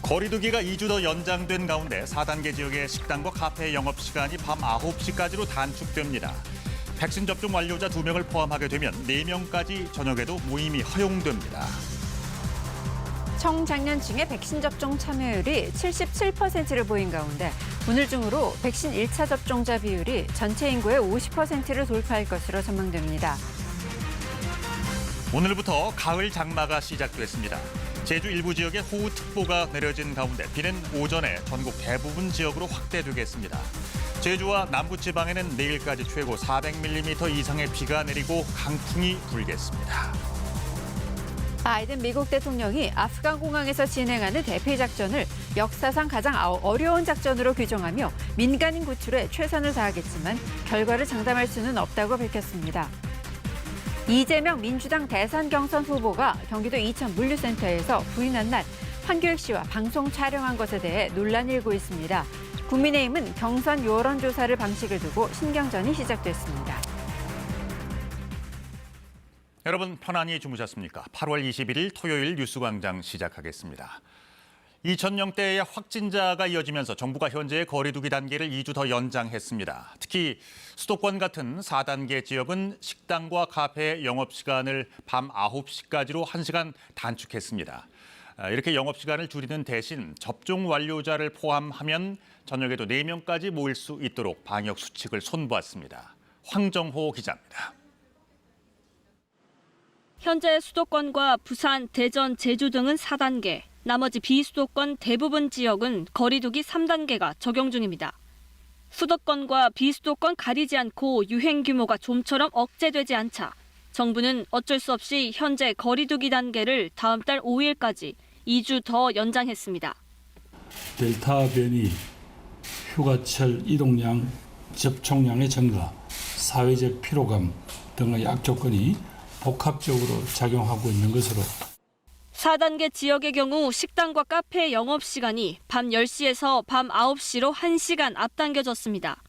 거리두기가 2주 더 연장된 가운데 4단계 지역의 식당과 카페 영업시간이 밤 9시까지로 단축됩니다. 백신 접종 완료자 2명을 포함하게 되면 4명까지 저녁에도 모임이 허용됩니다. 청장년층의 백신 접종 참여율이 77%를 보인 가운데 오늘 중으로 백신 1차 접종자 비율이 전체 인구의 50%를 돌파할 것으로 전망됩니다. 오늘부터 가을 장마가 시작됐습니다. 제주 일부 지역에 호우특보가 내려진 가운데 비는 오전에 전국 대부분 지역으로 확대되겠습니다. 제주와 남부지방에는 내일까지 최고 400mm 이상의 비가 내리고 강풍이 불겠습니다. 바이든 미국 대통령이 아프간 공항에서 진행하는 대피 작전을 역사상 가장 어려운 작전으로 규정하며 민간인 구출에 최선을 다하겠지만 결과를 장담할 수는 없다고 밝혔습니다. 이재명 민주당 대선 경선 후보가 경기도 이천 물류센터에서 부인한 날 황교익 씨와 방송 촬영한 것에 대해 논란이 일고 있습니다. 국민의힘은 경선 여론조사를 방식을 두고 신경전이 시작됐습니다. 여러분 편안히 주무셨습니까? 8월 21일 토요일 뉴스광장 시작하겠습니다. 2,000명대의 확진자가 이어지면서 정부가 현재의 거리두기 단계를 2주 더 연장했습니다. 특히 수도권 같은 4단계 지역은 식당과 카페 영업시간을 밤 9시까지로 1시간 단축했습니다. 이렇게 영업시간을 줄이는 대신 접종 완료자를 포함하면 저녁에도 4명까지 모일 수 있도록 방역 수칙을 손보았습니다. 황정호 기자입니다. 현재 수도권과 부산, 대전, 제주 등은 4단계, 나머지 비수도권 대부분 지역은 거리두기 3단계가 적용 중입니다. 수도권과 비수도권 가리지 않고 유행 규모가 좀처럼 억제되지 않자 정부는 어쩔 수 없이 현재 거리두기 단계를 다음 달 5일까지 2주 더 연장했습니다. 델타 변이, 휴가철 이동량, 접촉량의 증가, 사회적 피로감 등의 악조건이 복합적으로 작용하고 있는 것으로 4단계 지역의 경우 식당과 카페 영업시간이 밤 10시에서 밤 9시로 1시간 앞당겨졌습니다.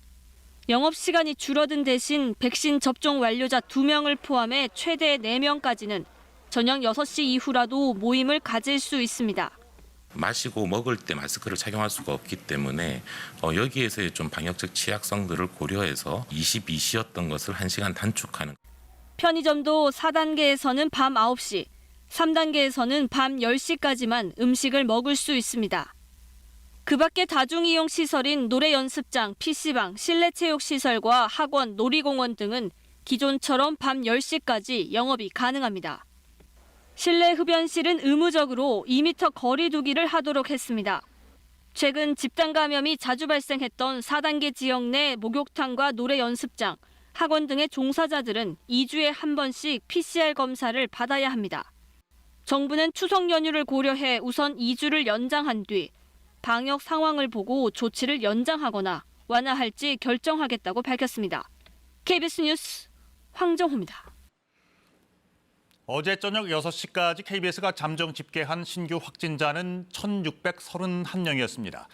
영업시간이 줄어든 대신 백신 접종 완료자 2명을 포함해 최대 4명까지는 저녁 6시 이후라도 모임을 가질 수 있습니다. 마시고 먹을 때 마스크를 착용할 수가 없기 때문에 여기에서의 좀 방역적 취약성들을 고려해서 22시였던 것을 1시간 단축하는. 편의점도 4단계에서는 밤 9시, 3단계에서는 밤 10시까지만 음식을 먹을 수 있습니다. 그 밖에 다중이용 시설인 노래 연습장, PC방, 실내 체육시설과 학원, 놀이공원 등은 기존처럼 밤 10시까지 영업이 가능합니다. 실내 흡연실은 의무적으로 2m 거리 두기를 하도록 했습니다. 최근 집단 감염이 자주 발생했던 4단계 지역 내 목욕탕과 노래 연습장, 학원 등의 종사자들은 2주에 한 번씩 PCR 검사를 받아야 합니다. 정부는 추석 연휴를 고려해 우선 2주를 연장한 뒤 방역 상황을 보고 조치를 연장하거나 완화할지 결정하겠다고 밝혔습니다. KBS 뉴스 황정호입니다. 어제 저녁 6시까지 KBS가 잠정 집계한 신규 확진자는 1,631명이었습니다.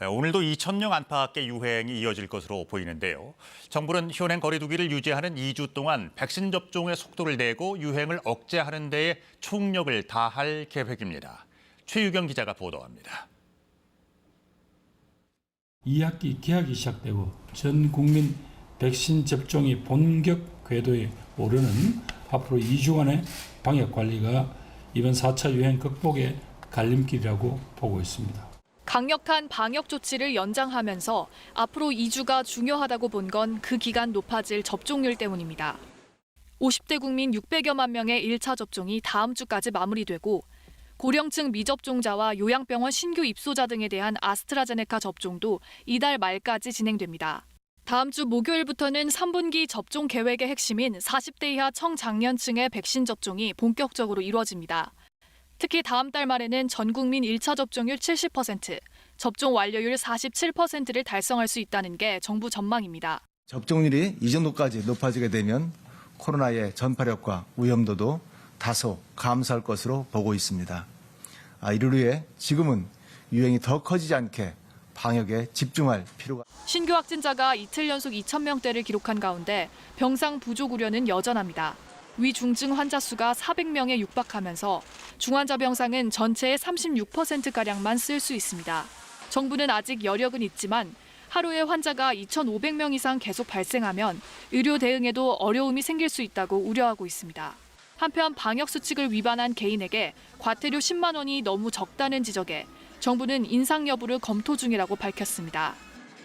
오늘도 2,000명 안팎의 유행이 이어질 것으로 보이는데요. 정부는 현행 거리두기를 유지하는 2주 동안 백신 접종의 속도를 내고 유행을 억제하는 데에 총력을 다할 계획입니다. 최유경 기자가 보도합니다. 2학기 개학이 시작되고 전 국민 백신 접종이 본격 궤도에 오르는 앞으로 2주간의 방역 관리가 이번 4차 유행 극복의 갈림길이라고 보고 있습니다. 강력한 방역 조치를 연장하면서 앞으로 2주가 중요하다고 본 건 그 기간 높아질 접종률 때문입니다. 50대 국민 600여만 명의 1차 접종이 다음 주까지 마무리되고 고령층 미접종자와 요양병원 신규 입소자 등에 대한 아스트라제네카 접종도 이달 말까지 진행됩니다. 다음 주 목요일부터는 3분기 접종 계획의 핵심인 40대 이하 청장년층의 백신 접종이 본격적으로 이루어집니다. 특히 다음 달 말에는 전 국민 1차 접종률 70%, 접종 완료율 47%를 달성할 수 있다는 게 정부 전망입니다. 접종률이 이 정도까지 높아지게 되면 코로나의 전파력과 위험도도 다소 감소할 것으로 보고 있습니다. 이를 위해 지금은 유행이 더 커지지 않게 방역에 집중할 필요가. 신규 확진자가 이틀 연속 2,000명대를 기록한 가운데 병상 부족 우려는 여전합니다. 위중증 환자 수가 400명에 육박하면서 중환자 병상은 전체의 36%가량만 쓸 수 있습니다. 정부는 아직 여력은 있지만 하루에 환자가 2,500명 이상 계속 발생하면 의료 대응에도 어려움이 생길 수 있다고 우려하고 있습니다. 한편 방역 수칙을 위반한 개인에게 과태료 10만 원이 너무 적다는 지적에 정부는 인상 여부를 검토 중이라고 밝혔습니다.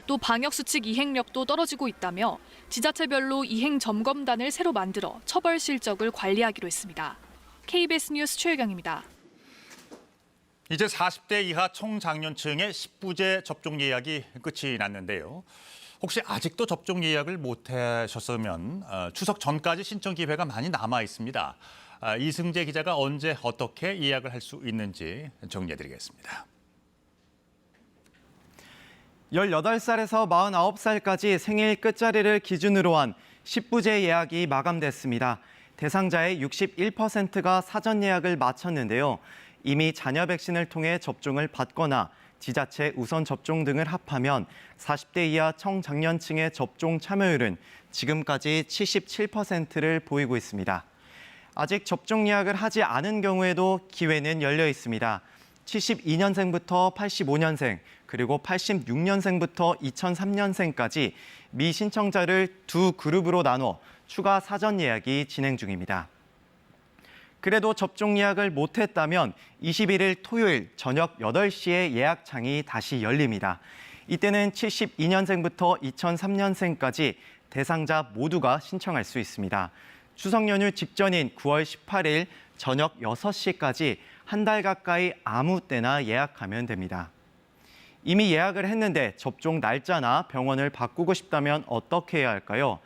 또 방역 수칙 이행력도 떨어지고 있다며 지자체별로 이행 점검단을 새로 만들어 처벌 실적을 관리하기로 했습니다. KBS 뉴스 최혜경입니다. 이제 40대 이하 청장년층의 10부제 접종 예약이 끝이 났는데요. 혹시 아직도 접종 예약을 못 하셨으면 추석 전까지 신청 기회가 많이 남아 있습니다. 이승재 기자가 언제 어떻게 예약을 할 수 있는지 정리해드리겠습니다. 18살에서 49살까지 생일 끝자리를 기준으로 한 10부제 예약이 마감됐습니다. 대상자의 61%가 사전 예약을 마쳤는데요. 이미 자녀 백신을 통해 접종을 받거나 지자체 우선 접종 등을 합하면 40대 이하 청장년층의 접종 참여율은 지금까지 77%를 보이고 있습니다. 아직 접종 예약을 하지 않은 경우에도 기회는 열려 있습니다. 72년생부터 85년생, 그리고 86년생부터 2003년생까지 미신청자를 두 그룹으로 나눠 추가 사전 예약이 진행 중입니다. 그래도 접종 예약을 못했다면 21일 토요일 저녁 8시에 예약창이 다시 열립니다. 이때는 72년생부터 2003년생까지 대상자 모두가 신청할 수 있습니다. 추석 연휴 직전인 9월 18일 저녁 6시까지 한 달 가까이 아무 때나 예약하면 됩니다. 이미 예약을 했는데 접종 날짜나 병원을 바꾸고 싶다면 어떻게 해야 할까요?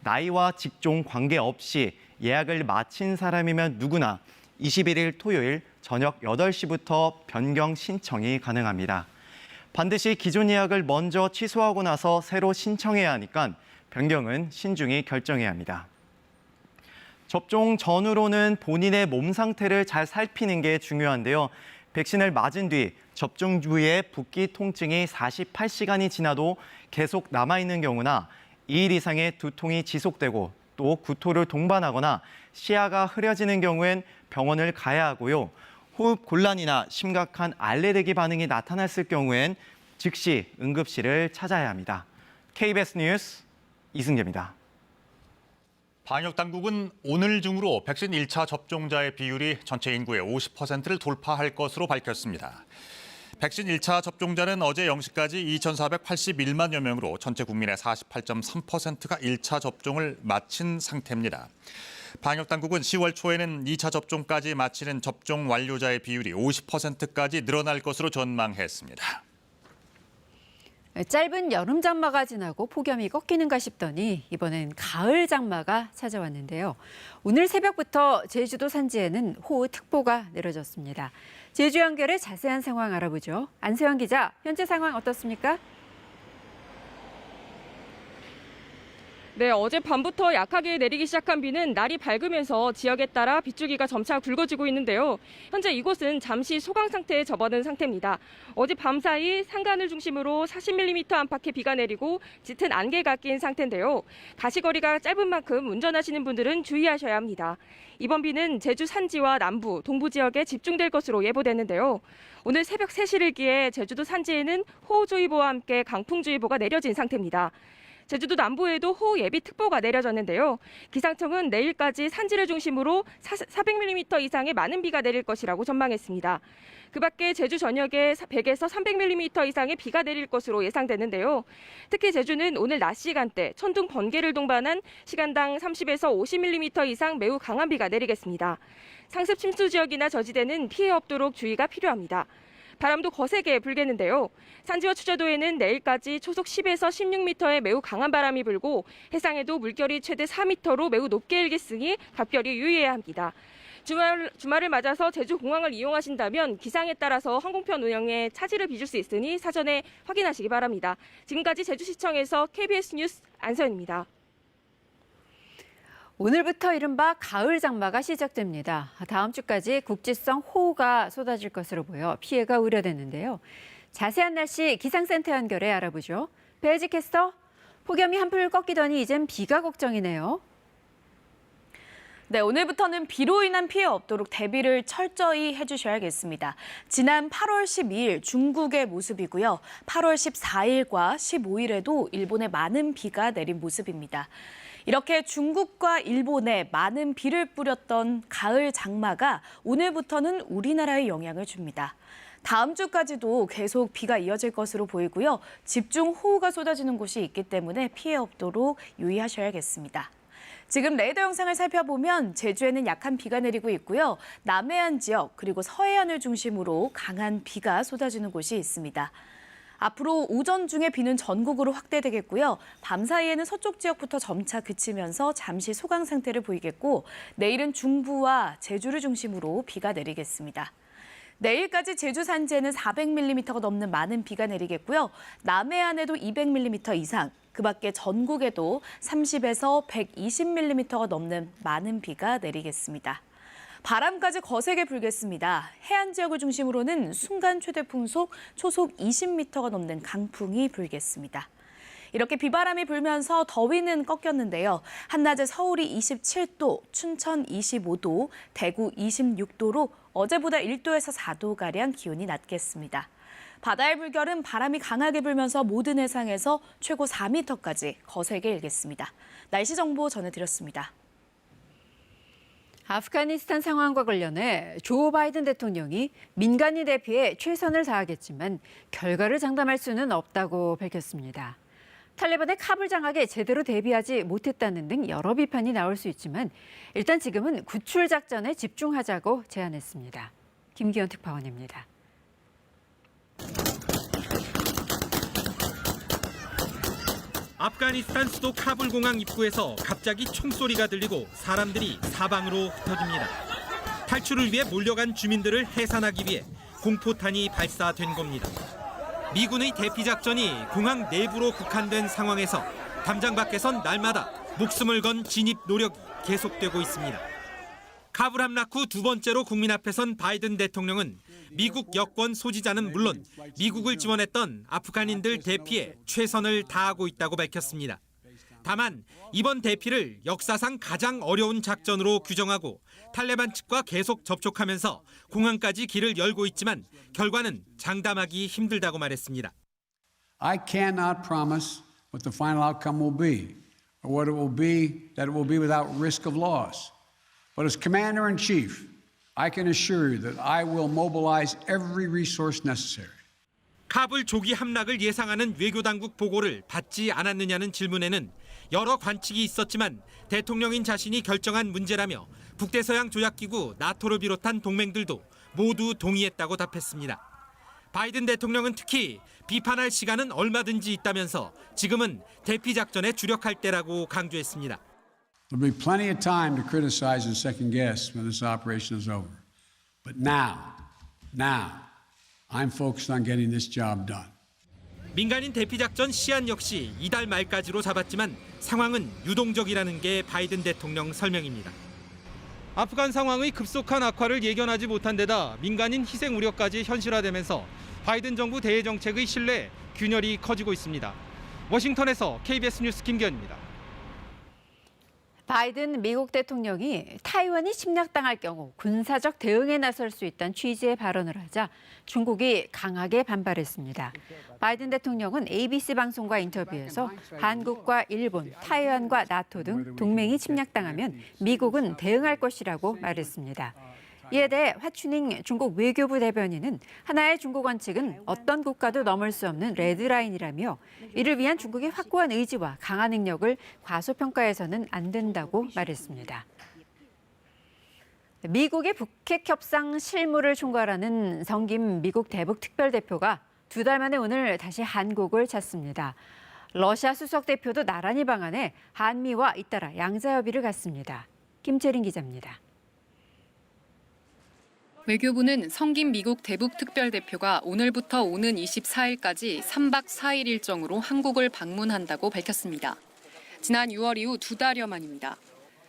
나이와 직종 관계없이 예약을 마친 사람이면 누구나 21일 토요일 저녁 8시부터 변경 신청이 가능합니다. 반드시 기존 예약을 먼저 취소하고 나서 새로 신청해야 하니까 변경은 신중히 결정해야 합니다. 접종 전후로는 본인의 몸 상태를 잘 살피는 게 중요한데요. 백신을 맞은 뒤 접종 부위에 붓기 통증이 48시간이 지나도 계속 남아있는 경우나 2일 이상의 두통이 지속되고 또 구토를 동반하거나 시야가 흐려지는 경우엔 병원을 가야 하고요. 호흡 곤란이나 심각한 알레르기 반응이 나타났을 경우엔 즉시 응급실을 찾아야 합니다. KBS 뉴스 이승재입니다. 방역당국은 오늘 중으로 백신 1차 접종자의 비율이 전체 인구의 50%를 돌파할 것으로 밝혔습니다. 백신 1차 접종자는 어제 0시까지 2,481만여 명으로 전체 국민의 48.3%가 1차 접종을 마친 상태입니다. 방역당국은 10월 초에는 2차 접종까지 마치는 접종 완료자의 비율이 50%까지 늘어날 것으로 전망했습니다. 짧은 여름 장마가 지나고 폭염이 꺾이는가 싶더니 이번엔 가을 장마가 찾아왔는데요. 오늘 새벽부터 제주도 산지에는 호우특보가 내려졌습니다. 제주 연결의 자세한 상황 알아보죠. 안세영 기자, 현재 상황 어떻습니까? 네, 어젯밤부터 약하게 내리기 시작한 비는 날이 밝으면서 지역에 따라 빗줄기가 점차 굵어지고 있는데요. 현재 이곳은 잠시 소강 상태에 접어든 상태입니다. 어제 밤 사이 산간을 중심으로 40mm 안팎의 비가 내리고 짙은 안개가 낀 상태인데요. 가시거리가 짧은 만큼 운전하시는 분들은 주의하셔야 합니다. 이번 비는 제주 산지와 남부, 동부 지역에 집중될 것으로 예보되는데요. 오늘 새벽 3시를 기해 제주도 산지에는 호우주의보와 함께 강풍주의보가 내려진 상태입니다. 제주도 남부에도 호우 예비특보가 내려졌는데요. 기상청은 내일까지 산지를 중심으로 400mm 이상의 많은 비가 내릴 것이라고 전망했습니다. 그 밖에 제주 전역에 100에서 300mm 이상의 비가 내릴 것으로 예상되는데요. 특히 제주는 오늘 낮 시간대 천둥 번개를 동반한 시간당 30에서 50mm 이상 매우 강한 비가 내리겠습니다. 상습 침수 지역이나 저지대는 피해 없도록 주의가 필요합니다. 바람도 거세게 불겠는데요. 산지와 추자도에는 내일까지 초속 10에서 16m의 매우 강한 바람이 불고 해상에도 물결이 최대 4m로 매우 높게 일겠으니 각별히 유의해야 합니다. 주말을 맞아서 제주 공항을 이용하신다면 기상에 따라서 항공편 운영에 차질을 빚을 수 있으니 사전에 확인하시기 바랍니다. 지금까지 제주시청에서 KBS 뉴스 안서연입니다. 오늘부터 이른바 가을 장마가 시작됩니다. 다음 주까지 국지성 호우가 쏟아질 것으로 보여 피해가 우려되는데요. 자세한 날씨 기상센터 연결해 알아보죠. 배지 캐스터, 폭염이 한풀 꺾이더니 이젠 비가 걱정이네요. 네, 오늘부터는 비로 인한 피해 없도록 대비를 철저히 해주셔야겠습니다. 지난 8월 12일 중국의 모습이고요. 8월 14일과 15일에도 일본에 많은 비가 내린 모습입니다. 이렇게 중국과 일본에 많은 비를 뿌렸던 가을 장마가 오늘부터는 우리나라에 영향을 줍니다. 다음 주까지도 계속 비가 이어질 것으로 보이고요. 집중호우가 쏟아지는 곳이 있기 때문에 피해 없도록 유의하셔야겠습니다. 지금 레이더 영상을 살펴보면 제주에는 약한 비가 내리고 있고요. 남해안 지역 그리고 서해안을 중심으로 강한 비가 쏟아지는 곳이 있습니다. 앞으로 오전 중에 비는 전국으로 확대되겠고요. 밤 사이에는 서쪽 지역부터 점차 그치면서 잠시 소강 상태를 보이겠고 내일은 중부와 제주를 중심으로 비가 내리겠습니다. 내일까지 제주 산지에는 400mm가 넘는 많은 비가 내리겠고요. 남해안에도 200mm 이상, 그 밖에 전국에도 30에서 120mm가 넘는 많은 비가 내리겠습니다. 바람까지 거세게 불겠습니다. 해안 지역을 중심으로는 순간 최대 풍속 초속 20m가 넘는 강풍이 불겠습니다. 이렇게 비바람이 불면서 더위는 꺾였는데요. 한낮에 서울이 27도, 춘천 25도, 대구 26도로 어제보다 1도에서 4도가량 기온이 낮겠습니다. 바다의 물결은 바람이 강하게 불면서 모든 해상에서 최고 4m까지 거세게 일겠습니다. 날씨 정보 전해드렸습니다. 아프가니스탄 상황과 관련해 조 바이든 대통령이 민간인 대피에 최선을 다하겠지만 결과를 장담할 수는 없다고 밝혔습니다. 탈레반의 카불 장악에 제대로 대비하지 못했다는 등 여러 비판이 나올 수 있지만 일단 지금은 구출 작전에 집중하자고 제안했습니다. 김기현 특파원입니다. 아프가니스탄 수도 카불 공항 입구에서 갑자기 총소리가 들리고 사람들이 사방으로 흩어집니다. 탈출을 위해 몰려간 주민들을 해산하기 위해 공포탄이 발사된 겁니다. 미군의 대피 작전이 공항 내부로 국한된 상황에서 담장 밖에선 날마다 목숨을 건 진입 노력이 계속되고 있습니다. 카불 함락 후 두 번째로 국민 앞에 선 바이든 대통령은 미국 여권 소지자는 물론 미국을 지원했던 아프간인들 대피에 최선을 다하고 있다고 밝혔습니다. 다만 이번 대피를 역사상 가장 어려운 작전으로 규정하고 탈레반 측과 계속 접촉하면서 공항까지 길을 열고 있지만 결과는 장담하기 힘들다고 말했습니다. I cannot promise what the final outcome will be or what it will be that it will be without risk of loss. But as Commander-in-Chief, I can assure you that I will mobilize every resource necessary. 카불 조기 함락을 예상하는 외교당국 보고를 받지 않았느냐는 질문에는 여러 관측이 있었지만 대통령인 자신이 결정한 문제라며 북대서양 조약기구 나토를 비롯한 동맹들도 모두 동의했다고 답했습니다. 바이든 대통령은 특히 비판할 시간은 얼마든지 있다면서 지금은 대피 작전에 주력할 때라고 강조했습니다. There'll be plenty of time to criticize and second guess when this operation is over. But now, I'm focused on getting this job done. 민간인 대피 작전 시한 역시 이달 말까지로 잡았지만 상황은 유동적이라는 게 바이든 대통령 설명입니다. 아프간 상황의 급속한 악화를 예견하지 못한 데다 민간인 희생 우려까지 현실화되면서 바이든 정부 대외 정책의 신뢰, 균열이 커지고 있습니다. 워싱턴에서 KBS 뉴스 김기현입니다. 바이든 미국 대통령이 타이완이 침략당할 경우 군사적 대응에 나설 수 있다는 취지의 발언을 하자 중국이 강하게 반발했습니다. 바이든 대통령은 ABC 방송과 인터뷰에서 한국과 일본, 타이완과 나토 등 동맹이 침략당하면 미국은 대응할 것이라고 말했습니다. 이에 대해 화춘잉 중국 외교부 대변인은 하나의 중국 원칙은 어떤 국가도 넘을 수 없는 레드라인이라며 이를 위한 중국의 확고한 의지와 강한 능력을 과소평가해서는 안 된다고 말했습니다. 미국의 북핵 협상 실무를 총괄하는 성김 미국 대북 특별대표가 2달 만에 오늘 다시 한국을 찾습니다. 러시아 수석 대표도 나란히 방한해 한미와 잇따라 양자협의를 갖습니다. 김채린 기자입니다. 외교부는 성김 미국 대북 특별대표가 오늘부터 오는 24일까지 3박 4일 일정으로 한국을 방문한다고 밝혔습니다. 지난 6월 이후 2달여 만입니다.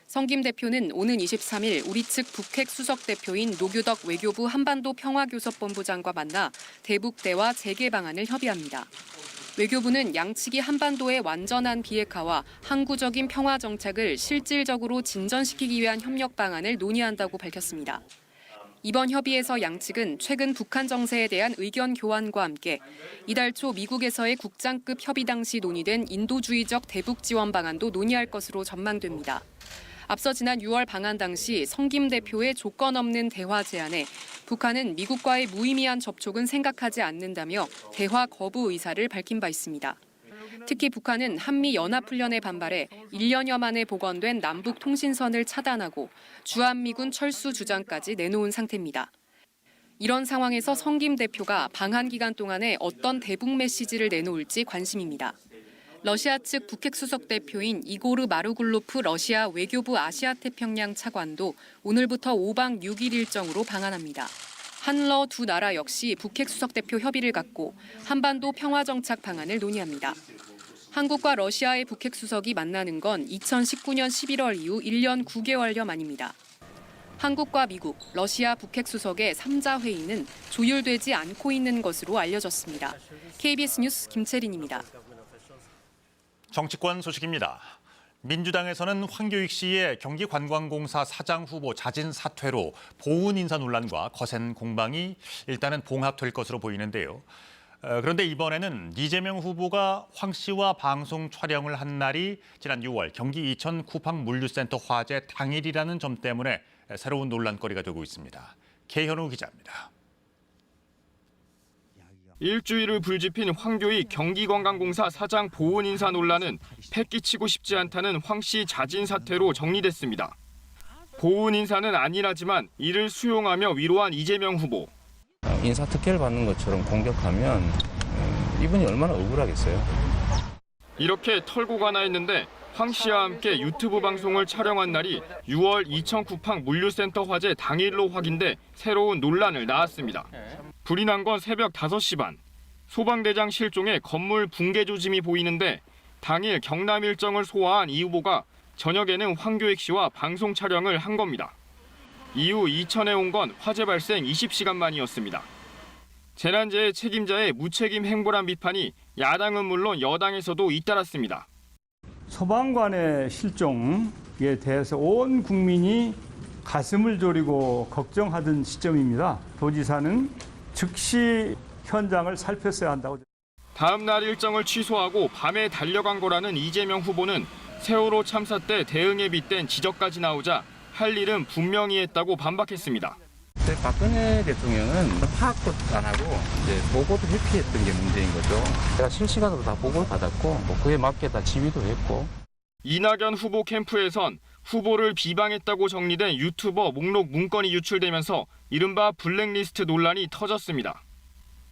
성김 대표는 오는 23일 우리 측 북핵 수석 대표인 노규덕 외교부 한반도 평화교섭본부장과 만나 대북 대화 재개 방안을 협의합니다. 외교부는 양측이 한반도의 완전한 비핵화와 항구적인 평화 정착을 실질적으로 진전시키기 위한 협력 방안을 논의한다고 밝혔습니다. 이번 협의에서 양측은 최근 북한 정세에 대한 의견 교환과 함께 이달 초 미국에서의 국장급 협의 당시 논의된 인도주의적 대북 지원 방안도 논의할 것으로 전망됩니다. 앞서 지난 6월 방한 당시 성김 대표의 조건 없는 대화 제안에 북한은 미국과의 무의미한 접촉은 생각하지 않는다며 대화 거부 의사를 밝힌 바 있습니다. 특히 북한은 한미 연합훈련에 반발해 1년여 만에 복원된 남북 통신선을 차단하고 주한미군 철수 주장까지 내놓은 상태입니다. 이런 상황에서 성김 대표가 방한 기간 동안에 어떤 대북 메시지를 내놓을지 관심입니다. 러시아 측 북핵 수석 대표인 이고르 마르굴로프 러시아 외교부 아시아태평양 차관도 오늘부터 5박 6일 일정으로 방한합니다. 한러 두 나라 역시 북핵 수석 대표 협의를 갖고 한반도 평화 정착 방안을 논의합니다. 한국과 러시아의 북핵 수석이 만나는 건 2019년 11월 이후 1년 9개월여 만입니다. 한국과 미국, 러시아 북핵 수석의 3자 회의는 조율되지 않고 있는 것으로 알려졌습니다. KBS 뉴스 김채린입니다. 정치권 소식입니다. 민주당에서는 황교익 씨의 경기관광공사 사장 후보 자진 사퇴로 보훈 인사 논란과 거센 공방이 일단은 봉합될 것으로 보이는데요. 그런데 이번에는 이재명 후보가 황 씨와 방송 촬영을 한 날이 지난 6월 경기 이천 쿠팡 물류센터 화재 당일이라는 점 때문에 새로운 논란거리가 되고 있습니다. 계현우 기자입니다. 일주일을 불지핀 황교익 경기관광공사 사장 보훈 인사 논란은 패기치고 싶지 않다는 황 씨 자진 사퇴로 정리됐습니다. 보훈 인사는 아니라지만 이를 수용하며 위로한 이재명 후보. 인사 특혜를 받는 것처럼 공격하면 이분이 얼마나 억울하겠어요. 이렇게 털고 가나 했는데 황 씨와 함께 유튜브 방송을 촬영한 날이 6월 이천 쿠팡 물류센터 화재 당일로 확인돼 새로운 논란을 낳았습니다. 불이 난 건 새벽 5시 반. 소방대장 실종에 건물 붕괴 조짐이 보이는데 당일 경남 일정을 소화한 이 후보가 저녁에는 황교익 씨와 방송 촬영을 한 겁니다. 이후 이천에 온 건 화재 발생 20시간 만이었습니다. 재난재해 책임자의 무책임 행보란 비판이 야당은 물론 여당에서도 잇따랐습니다. 소방관의 실종에 대해서 온 국민이 가슴을 졸이고 걱정하던 시점입니다. 도지사는 즉시 현장을 살폈어야 한다고. 다음 날 일정을 취소하고 밤에 달려간 거라는 이재명 후보는 세월호 참사 때 대응에 빗댄 지적까지 나오자 할 일은 분명히 했다고 반박했습니다. 박근혜 대통령은 파악도 안 하고 이제 보고도 회피했던 게 문제인 거죠. 제가 실시간으로 다 보고를 받았고 그에 맞게 다 지휘도 했고. 이낙연 후보 캠프에선 후보를 비방했다고 정리된 유튜버 목록 문건이 유출되면서 이른바 블랙리스트 논란이 터졌습니다.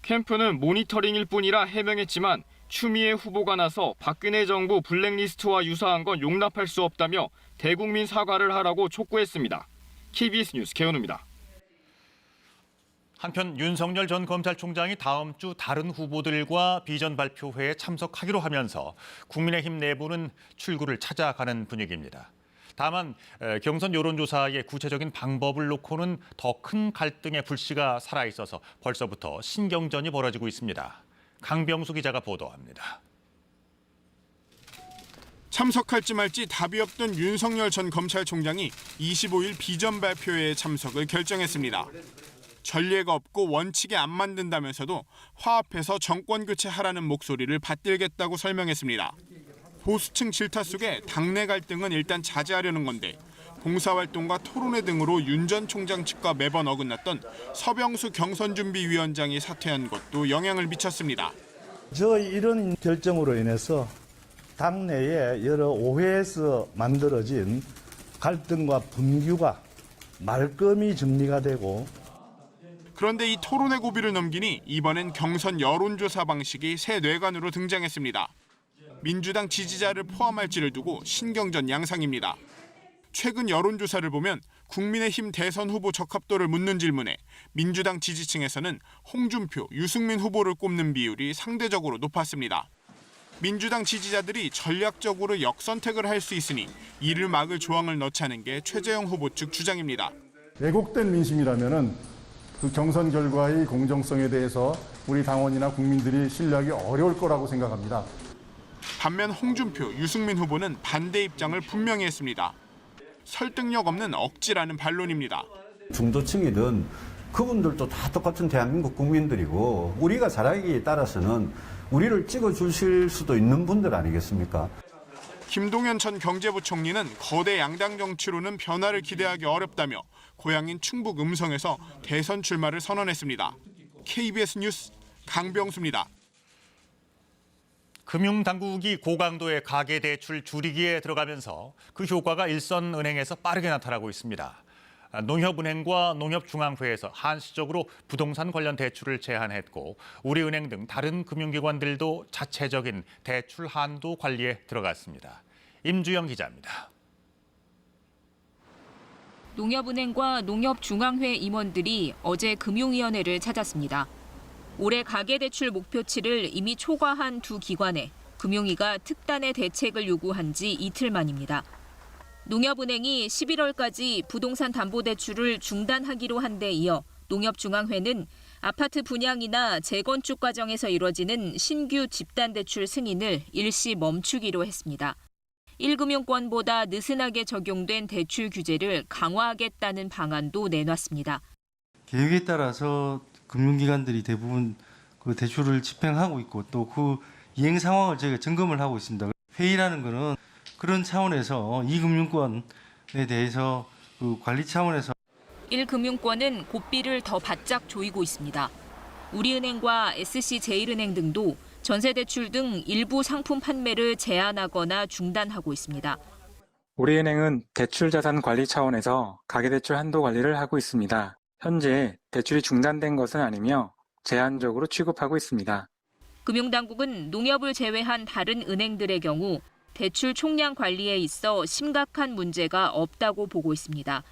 캠프는 모니터링일 뿐이라 해명했지만 추미애 후보가 나서 박근혜 정부 블랙리스트와 유사한 건 용납할 수 없다며 대국민 사과를 하라고 촉구했습니다. KBS 뉴스 계현우입니다. 한편 윤석열 전 검찰총장이 다음 주 다른 후보들과 비전 발표회에 참석하기로 하면서 국민의힘 내부는 출구를 찾아가는 분위기입니다. 다만 경선 여론조사의 구체적인 방법을 놓고는 더 큰 갈등의 불씨가 살아있어서 벌써부터 신경전이 벌어지고 있습니다. 강병수 기자가 보도합니다. 참석할지 말지 답이 없던 윤석열 전 검찰총장이 25일 비전 발표회에 참석을 결정했습니다. 전례가 없고 원칙에 안 만든다면서도 화합해서 정권 교체하라는 목소리를 받들겠다고 설명했습니다. 보수층 질타 속에 당내 갈등은 일단 자제하려는 건데 봉사활동과 토론회 등으로 윤 전 총장 측과 매번 어긋났던 서병수 경선준비위원장이 사퇴한 것도 영향을 미쳤습니다. 이런 결정으로 인해서 당내에 여러 오해에서 만들어진 갈등과 분규가 말끔히 정리가 되고. 그런데 이 토론회 고비를 넘기니 이번엔 경선 여론조사 방식이 새 뇌관으로 등장했습니다. 민주당 지지자를 포함할지를 두고 신경전 양상입니다. 최근 여론조사를 보면 국민의힘 대선 후보 적합도를 묻는 질문에 민주당 지지층에서는 홍준표, 유승민 후보를 꼽는 비율이 상대적으로 높았습니다. 민주당 지지자들이 전략적으로 역선택을 할 수 있으니 이를 막을 조항을 넣자는 게 최재형 후보 측 주장입니다. 왜곡된 민심이라면은 그 경선 결과의 공정성에 대해서 우리 당원이나 국민들이 신뢰하기 어려울 거라고 생각합니다. 반면 홍준표, 유승민 후보는 반대 입장을 분명히 했습니다. 설득력 없는 억지라는 반론입니다. 중도층이든 그분들도 다 똑같은 대한민국 국민들이고 우리가 잘하기에 따라서는 우리를 찍어주실 수도 있는 분들 아니겠습니까? 김동연 전 경제부총리는 거대 양당 정치로는 변화를 기대하기 어렵다며 고향인 충북 음성에서 대선 출마를 선언했습니다. KBS 뉴스 강병수입니다. 금융당국이 고강도의 가계대출 줄이기에 들어가면서 그 효과가 일선은행에서 빠르게 나타나고 있습니다. 농협은행과 농협중앙회에서 한시적으로 부동산 관련 대출을 제한했고 우리은행 등 다른 금융기관들도 자체적인 대출 한도 관리에 들어갔습니다. 임주영 기자입니다. 농협은행과 농협중앙회 임원들이 어제 금융위원회를 찾았습니다. 올해 가계대출 목표치를 이미 초과한 두 기관에 금융위가 특단의 대책을 요구한 지 이틀 만입니다. 농협은행이 11월까지 부동산 담보대출을 중단하기로 한 데 이어 농협중앙회는 아파트 분양이나 재건축 과정에서 이뤄지는 신규 집단대출 승인을 일시 멈추기로 했습니다. 1금융권보다 느슨하게 적용된 대출 규제를 강화하겠다는 방안도 내놨습니다. 계획에 따라서 금융기관들이 대부분 그 대출을 집행하고 있고 또 그 이행 상황을 저희가 점검을 하고 있습니다. 회의라는 것은 그런 차원에서 이 금융권에 대해서 그 관리 차원에서 1금융권은 고삐를 더 바짝 조이고 있습니다. 우리은행과 SC제일은행 등도 전세대출 등 일부 상품 판매를 제한하거나 중단하고 있습니다. 우리은행은 대출자산 관리 차원에서 가계대출 한도 관리를 하고 있습니다. 현재 대출이 중단된 것은 아니며 제한적으로 취급하고 있습니다. 금융당국은 농협을 제외한 다른 은행들의 경우 대출 총량 관리에 있어 심각한 문제가 없다고 보고 있습니다.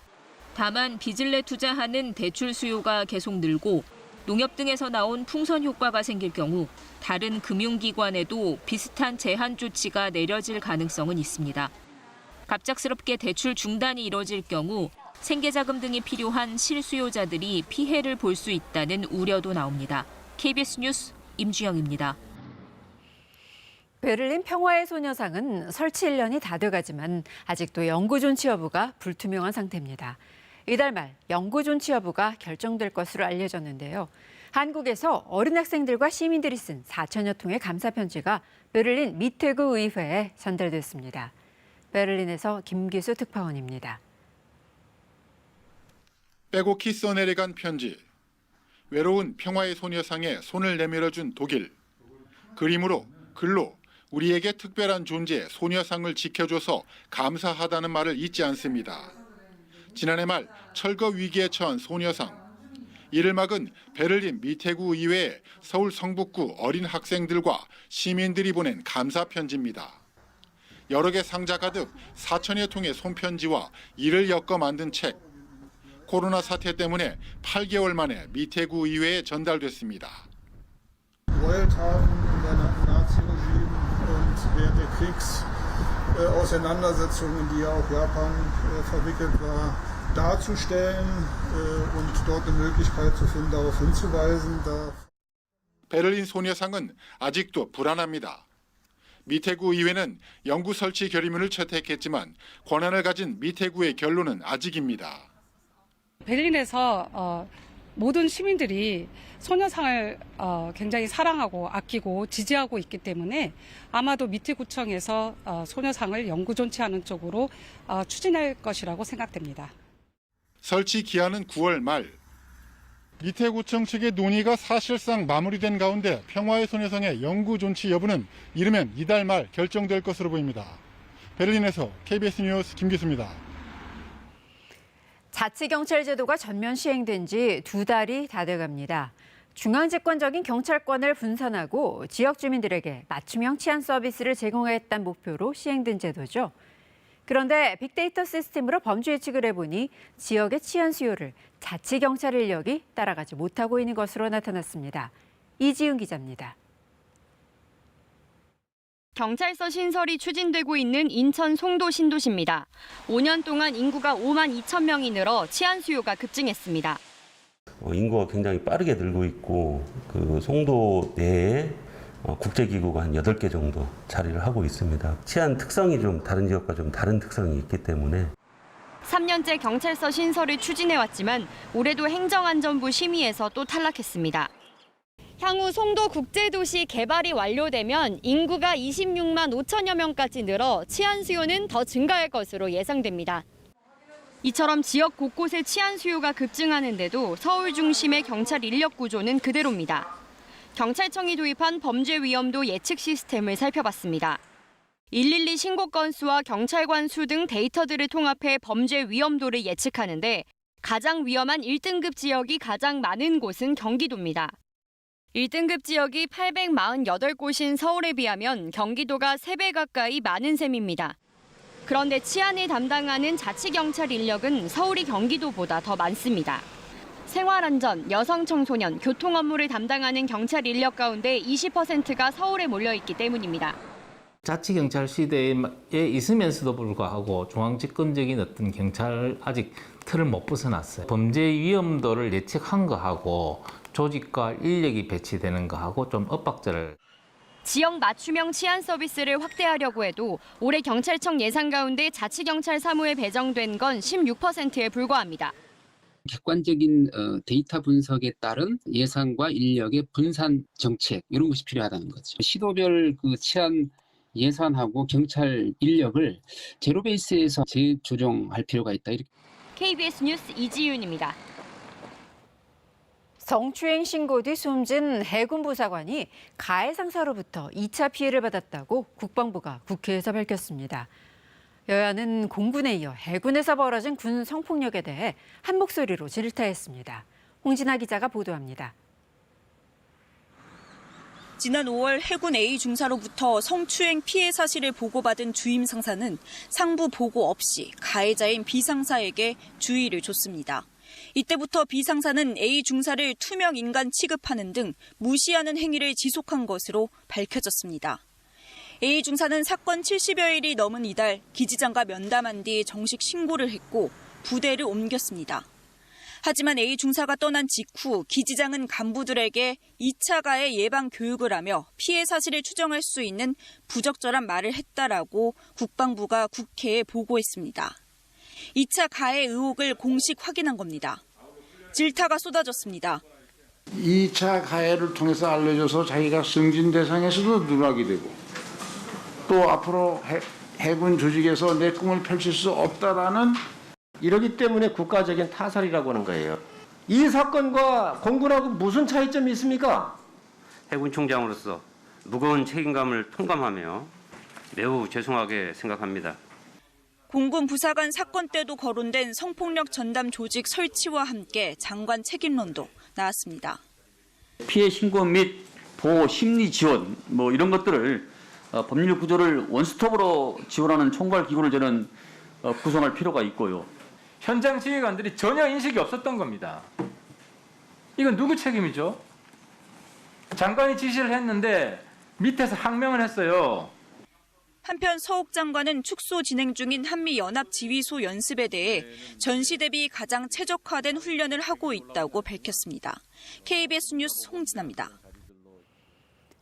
다만 빚을 내 투자하는 대출 수요가 계속 늘고 농협 등에서 나온 풍선 효과가 생길 경우 다른 금융기관에도 비슷한 제한 조치가 내려질 가능성은 있습니다. 갑작스럽게 대출 중단이 이뤄질 경우 생계자금 등이 필요한 실수요자들이 피해를 볼 수 있다는 우려도 나옵니다. KBS 뉴스 임주영입니다. 베를린 평화의 소녀상은 설치 1년이 다 돼가지만 아직도 영구 존치 여부가 불투명한 상태입니다. 이달 말 영구 존치 여부가 결정될 것으로 알려졌는데요. 한국에서 어린 학생들과 시민들이 쓴 4천여 통의 감사 편지가 베를린 미테구 의회에 전달됐습니다. 베를린에서 김기수 특파원입니다. 빼곡히 써내려간 편지. 외로운 평화의 소녀상에 손을 내밀어준 독일. 그림으로, 글로 우리에게 특별한 존재 소녀상을 지켜줘서 감사하다는 말을 잊지 않습니다. 지난해 말 철거 위기에 처한 소녀상. 이를 막은 베를린 미테구 의회에 서울 성북구 어린 학생들과 시민들이 보낸 감사 편지입니다. 여러 개 상자 가득 4천여 통의 손편지와 이를 엮어 만든 책. 코로나 사태 때문에 8개월 만에 미테구 의회에 전달됐습니다. Gräueltaten in der Naziregime und während der Kriegsauseinandersetzungen, die ja auch Japan verwickelt war, darzustellen und dort eine Möglichkeit zu finden, darauf hinzuweisen. 베를린 소녀상은 아직도 불안합니다. 미테구 의회는 영구 설치 결의문을 채택했지만 권한을 가진 미테구의 결론은 아직입니다. 베를린에서 모든 시민들이 소녀상을 굉장히 사랑하고 아끼고 지지하고 있기 때문에 아마도 미테구청에서 소녀상을 영구 존치하는 쪽으로 추진할 것이라고 생각됩니다. 설치 기한은 9월 말. 미테구청 측의 논의가 사실상 마무리된 가운데 평화의 소녀상의 영구 존치 여부는 이르면 이달 말 결정될 것으로 보입니다. 베를린에서 KBS 뉴스 김기수입니다. 자치경찰 제도가 전면 시행된 지 2달이 다 돼갑니다. 중앙집권적인 경찰권을 분산하고 지역 주민들에게 맞춤형 치안 서비스를 제공하겠다는 목표로 시행된 제도죠. 그런데 빅데이터 시스템으로 범죄 예측을 해보니 지역의 치안 수요를 자치경찰 인력이 따라가지 못하고 있는 것으로 나타났습니다. 이지은 기자입니다. 경찰서 신설이 추진되고 있는 인천 송도 신도시입니다. 5년 동안 인구가 5만 2천 명이 늘어 치안 수요가 급증했습니다. 인구가 굉장히 빠르게 늘고 있고 그 송도 내에 국제기구가 한 8개 정도 자리를 하고 있습니다. 치안 특성이 좀 다른 지역과 좀 다른 특성이 있기 때문에 3년째 경찰서 신설을 추진해왔지만 올해도 행정안전부 심의에서 또 탈락했습니다. 향후 송도 국제도시 개발이 완료되면 인구가 26만 5천여 명까지 늘어 치안 수요는 더 증가할 것으로 예상됩니다. 이처럼 지역 곳곳의 치안 수요가 급증하는데도 서울 중심의 경찰 인력 구조는 그대로입니다. 경찰청이 도입한 범죄 위험도 예측 시스템을 살펴봤습니다. 112 신고 건수와 경찰관 수 등 데이터들을 통합해 범죄 위험도를 예측하는데 가장 위험한 1등급 지역이 가장 많은 곳은 경기도입니다. 1등급 지역이 848곳인 서울에 비하면 경기도가 3배 가까이 많은 셈입니다. 그런데 치안을 담당하는 자치경찰 인력은 서울이 경기도보다 더 많습니다. 생활안전, 여성청소년, 교통 업무를 담당하는 경찰 인력 가운데 20%가 서울에 몰려있기 때문입니다. 자치경찰 시대에 있으면서도 불구하고 중앙집권적인 어떤 경찰 아직 틀을 못 벗어났어요. 범죄 위험도를 예측한 거하고 조직과 인력이 배치되는 거하고 좀 엇박자를. 지역 맞춤형 치안 서비스를 확대하려고 해도 올해 경찰청 예산 가운데 자치경찰 사무에 배정된 건 16%에 불과합니다. 객관적인 데이터 분석에 따른 예산과 인력의 분산 정책 이런 것이 필요하다는 거죠. 시도별 그 치안 예산하고 경찰 인력을 제로 베이스에서 재조정할 필요가 있다. KBS 뉴스 이지윤입니다. 성추행 신고 뒤 숨진 해군 부사관이 가해 상사로부터 2차 피해를 받았다고 국방부가 국회에서 밝혔습니다. 여야는 공군에 이어 해군에서 벌어진 군 성폭력에 대해 한 목소리로 질타했습니다. 홍진아 기자가 보도합니다. 지난 5월 해군 A 중사로부터 성추행 피해 사실을 보고받은 주임 상사는 상부 보고 없이 가해자인 B 상사에게 주의를 줬습니다. 이때부터 B 상사는 A 중사를 투명 인간 취급하는 등 무시하는 행위를 지속한 것으로 밝혀졌습니다. A 중사는 사건 70여일이 넘은 이달 기지장과 면담한 뒤 정식 신고를 했고 부대를 옮겼습니다. 하지만 A 중사가 떠난 직후 기지장은 간부들에게 2차 가해 예방 교육을 하며 피해 사실을 추정할 수 있는 부적절한 말을 했다라고 국방부가 국회에 보고했습니다. 2차 가해 의혹을 공식 확인한 겁니다. 질타가 쏟아졌습니다. 2차 가해를 통해서 알려줘서 자기가 승진 대상에서도 누락이 되고 또 앞으로 해군 조직에서 내 꿈을 펼칠 수 없다라는 이러기 때문에 국가적인 타살이라고 하는 거예요. 이 사건과 공군하고 무슨 차이점이 있습니까? 해군 총장으로서 무거운 책임감을 통감하며 매우 죄송하게 생각합니다. 공군 부사관 사건 때도 거론된 성폭력 전담 조직 설치와 함께 장관 책임론도 나왔습니다. 피해 신고 및 보호 심리 지원 이런 것들을 법률 구조를 원스톱으로 지원하는 총괄 기구를 저는 구성할 필요가 있고요. 현장 지휘관들이 전혀 인식이 없었던 겁니다. 이건 누구 책임이죠? 장관이 지시를 했는데 밑에서 항명을 했어요. 한편 서욱 장관은 축소 진행 중인 한미연합지휘소 연습에 대해 전시 대비 가장 최적화된 훈련을 하고 있다고 밝혔습니다. KBS 뉴스 홍진아입니다.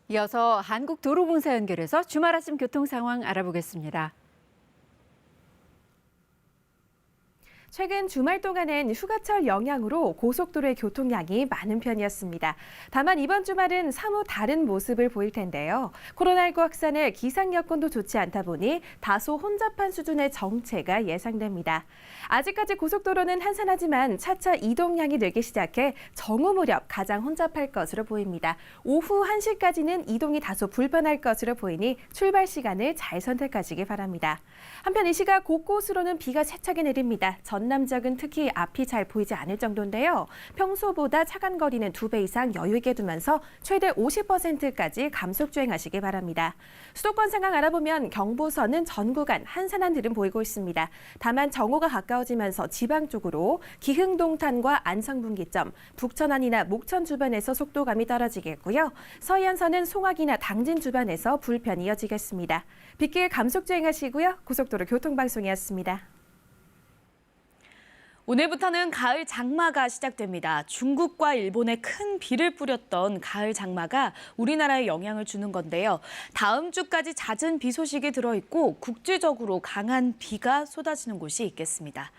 이어서 한국도로공사 연결해서 주말 아침 교통 상황 알아보겠습니다. 최근 주말 동안엔 휴가철 영향으로 고속도로의 교통량이 많은 편이었습니다. 다만 이번 주말은 사뭇 다른 모습을 보일 텐데요. 코로나19 확산에 기상 여건도 좋지 않다 보니 다소 혼잡한 수준의 정체가 예상됩니다. 아직까지 고속도로는 한산하지만 차차 이동량이 늘기 시작해 정오 무렵 가장 혼잡할 것으로 보입니다. 오후 1시까지는 이동이 다소 불편할 것으로 보이니 출발 시간을 잘 선택하시기 바랍니다. 한편 이 시각 곳곳으로는 비가 세차게 내립니다. 전남 지역은 특히 앞이 잘 보이지 않을 정도인데요. 평소보다 차간 거리는 2배 이상 여유 있게 두면서 최대 50%까지 감속 주행하시기 바랍니다. 수도권 상황 알아보면 경부선은 전 구간 한산한 흐름 보이고 있습니다. 다만 정오가 가까워지면서 지방 쪽으로 기흥동탄과 안성분기점, 북천안이나 목천 주변에서 속도감이 떨어지겠고요. 서해안선은 송악이나 당진 주변에서 불편이 이어지겠습니다. 빗길 감속 주행하시고요. 고속도로 교통방송이었습니다. 오늘부터는 가을 장마가 시작됩니다. 중국과 일본에 큰 비를 뿌렸던 가을 장마가 우리나라에 영향을 주는 건데요. 다음 주까지 잦은 비 소식이 들어있고 국지적으로 강한 비가 쏟아지는 곳이 있겠습니다.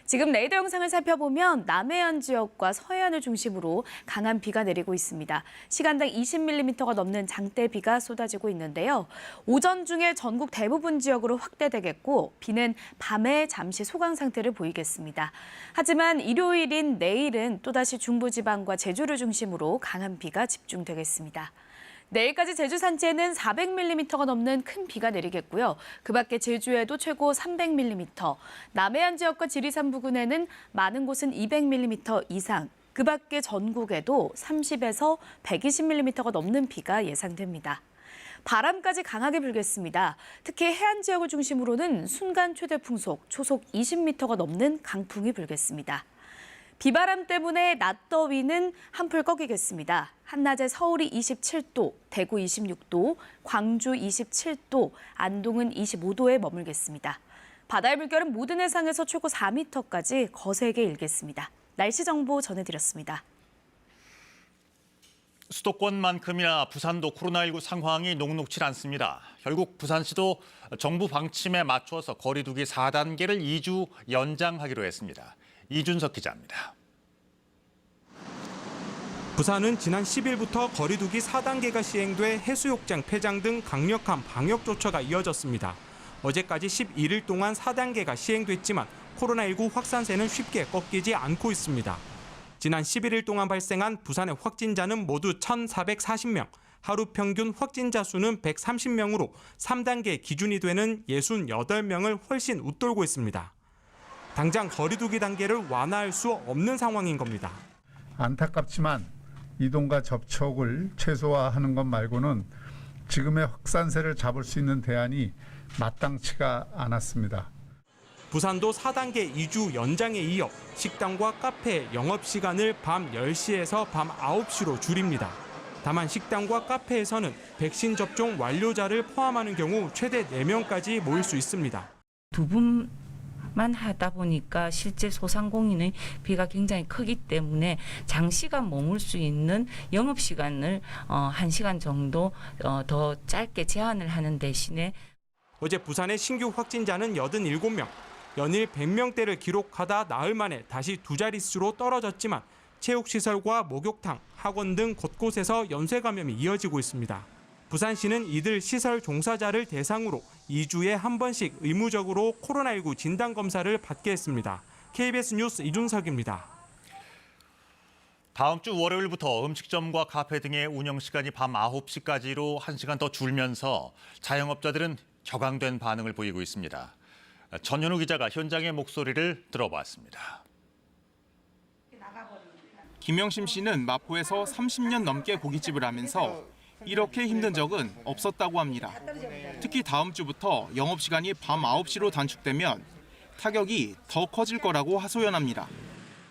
지금 레이더 영상을 살펴보면 남해안 지역과 서해안을 중심으로 강한 비가 내리고 있습니다. 시간당 20mm가 넘는 장대비가 쏟아지고 있는데요. 오전 중에 전국 대부분 지역으로 확대되겠고 비는 밤에 잠시 소강 상태를 보이겠습니다. 하지만 일요일인 내일은 또다시 중부지방과 제주를 중심으로 강한 비가 집중되겠습니다. 내일까지 제주 산지에는 400mm가 넘는 큰 비가 내리겠고요. 그 밖에 제주에도 최고 300mm, 남해안 지역과 지리산 부근에는 많은 곳은 200mm 이상, 그 밖에 전국에도 30에서 120mm가 넘는 비가 예상됩니다. 바람까지 강하게 불겠습니다. 특히 해안 지역을 중심으로는 순간 최대 풍속, 초속 20m가 넘는 강풍이 불겠습니다. 비바람 때문에 낮 더위는 한풀 꺾이겠습니다. 한낮에 서울이 27도, 대구 26도, 광주 27도, 안동은 25도에 머물겠습니다. 바다의 물결은 모든 해상에서 최고 4m까지 거세게 일겠습니다. 날씨 정보 전해드렸습니다. 수도권만큼이나 부산도 코로나19 상황이 녹록치 않습니다. 결국 부산시도 정부 방침에 맞춰서 거리 두기 4단계를 2주 연장하기로 했습니다. 이준석 기자입니다. 부산은 지난 10일부터 거리 두기 4단계가 시행돼 해수욕장 폐장 등 강력한 방역 조처가 이어졌습니다. 어제까지 11일 동안 4단계가 시행됐지만 코로나19 확산세는 쉽게 꺾이지 않고 있습니다. 지난 11일 동안 발생한 부산의 확진자는 모두 1,440명, 하루 평균 확진자 수는 130명으로 3단계 기준이 되는 68명을 훨씬 웃돌고 있습니다. 당장 거리두기 단계를 완화할 수 없는 상황인 겁니다. 안타깝지만 이동과 접촉을 최소화하는 것 말고는 지금의 확산세를 잡을 수 있는 대안이 마땅치가 않았습니다. 부산도 4단계 2주 연장에 이어 식당과 카페 영업시간을 밤 10시에서 밤 9시로 줄입니다. 다만 식당과 카페에서는 백신 접종 완료자를 포함하는 경우 최대 4명까지 모일 수 있습니다. 두 분만 하다 보니까 실제 소상공인의 비가 굉장히 크기 때문에 장시간 머물 수 있는 영업시간을 1시간 정도 더 짧게 제한을 하는 대신에 어제 부산의 신규 확진자는 87명, 연일 100명대를 기록하다 나흘 만에 다시 두 자릿수로 떨어졌지만 체육시설과 목욕탕, 학원 등 곳곳에서 연쇄 감염이 이어지고 있습니다. 부산시는 이들 시설 종사자를 대상으로 2주에 한 번씩 의무적으로 코로나19 진단검사를 받게 했습니다. KBS 뉴스 이준석입니다. 다음 주 월요일부터 음식점과 카페 등의 운영시간이 밤 9시까지로 1시간 더 줄면서 자영업자들은 격앙된 반응을 보이고 있습니다. 전현우 기자가 현장의 목소리를 들어봤습니다. 김영심 씨는 마포에서 30년 넘게 고깃집을 하면서 이렇게 힘든 적은 없었다고 합니다. 특히 다음 주부터 영업시간이 밤 9시로 단축되면 타격이 더 커질 거라고 하소연합니다.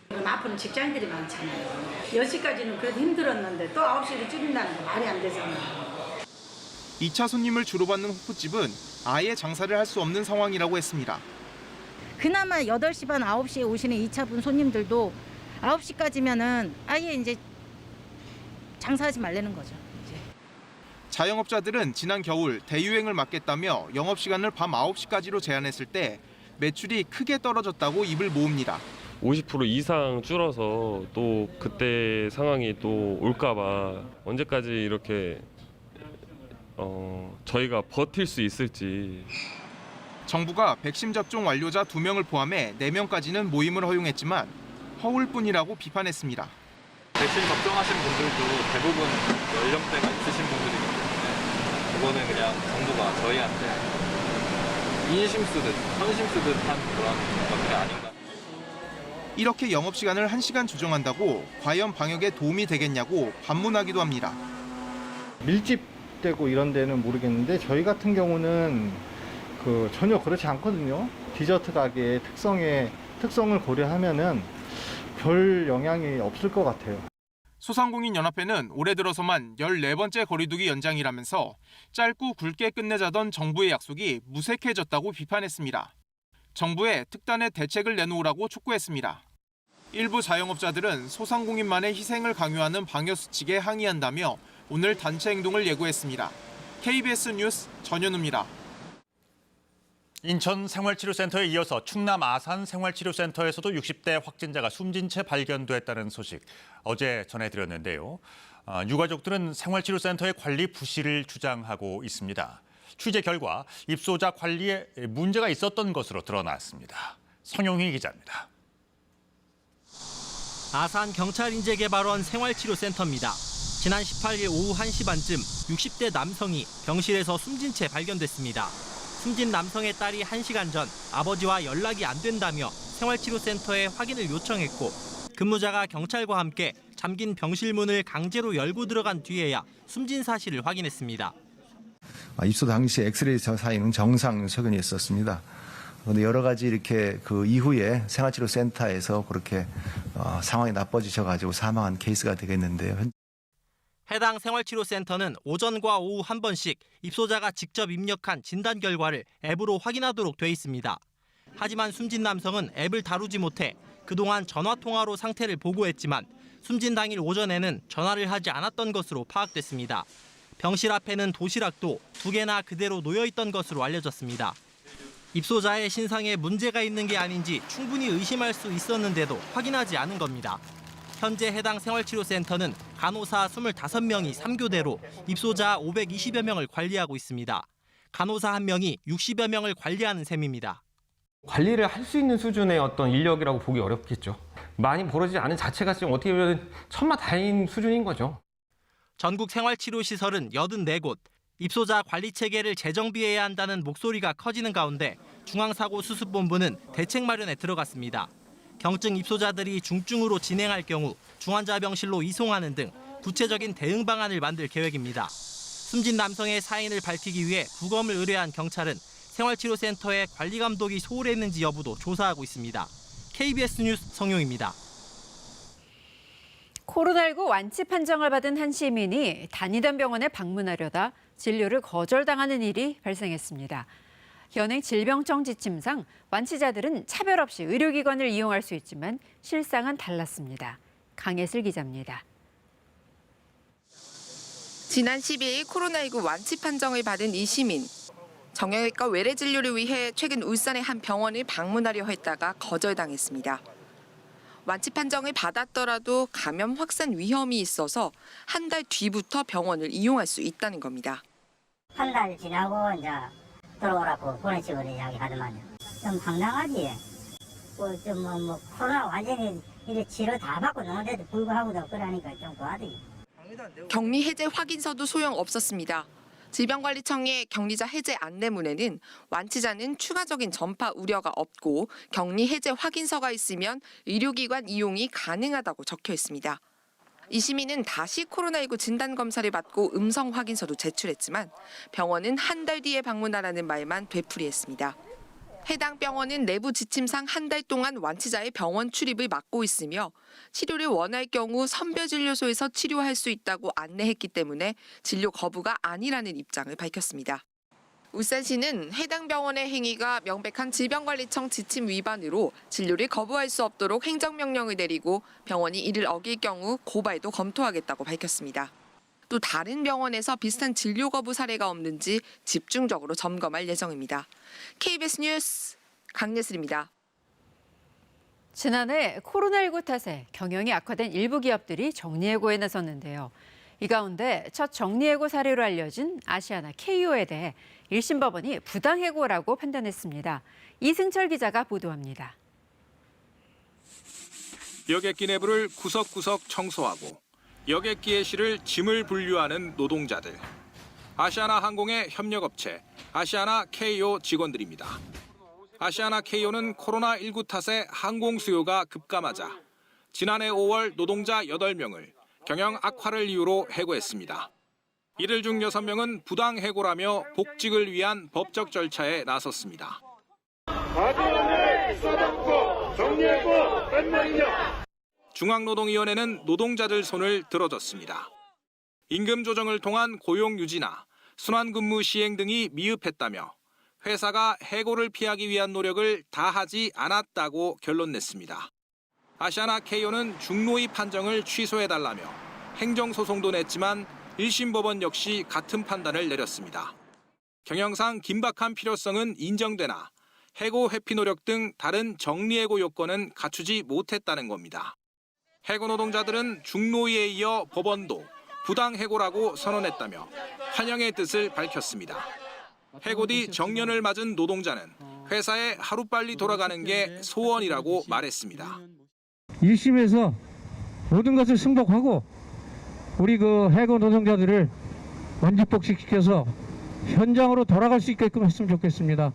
마포는 직장인들이 많잖아요. 10시까지는 그래도 힘들었는데 또 9시로 줄인다는 거 말이 안 되잖아요. 2차 손님을 주로 받는 호프집은 아예 장사를 할 수 없는 상황이라고 했습니다. 그나마 8시 반, 9시에 오시는 2차분 손님들도 9시까지면은 아예 이제 장사하지 말라는 거죠. 자영업자들은 지난 겨울 대유행을 막겠다며 영업시간을 밤 9시까지로 제한했을 때 매출이 크게 떨어졌다고 입을 모읍니다. 50% 이상 줄어서 또 그때 상황이 또 올까 봐 언제까지 이렇게 저희가 버틸 수 있을지. 정부가 백신 접종 완료자 2명을 포함해 4명까지는 모임을 허용했지만 허울뿐이라고 비판했습니다. 백신 접종하신 분들도 대부분 연령대가 있으신 분들이기 때문에 그거는 그냥 정부가 저희한테 인심 쓰듯 선심 쓰듯 한 그런 것들이 아닌가. 이렇게 영업시간을 1시간 조정한다고 과연 방역에 도움이 되겠냐고 반문하기도 합니다. 밀집되고 이런 데는 모르겠는데 저희 같은 경우는 전혀 그렇지 않거든요. 디저트 가게의 특성을 고려하면은 별 영향이 없을 것 같아요. 소상공인연합회는 올해 들어서만 14번째 거리두기 연장이라면서 짧고 굵게 끝내자던 정부의 약속이 무색해졌다고 비판했습니다. 정부에 특단의 대책을 내놓으라고 촉구했습니다. 일부 자영업자들은 소상공인만의 희생을 강요하는 방역수칙에 항의한다며 오늘 단체 행동을 예고했습니다. KBS 뉴스 전현우입니다. 인천 생활치료센터에 이어서 충남 아산 생활치료센터에서도 60대 확진자가 숨진 채 발견됐다는 소식 어제 전해드렸는데요. 유가족들은 생활치료센터의 관리 부실을 주장하고 있습니다. 취재 결과 입소자 관리에 문제가 있었던 것으로 드러났습니다. 성용희 기자입니다. 아산 경찰인재개발원 생활치료센터입니다. 지난 18일 오후 1시 반쯤 60대 남성이 병실에서 숨진 채 발견됐습니다. 숨진 남성의 딸이 1시간 전 아버지와 연락이 안 된다며 생활치료센터에 확인을 요청했고 근무자가 경찰과 함께 잠긴 병실 문을 강제로 열고 들어간 뒤에야 숨진 사실을 확인했습니다. 입소 당시 엑스레이 사인은 정상 소견이 있었습니다. 그런데 여러 가지 이렇게 그 이후에 생활치료센터에서 그렇게 상황이 나빠지셔가지고 사망한 케이스가 되겠는데요. 해당 생활치료센터는 오전과 오후 한 번씩 입소자가 직접 입력한 진단 결과를 앱으로 확인하도록 돼 있습니다. 하지만 숨진 남성은 앱을 다루지 못해 그동안 전화통화로 상태를 보고했지만 숨진 당일 오전에는 전화를 하지 않았던 것으로 파악됐습니다. 병실 앞에는 도시락도 2개나 그대로 놓여있던 것으로 알려졌습니다. 입소자의 신상에 문제가 있는 게 아닌지 충분히 의심할 수 있었는데도 확인하지 않은 겁니다. 현재 해당 생활치료센터는 간호사 25명이 3교대로 입소자 520여 명을 관리하고 있습니다. 간호사 1명이 60여 명을 관리하는 셈입니다. 관리를 할 수 있는 수준의 어떤 인력이라고 보기 어렵겠죠. 많이 벌어지지 않은 자체가 지금 어떻게 보면 천마다인 수준인 거죠. 전국 생활치료시설은 84곳, 입소자 관리체계를 재정비해야 한다는 목소리가 커지는 가운데 중앙사고수습본부는 대책 마련에 들어갔습니다. 경증 입소자들이 중증으로 진행할 경우 중환자병실로 이송하는 등 구체적인 대응 방안을 만들 계획입니다. 숨진 남성의 사인을 밝히기 위해 부검을 의뢰한 경찰은 생활치료센터의 관리 감독이 소홀했는지 여부도 조사하고 있습니다. KBS 뉴스 성용입니다. 코로나19 완치 판정을 받은 한 시민이 다니던 병원에 방문하려다 진료를 거절당하는 일이 발생했습니다. 현행 질병청 지침상 완치자들은 차별 없이 의료기관을 이용할 수 있지만 실상은 달랐습니다. 강예슬 기자입니다. 지난 12일 코로나19 완치 판정을 받은 이 시민. 정형외과 외래 진료를 위해 최근 울산의 한 병원을 방문하려 했다가 거절당했습니다. 완치 판정을 받았더라도 감염 확산 위험이 있어서 한 달 뒤부터 병원을 이용할 수 있다는 겁니다. 한 달 지나고 이제 들어오라고 그런 식으로 이야기하더만요. 좀 황당하지. 코로나 완전히 이제 치료 다 받고 노는데도 불구하고도 그러니까 좀 그하지. 격리 해제 확인서도 소용없었습니다. 질병관리청의 격리자 해제 안내문에는 완치자는 추가적인 전파 우려가 없고 격리 해제 확인서가 있으면 의료기관 이용이 가능하다고 적혀 있습니다. 이 시민은 다시 코로나19 진단검사를 받고 음성 확인서도 제출했지만 병원은 한 달 뒤에 방문하라는 말만 되풀이했습니다. 해당 병원은 내부 지침상 한 달 동안 완치자의 병원 출입을 막고 있으며 치료를 원할 경우 선별진료소에서 치료할 수 있다고 안내했기 때문에 진료 거부가 아니라는 입장을 밝혔습니다. 울산시는 해당 병원의 행위가 명백한 질병관리청 지침 위반으로 진료를 거부할 수 없도록 행정명령을 내리고 병원이 이를 어길 경우 고발도 검토하겠다고 밝혔습니다. 또 다른 병원에서 비슷한 진료 거부 사례가 없는지 집중적으로 점검할 예정입니다. KBS 뉴스 강예슬입니다. 지난해 코로나19 탓에 경영이 악화된 일부 기업들이 정리해고에 나섰는데요. 이 가운데 첫 정리해고 사례로 알려진 아시아나 KO에 대해 1심 법원이 부당해고라고 판단했습니다. 이승철 기자가 보도합니다. 여객기 내부를 구석구석 청소하고 여객기의 실을 짐을 분류하는 노동자들. 아시아나 항공의 협력업체 아시아나 KO 직원들입니다. 아시아나 KO는 코로나19 탓에 항공 수요가 급감하자 지난해 5월 노동자 8명을 경영 악화를 이유로 해고했습니다. 이들 중 6명은 부당해고라며 복직을 위한 법적 절차에 나섰습니다. 중앙노동위원회는 노동자들 손을 들어줬습니다. 임금 조정을 통한 고용 유지나 순환근무 시행 등이 미흡했다며 회사가 해고를 피하기 위한 노력을 다하지 않았다고 결론 냈습니다. 아시아나 KO는 중노위 판정을 취소해달라며 행정소송도 냈지만 1심 법원 역시 같은 판단을 내렸습니다. 경영상 긴박한 필요성은 인정되나 해고 회피 노력 등 다른 정리해고 요건은 갖추지 못했다는 겁니다. 해고 노동자들은 중노위에 이어 법원도 부당해고라고 선언했다며 환영의 뜻을 밝혔습니다. 해고 뒤 정년을 맞은 노동자는 회사에 하루빨리 돌아가는 게 소원이라고 말했습니다. 1심에서 모든 것을 승복하고 우리 해고 노동자들을 원직복직시켜서 현장으로 돌아갈 수 있게끔 했으면 좋겠습니다.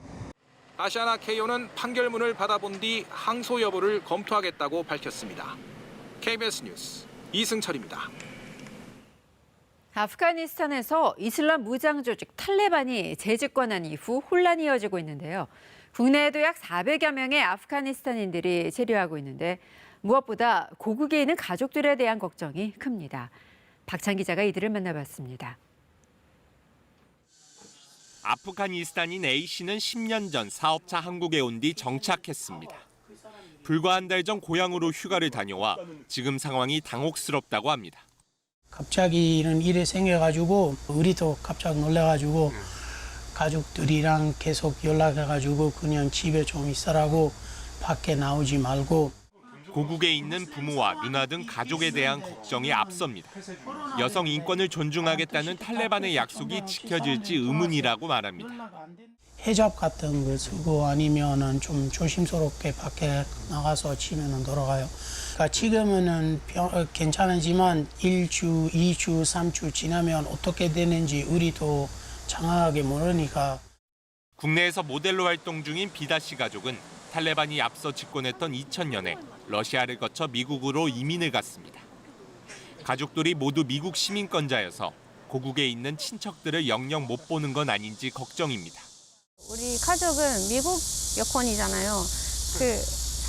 아시아나 KO는 판결문을 받아본 뒤 항소 여부를 검토하겠다고 밝혔습니다. KBS 뉴스 이승철입니다. 아프가니스탄에서 이슬람 무장 조직 탈레반이 재집권한 이후 혼란이 이어지고 있는데요. 국내에도 약 400여 명의 아프가니스탄인들이 체류하고 있는데 무엇보다 고국에 있는 가족들에 대한 걱정이 큽니다. 박찬 기자가 이들을 만나봤습니다. 아프가니스탄인 A씨는 10년 전 사업차 한국에 온 뒤 정착했습니다. 불과 한 달 전 고향으로 휴가를 다녀와 지금 상황이 당혹스럽다고 합니다. 갑자기 이런 일이 생겨가지고 우리도 깜짝 놀라가지고 가족들이랑 계속 연락해가지고 그냥 집에 좀 있으라고 밖에 나오지 말고. 고국에 있는 부모와 누나 등 가족에 대한 걱정이 앞섭니다. 여성 인권을 존중하겠다는 탈레반의 약속이 지켜질지 의문이라고 말합니다. 헤잡 같은 거 쓰고 아니면은 좀 조심스럽게 밖에 나가서 치면은 돌아가요. 그러니까 지금은 괜찮지만 1주, 2주, 3주 지나면 어떻게 되는지 우리도 정확하게 모르니까. 국내에서 모델로 활동 중인 비다 씨 가족은 탈레반이 앞서 집권했던 2000년에 러시아를 거쳐 미국으로 이민을 갔습니다. 가족들이 모두 미국 시민권자여서 고국에 있는 친척들을 영영 못 보는 건 아닌지 걱정입니다. 우리 가족은 미국 여권이잖아요.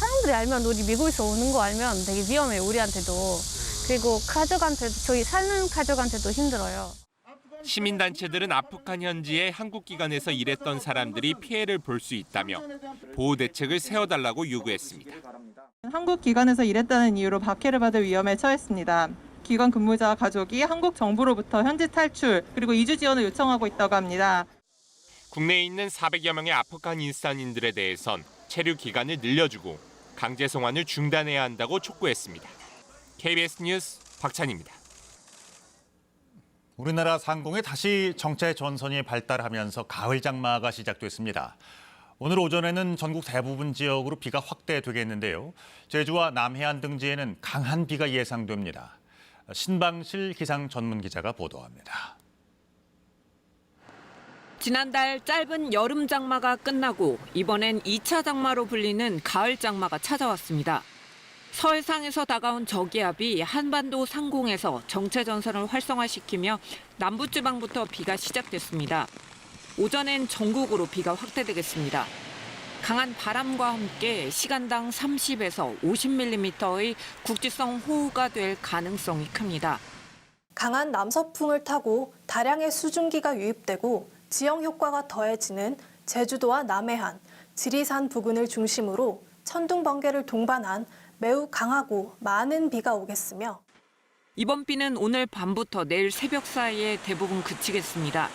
사람들이 알면 우리 미국에서 오는 거 알면 되게 위험해요, 우리한테도. 그리고 가족한테도, 저희 사는 가족한테도 힘들어요. 시민단체들은 아프간 현지의 한국기관에서 일했던 사람들이 피해를 볼 수 있다며 보호 대책을 세워달라고 요구했습니다. 한국 기관에서 일했다는 이유로 박해를 받을 위험에 처했습니다. 기관 근무자 가족이 한국 정부로부터 현지 탈출 그리고 이주 지원을 요청하고 있다고 합니다. 국내에 있는 400여 명의 아프가니스탄인들에 대해선 체류 기간을 늘려주고 강제 송환을 중단해야 한다고 촉구했습니다. KBS 뉴스 박찬입니다. 우리나라 상공에 다시 정체 전선이 발달하면서 가을 장마가 시작됐습니다. 오늘 오전에는 전국 대부분 지역으로 비가 확대되겠는데요. 제주와 남해안 등지에는 강한 비가 예상됩니다. 신방실 기상 전문 기자가 보도합니다. 지난달 짧은 여름 장마가 끝나고 이번엔 2차 장마로 불리는 가을 장마가 찾아왔습니다. 서해상에서 다가온 저기압이 한반도 상공에서 정체 전선을 활성화시키며 남부지방부터 비가 시작됐습니다. 오전엔 전국으로 비가 확대되겠습니다. 강한 바람과 함께 시간당 30에서 50mm의 국지성 호우가 될 가능성이 큽니다. 강한 남서풍을 타고 다량의 수증기가 유입되고 지형 효과가 더해지는 제주도와 남해안, 지리산 부근을 중심으로 천둥, 번개를 동반한 매우 강하고 많은 비가 오겠으며 이번 비는 오늘 밤부터 내일 새벽 사이에 대부분 그치겠습니다.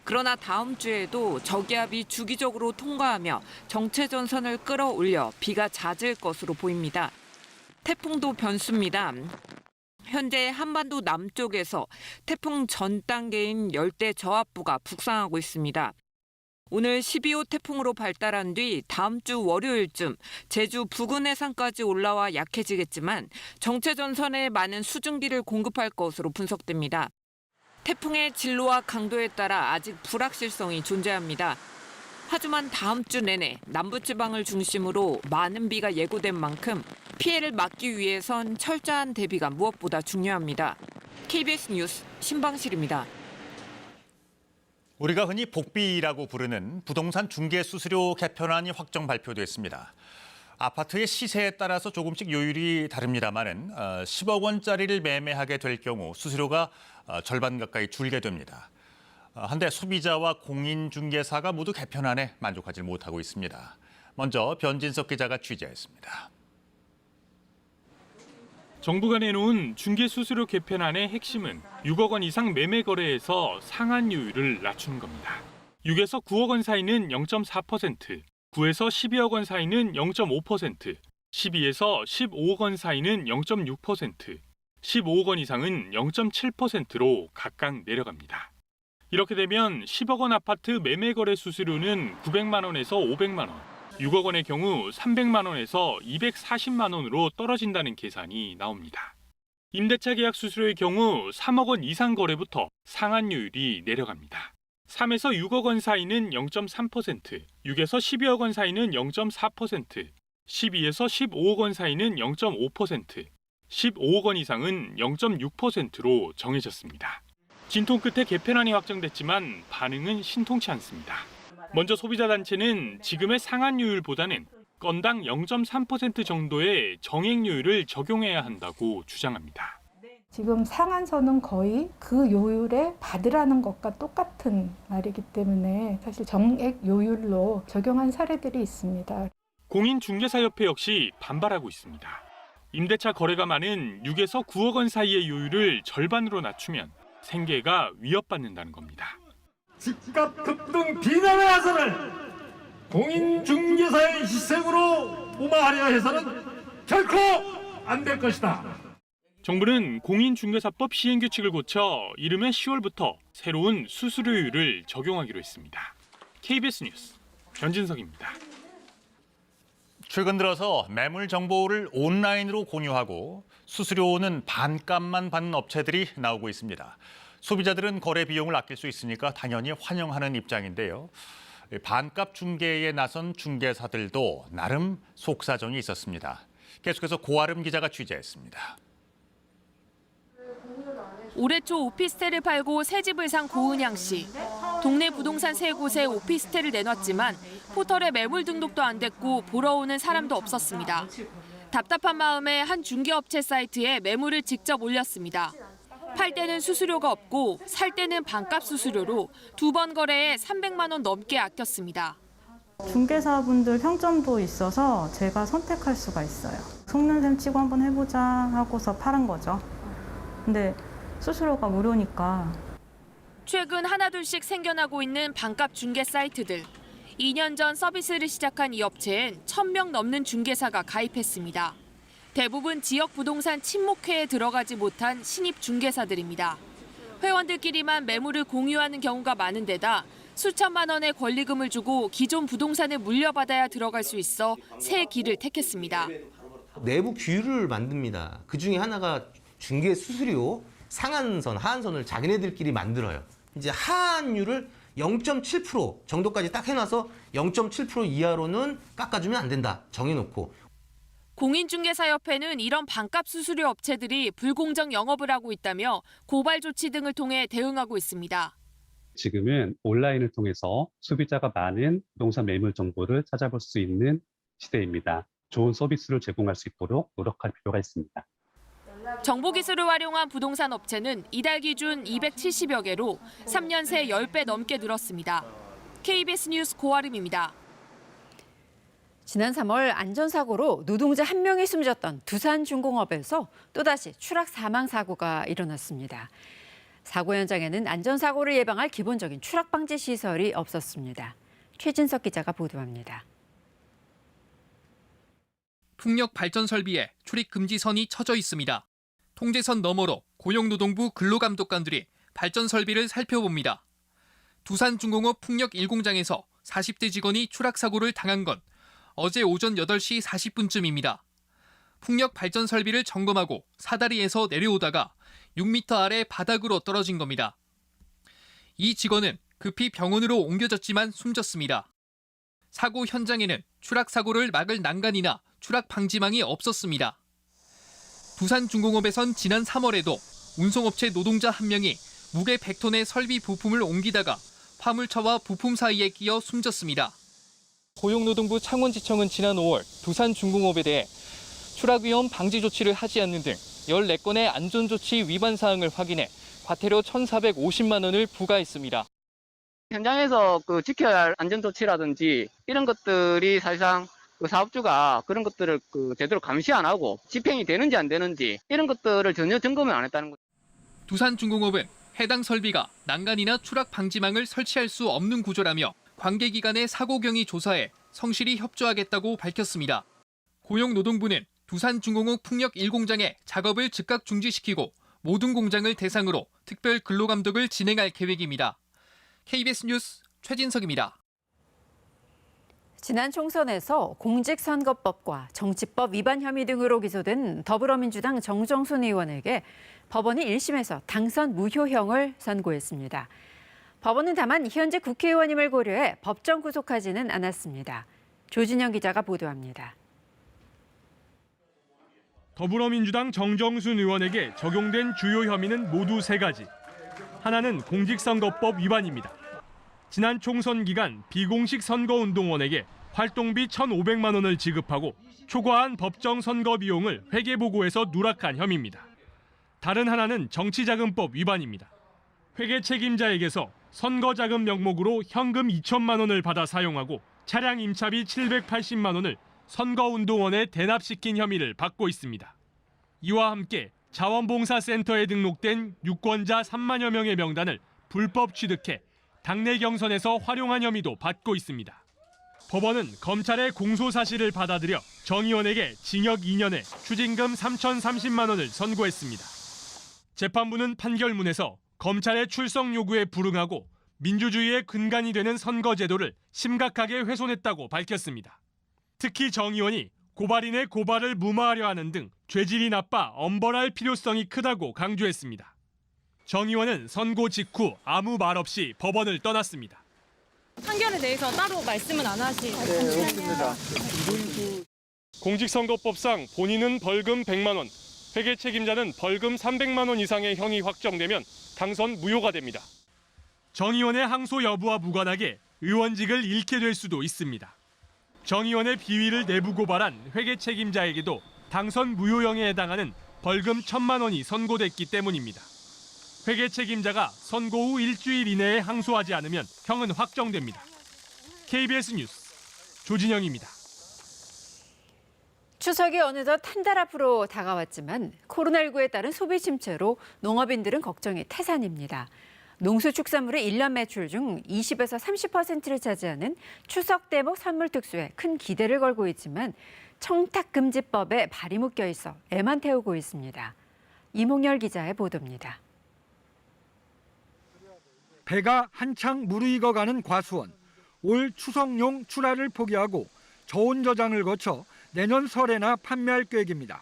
그러나 다음 주에도 저기압이 주기적으로 통과하며 정체 전선을 끌어올려 비가 잦을 것으로 보입니다. 태풍도 변수입니다. 현재 한반도 남쪽에서 태풍 전 단계인 열대 저압부가 북상하고 있습니다. 오늘 12호 태풍으로 발달한 뒤 다음 주 월요일쯤 제주 부근 해상까지 올라와 약해지겠지만 정체 전선에 많은 수증기를 공급할 것으로 분석됩니다. 태풍의 진로와 강도에 따라 아직 불확실성이 존재합니다. 하지만 다음 주 내내 남부지방을 중심으로 많은 비가 예고된 만큼 피해를 막기 위해선 철저한 대비가 무엇보다 중요합니다. KBS 뉴스 신방실입니다. 우리가 흔히 복비라고 부르는 부동산 중개 수수료 개편안이 확정 발표됐습니다. 아파트의 시세에 따라서 조금씩 요율이 다릅니다만은 10억 원짜리를 매매하게 될 경우 수수료가 절반 가까이 줄게 됩니다. 한데 소비자와 공인중개사가 모두 개편안에 만족하지 못하고 있습니다. 먼저 변진석 기자가 취재했습니다. 정부가 내놓은 중개수수료 개편안의 핵심은 6억 원 이상 매매 거래에서 상한율을 낮추는 겁니다. 6에서 9억 원 사이는 0.4%, 9에서 12억 원 사이는 0.5%, 12에서 15억 원 사이는 0.6%, 15억 원 이상은 0.7%로 각각 내려갑니다. 이렇게 되면 10억 원 아파트 매매 거래 수수료는 900만 원에서 500만 원, 6억 원의 경우 300만 원에서 240만 원으로 떨어진다는 계산이 나옵니다. 임대차 계약 수수료의 경우 3억 원 이상 거래부터 상한율이 내려갑니다. 3에서 6억 원 사이는 0.3%, 6에서 12억 원 사이는 0.4%, 12에서 15억 원 사이는 0.5%, 15억 원 이상은 0.6%로 정해졌습니다. 진통 끝에 개편안이 확정됐지만 반응은 신통치 않습니다. 먼저 소비자단체는 지금의 상한율보다는 건당 0.3% 정도의 정액요율을 적용해야 한다고 주장합니다. 지금 상한선은 거의 그 요율에 받으라는 것과 똑같은 말이기 때문에 사실 정액 요율로 적용한 사례들이 있습니다. 공인중개사협회 역시 반발하고 있습니다. 임대차 거래가 많은 6에서 9억 원 사이의 요율을 절반으로 낮추면 생계가 위협받는다는 겁니다. 집값 급등 비난의 화살을 공인중개사의 희생으로 무마하려 해서는 결코 안 될 것이다. 정부는 공인중개사법 시행규칙을 고쳐 이르면 10월부터 새로운 수수료율을 적용하기로 했습니다. KBS 뉴스 변진석입니다. 최근 들어서 매물 정보를 온라인으로 공유하고 수수료는 반값만 받는 업체들이 나오고 있습니다. 소비자들은 거래 비용을 아낄 수 있으니까 당연히 환영하는 입장인데요. 반값 중개에 나선 중개사들도 나름 속사정이 있었습니다. 계속해서 고아름 기자가 취재했습니다. 올해 초 오피스텔을 팔고 새 집을 산 고은양 씨. 동네 부동산 3곳에 오피스텔을 내놨지만 포털에 매물 등록도 안 됐고 보러 오는 사람도 없었습니다. 답답한 마음에 한 중개업체 사이트에 매물을 직접 올렸습니다. 팔 때는 수수료가 없고 살 때는 반값 수수료로 2번 거래에 300만 원 넘게 아꼈습니다. 중개사분들 평점도 있어서 제가 선택할 수가 있어요. 속는 셈 치고 한번 해보자 하고서 팔은 거죠. 근데 수수료가 무료니까. 최근 하나둘씩 생겨나고 있는 반값 중개 사이트들. 2년 전 서비스를 시작한 이 업체엔 1,000명 넘는 중개사가 가입했습니다. 대부분 지역 부동산 친목회에 들어가지 못한 신입 중개사들입니다. 회원들끼리만 매물을 공유하는 경우가 많은 데다 수천만 원의 권리금을 주고 기존 부동산을 물려받아야 들어갈 수 있어 새 길을 택했습니다. 내부 규율을 만듭니다. 그중에 하나가 중개 수수료 상한선, 하한선을 자기네들끼리 만들어요. 이제 하한율을 0.7% 정도까지 딱 해놔서 0.7% 이하로는 깎아주면 안 된다 정해놓고. 공인중개사협회는 이런 반값 수수료 업체들이 불공정 영업을 하고 있다며 고발 조치 등을 통해 대응하고 있습니다. 지금은 온라인을 통해서 소비자가 많은 부동산 매물 정보를 찾아볼 수 있는 시대입니다. 좋은 서비스를 제공할 수 있도록 노력할 필요가 있습니다. 정보기술을 활용한 부동산 업체는 이달 기준 270여 개로 3년 새 10배 넘게 늘었습니다. KBS 뉴스 고아름입니다. 지난 3월 안전사고로 노동자 1명이 숨졌던 두산중공업에서 또다시 추락 사망 사고가 일어났습니다. 사고 현장에는 안전사고를 예방할 기본적인 추락 방지 시설이 없었습니다. 최진석 기자가 보도합니다. 풍력 발전 설비에 출입 금지선이 쳐져 있습니다. 통제선 너머로 고용노동부 근로감독관들이 발전 설비를 살펴봅니다. 두산중공업 풍력 1공장에서 40대 직원이 추락 사고를 당한 건 어제 오전 8시 40분쯤입니다. 풍력 발전 설비를 점검하고 사다리에서 내려오다가 6m 아래 바닥으로 떨어진 겁니다. 이 직원은 급히 병원으로 옮겨졌지만 숨졌습니다. 사고 현장에는 추락 사고를 막을 난간이나 추락 방지망이 없었습니다. 두산중공업에선 지난 3월에도 운송업체 노동자 1명이 무게 100톤의 설비 부품을 옮기다가 화물차와 부품 사이에 끼어 숨졌습니다. 고용노동부 창원지청은 지난 5월 두산중공업에 대해 추락 위험 방지 조치를 하지 않는 등 14건의 안전조치 위반 사항을 확인해 과태료 1,450만 원을 부과했습니다. 현장에서 지켜야 할 안전조치라든지 이런 것들이 사실상 그 사업주가 그런 것들을 제대로 감시 안 하고 집행이 되는지 안 되는지 이런 것들을 전혀 점검을 안 했다는 거죠. 두산중공업은 해당 설비가 난간이나 추락 방지망을 설치할 수 없는 구조라며 관계기관의 사고 경위 조사에 성실히 협조하겠다고 밝혔습니다. 고용노동부는 두산중공업 풍력 1공장의 작업을 즉각 중지시키고 모든 공장을 대상으로 특별 근로감독을 진행할 계획입니다. KBS 뉴스 최진석입니다. 지난 총선에서 공직선거법과 정치법 위반 혐의 등으로 기소된 더불어민주당 정정순 의원에게 법원이 1심에서 당선 무효형을 선고했습니다. 법원은 다만 현재 국회의원임을 고려해 법정 구속하지는 않았습니다. 조진영 기자가 보도합니다. 더불어민주당 정정순 의원에게 적용된 주요 혐의는 모두 3가지. 하나는 공직선거법 위반입니다. 지난 총선 기간 비공식 선거운동원에게 활동비 1,500만 원을 지급하고 초과한 법정 선거 비용을 회계보고에서 누락한 혐의입니다. 다른 하나는 정치자금법 위반입니다. 회계 책임자에게서 선거자금 명목으로 현금 2천만 원을 받아 사용하고 차량 임차비 780만 원을 선거운동원에 대납시킨 혐의를 받고 있습니다. 이와 함께 자원봉사센터에 등록된 유권자 3만여 명의 명단을 불법 취득해 당내 경선에서 활용한 혐의도 받고 있습니다. 법원은 검찰의 공소 사실을 받아들여 정 의원에게 징역 2년에 추징금 3,030만 원을 선고했습니다. 재판부는 판결문에서 검찰의 출석 요구에 불응하고 민주주의의 근간이 되는 선거제도를 심각하게 훼손했다고 밝혔습니다. 특히 정 의원이 고발인의 고발을 무마하려 하는 등 죄질이 나빠 엄벌할 필요성이 크다고 강조했습니다. 정 의원은 선고 직후 아무 말 없이 법원을 떠났습니다. 판결에 대해서 따로 말씀은 안 하시죠? 네, 없습니다. 공직선거법상 본인은 벌금 100만 원, 회계 책임자는 벌금 300만 원 이상의 형이 확정되면 당선 무효가 됩니다. 정 의원의 항소 여부와 무관하게 의원직을 잃게 될 수도 있습니다. 정 의원의 비위를 내부 고발한 회계 책임자에게도 당선 무효형에 해당하는 벌금 1,000만 원이 선고됐기 때문입니다. 회계 책임자가 선고 후 일주일 이내에 항소하지 않으면 형은 확정됩니다. KBS 뉴스 조진영입니다. 추석이 어느덧 한 달 앞으로 다가왔지만 코로나19에 따른 소비 침체로 농업인들은 걱정이 태산입니다. 농수축산물의 1년 매출 중 20에서 30%를 차지하는 추석 대목 선물 특수에 큰 기대를 걸고 있지만 청탁금지법에 발이 묶여 있어 애만 태우고 있습니다. 이몽열 기자의 보도입니다. 배가 한창 무르익어가는 과수원. 올 추석용 출하를 포기하고 저온 저장을 거쳐 내년 설에나 판매할 계획입니다.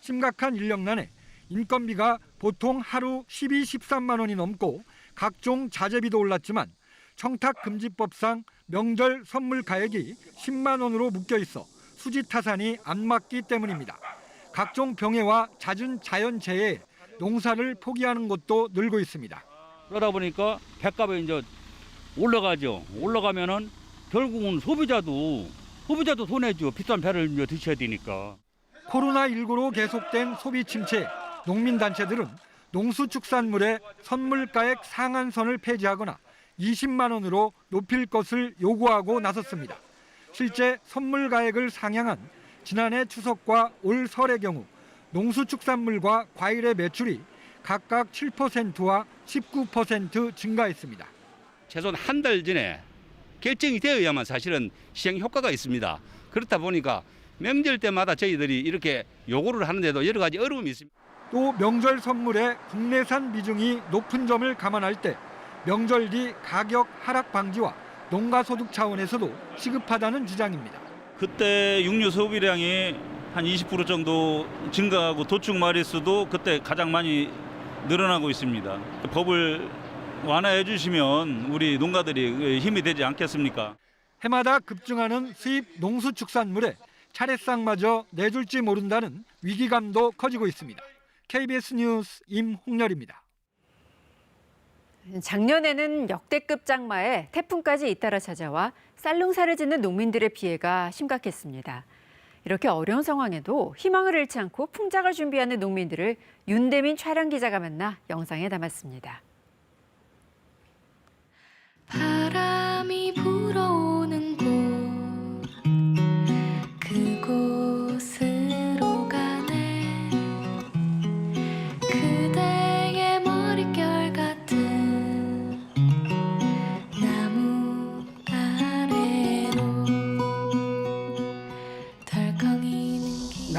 심각한 인력난에 인건비가 보통 하루 12, 13만 원이 넘고 각종 자재비도 올랐지만 청탁금지법상 명절 선물 가액이 10만 원으로 묶여 있어 수지 타산이 안 맞기 때문입니다. 각종 병해와 잦은 자연재해에 농사를 포기하는 곳도 늘고 있습니다. 그러다 보니까 배값이 이제 올라가죠. 올라가면은 결국은 소비자도 손해죠. 비싼 배를 이제 드셔야 되니까. 코로나19로 계속된 소비 침체, 농민단체들은 농수축산물의 선물가액 상한선을 폐지하거나 20만 원으로 높일 것을 요구하고 나섰습니다. 실제 선물가액을 상향한 지난해 추석과 올 설의 경우 농수축산물과 과일의 매출이 각각 7%와 19% 증가했습니다. 최소한 한 달 전에 결정이 되어야만 사실은 시행 효과가 있습니다. 그렇다 보니까 명절 때마다 저희들이 이렇게 요구를 하는데도 여러 가지 어려움이 있습니다. 또 명절 선물의 국내산 비중이 높은 점을 감안할 때 명절 뒤 가격 하락 방지와 농가 소득 차원에서도 시급하다는 주장입니다. 그때 육류 소비량이 한 20% 정도 증가하고 도축 마리수도 그때 가장 많이 늘어나고 있습니다. 법을 완화해 주시면 우리 농가들이 힘이 되지 않겠습니까? 해마다 급증하는 수입 농수축산물에 차례상마저 내줄지 모른다는 위기감도 커지고 있습니다. KBS 뉴스 임홍렬입니다. 작년에는 역대급 장마에 태풍까지 잇따라 찾아와 쌀농사를 짓는 농민들의 피해가 심각했습니다. 이렇게 어려운 상황에도 희망을 잃지 않고 풍작을 준비하는 농민들을 윤대민 촬영 기자가 만나 영상에 담았습니다. 바람이 불어오는 곳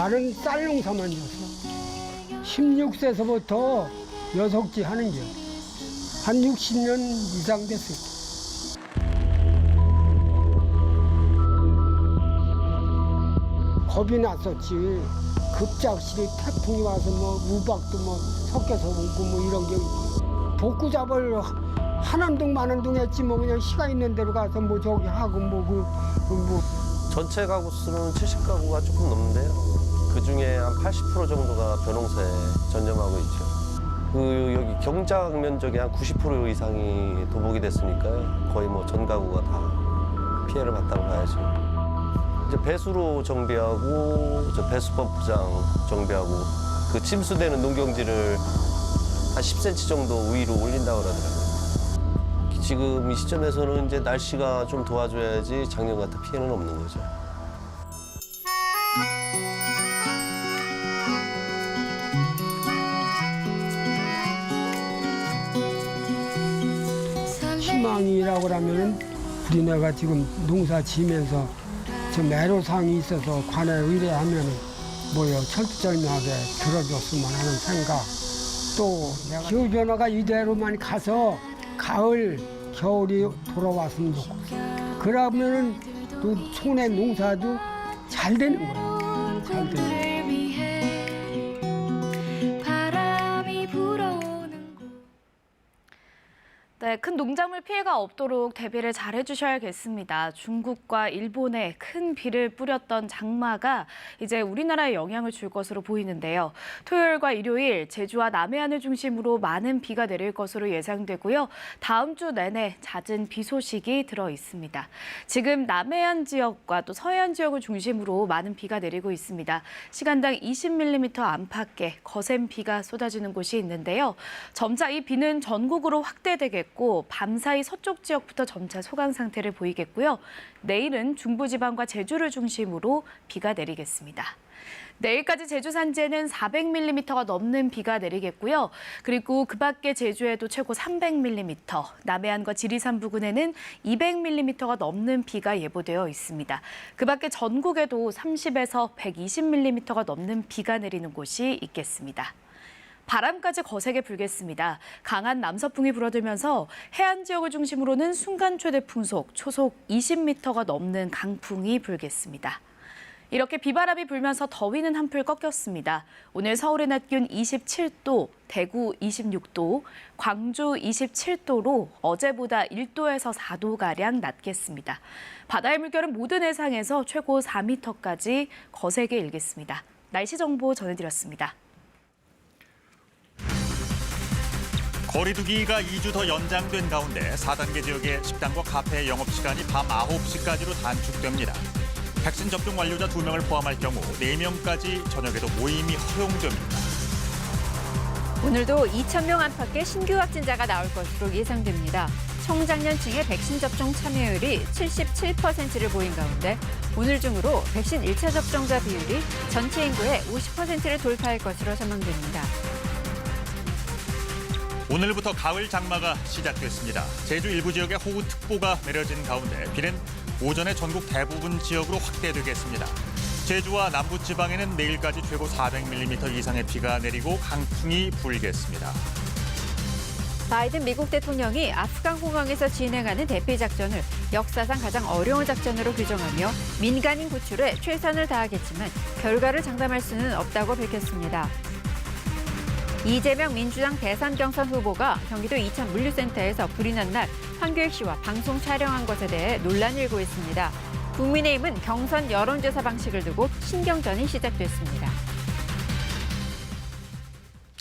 나는 쌀 농사만 졌어. 16세서부터 여석지 하는 게 한 60년 이상 됐어요. 겁이 났었지. 급작스레 태풍이 와서 뭐 우박도 뭐 섞여서 오고 뭐 이런 게 복구 잡을 한암동 만암동 했지 뭐 그냥 시간 있는 대로 가서 뭐 저기 하고 뭐 전체 가구 수는 70가구가 조금 넘는데요. 그 중에 한 80% 정도가 벼농사에 전념하고 있죠. 여기 경작 면적의 한 90% 이상이 도복이 됐으니까요. 거의 뭐 전 가구가 다 피해를 봤다고 봐야죠. 이제 배수로 정비하고 배수 펌프장 정비하고 그 침수되는 농경지를 한 10cm 정도 위로 올린다고 그러더라고요. 지금 이 시점에서는 이제 날씨가 좀 도와줘야지 작년 같은 피해는 없는 거죠. 희망이라고 하면은 우리네가 지금 농사 지면서 저 매로상이 있어서 관에 의뢰하면은 뭐요 철두철미하게 들어줬으면 하는 생각. 또 내가 기후 변화가 이대로만 가서 가을 겨울이 돌아왔으면 좋겠어. 그러면은 또 손의 농사도 잘 되는 거야. 잘 되는 거야. 네, 큰 농작물 피해가 없도록 대비를 잘 해주셔야겠습니다. 중국과 일본에 큰 비를 뿌렸던 장마가 이제 우리나라에 영향을 줄 것으로 보이는데요. 토요일과 일요일 제주와 남해안을 중심으로 많은 비가 내릴 것으로 예상되고요. 다음 주 내내 잦은 비 소식이 들어 있습니다. 지금 남해안 지역과 또 서해안 지역을 중심으로 많은 비가 내리고 있습니다. 시간당 20mm 안팎의 거센 비가 쏟아지는 곳이 있는데요. 점차 이 비는 전국으로 확대되겠고 밤사이 서쪽 지역부터 점차 소강 상태를 보이겠고요. 내일은 중부지방과 제주를 중심으로 비가 내리겠습니다. 내일까지 제주 산지에는 400mm가 넘는 비가 내리겠고요. 그리고 그 밖에 제주에도 최고 300mm, 남해안과 지리산 부근에는 200mm가 넘는 비가 예보되어 있습니다. 그 밖에 전국에도 30에서 120mm가 넘는 비가 내리는 곳이 있겠습니다. 바람까지 거세게 불겠습니다. 강한 남서풍이 불어들면서 해안 지역을 중심으로는 순간 최대 풍속, 초속 20m가 넘는 강풍이 불겠습니다. 이렇게 비바람이 불면서 더위는 한풀 꺾였습니다. 오늘 서울의 낮 기온 27도, 대구 26도, 광주 27도로 어제보다 1도에서 4도가량 낮겠습니다. 바다의 물결은 모든 해상에서 최고 4m까지 거세게 일겠습니다. 날씨 정보 전해드렸습니다. 거리두기가 2주 더 연장된 가운데 4단계 지역의 식당과 카페 영업시간이 밤 9시까지로 단축됩니다. 백신 접종 완료자 2명을 포함할 경우 4명까지 저녁에도 모임이 허용됩니다. 오늘도 2,000명 안팎의 신규 확진자가 나올 것으로 예상됩니다. 청장년층의 백신 접종 참여율이 77%를 보인 가운데 오늘 중으로 백신 1차 접종자 비율이 전체 인구의 50%를 돌파할 것으로 전망됩니다. 오늘부터 가을 장마가 시작됐습니다. 제주 일부 지역에 호우특보가 내려진 가운데 비는 오전에 전국 대부분 지역으로 확대되겠습니다. 제주와 남부지방에는 내일까지 최고 400mm 이상의 비가 내리고 강풍이 불겠습니다. 바이든 미국 대통령이 아프간 공항에서 진행하는 대피 작전을 역사상 가장 어려운 작전으로 규정하며 민간인 구출에 최선을 다하겠지만 결과를 장담할 수는 없다고 밝혔습니다. 이재명 민주당 대선 경선 후보가 경기도 이천 물류센터에서 불이 난 날 황교익 씨와 방송 촬영한 것에 대해 논란이 일고 있습니다. 국민의힘은 경선 여론조사 방식을 두고 신경전이 시작됐습니다.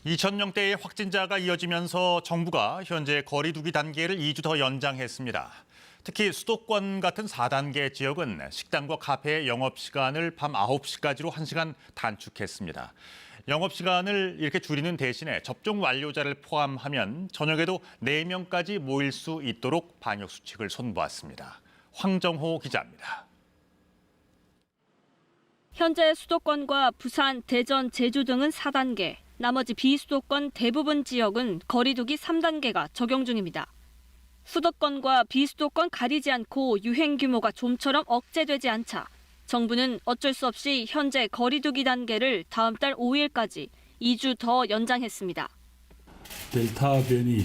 2,000명대의 확진자가 이어지면서 정부가 현재 거리두기 단계를 2주 더 연장했습니다. 특히 수도권 같은 4단계 지역은 식당과 카페의 영업시간을 밤 9시까지로 1시간 단축했습니다. 영업시간을 이렇게 줄이는 대신에 접종 완료자를 포함하면 저녁에도 4명까지 모일 수 있도록 방역수칙을 손보았습니다. 황정호 기자입니다. 현재 수도권과 부산, 대전, 제주 등은 4단계, 나머지 비수도권 대부분 지역은 거리두기 3단계가 적용 중입니다. 수도권과 비수도권 가리지 않고 유행 규모가 좀처럼 억제되지 않자 정부는 어쩔 수 없이 현재 거리두기 단계를 다음 달 5일까지 2주 더 연장했습니다. 델타 변이,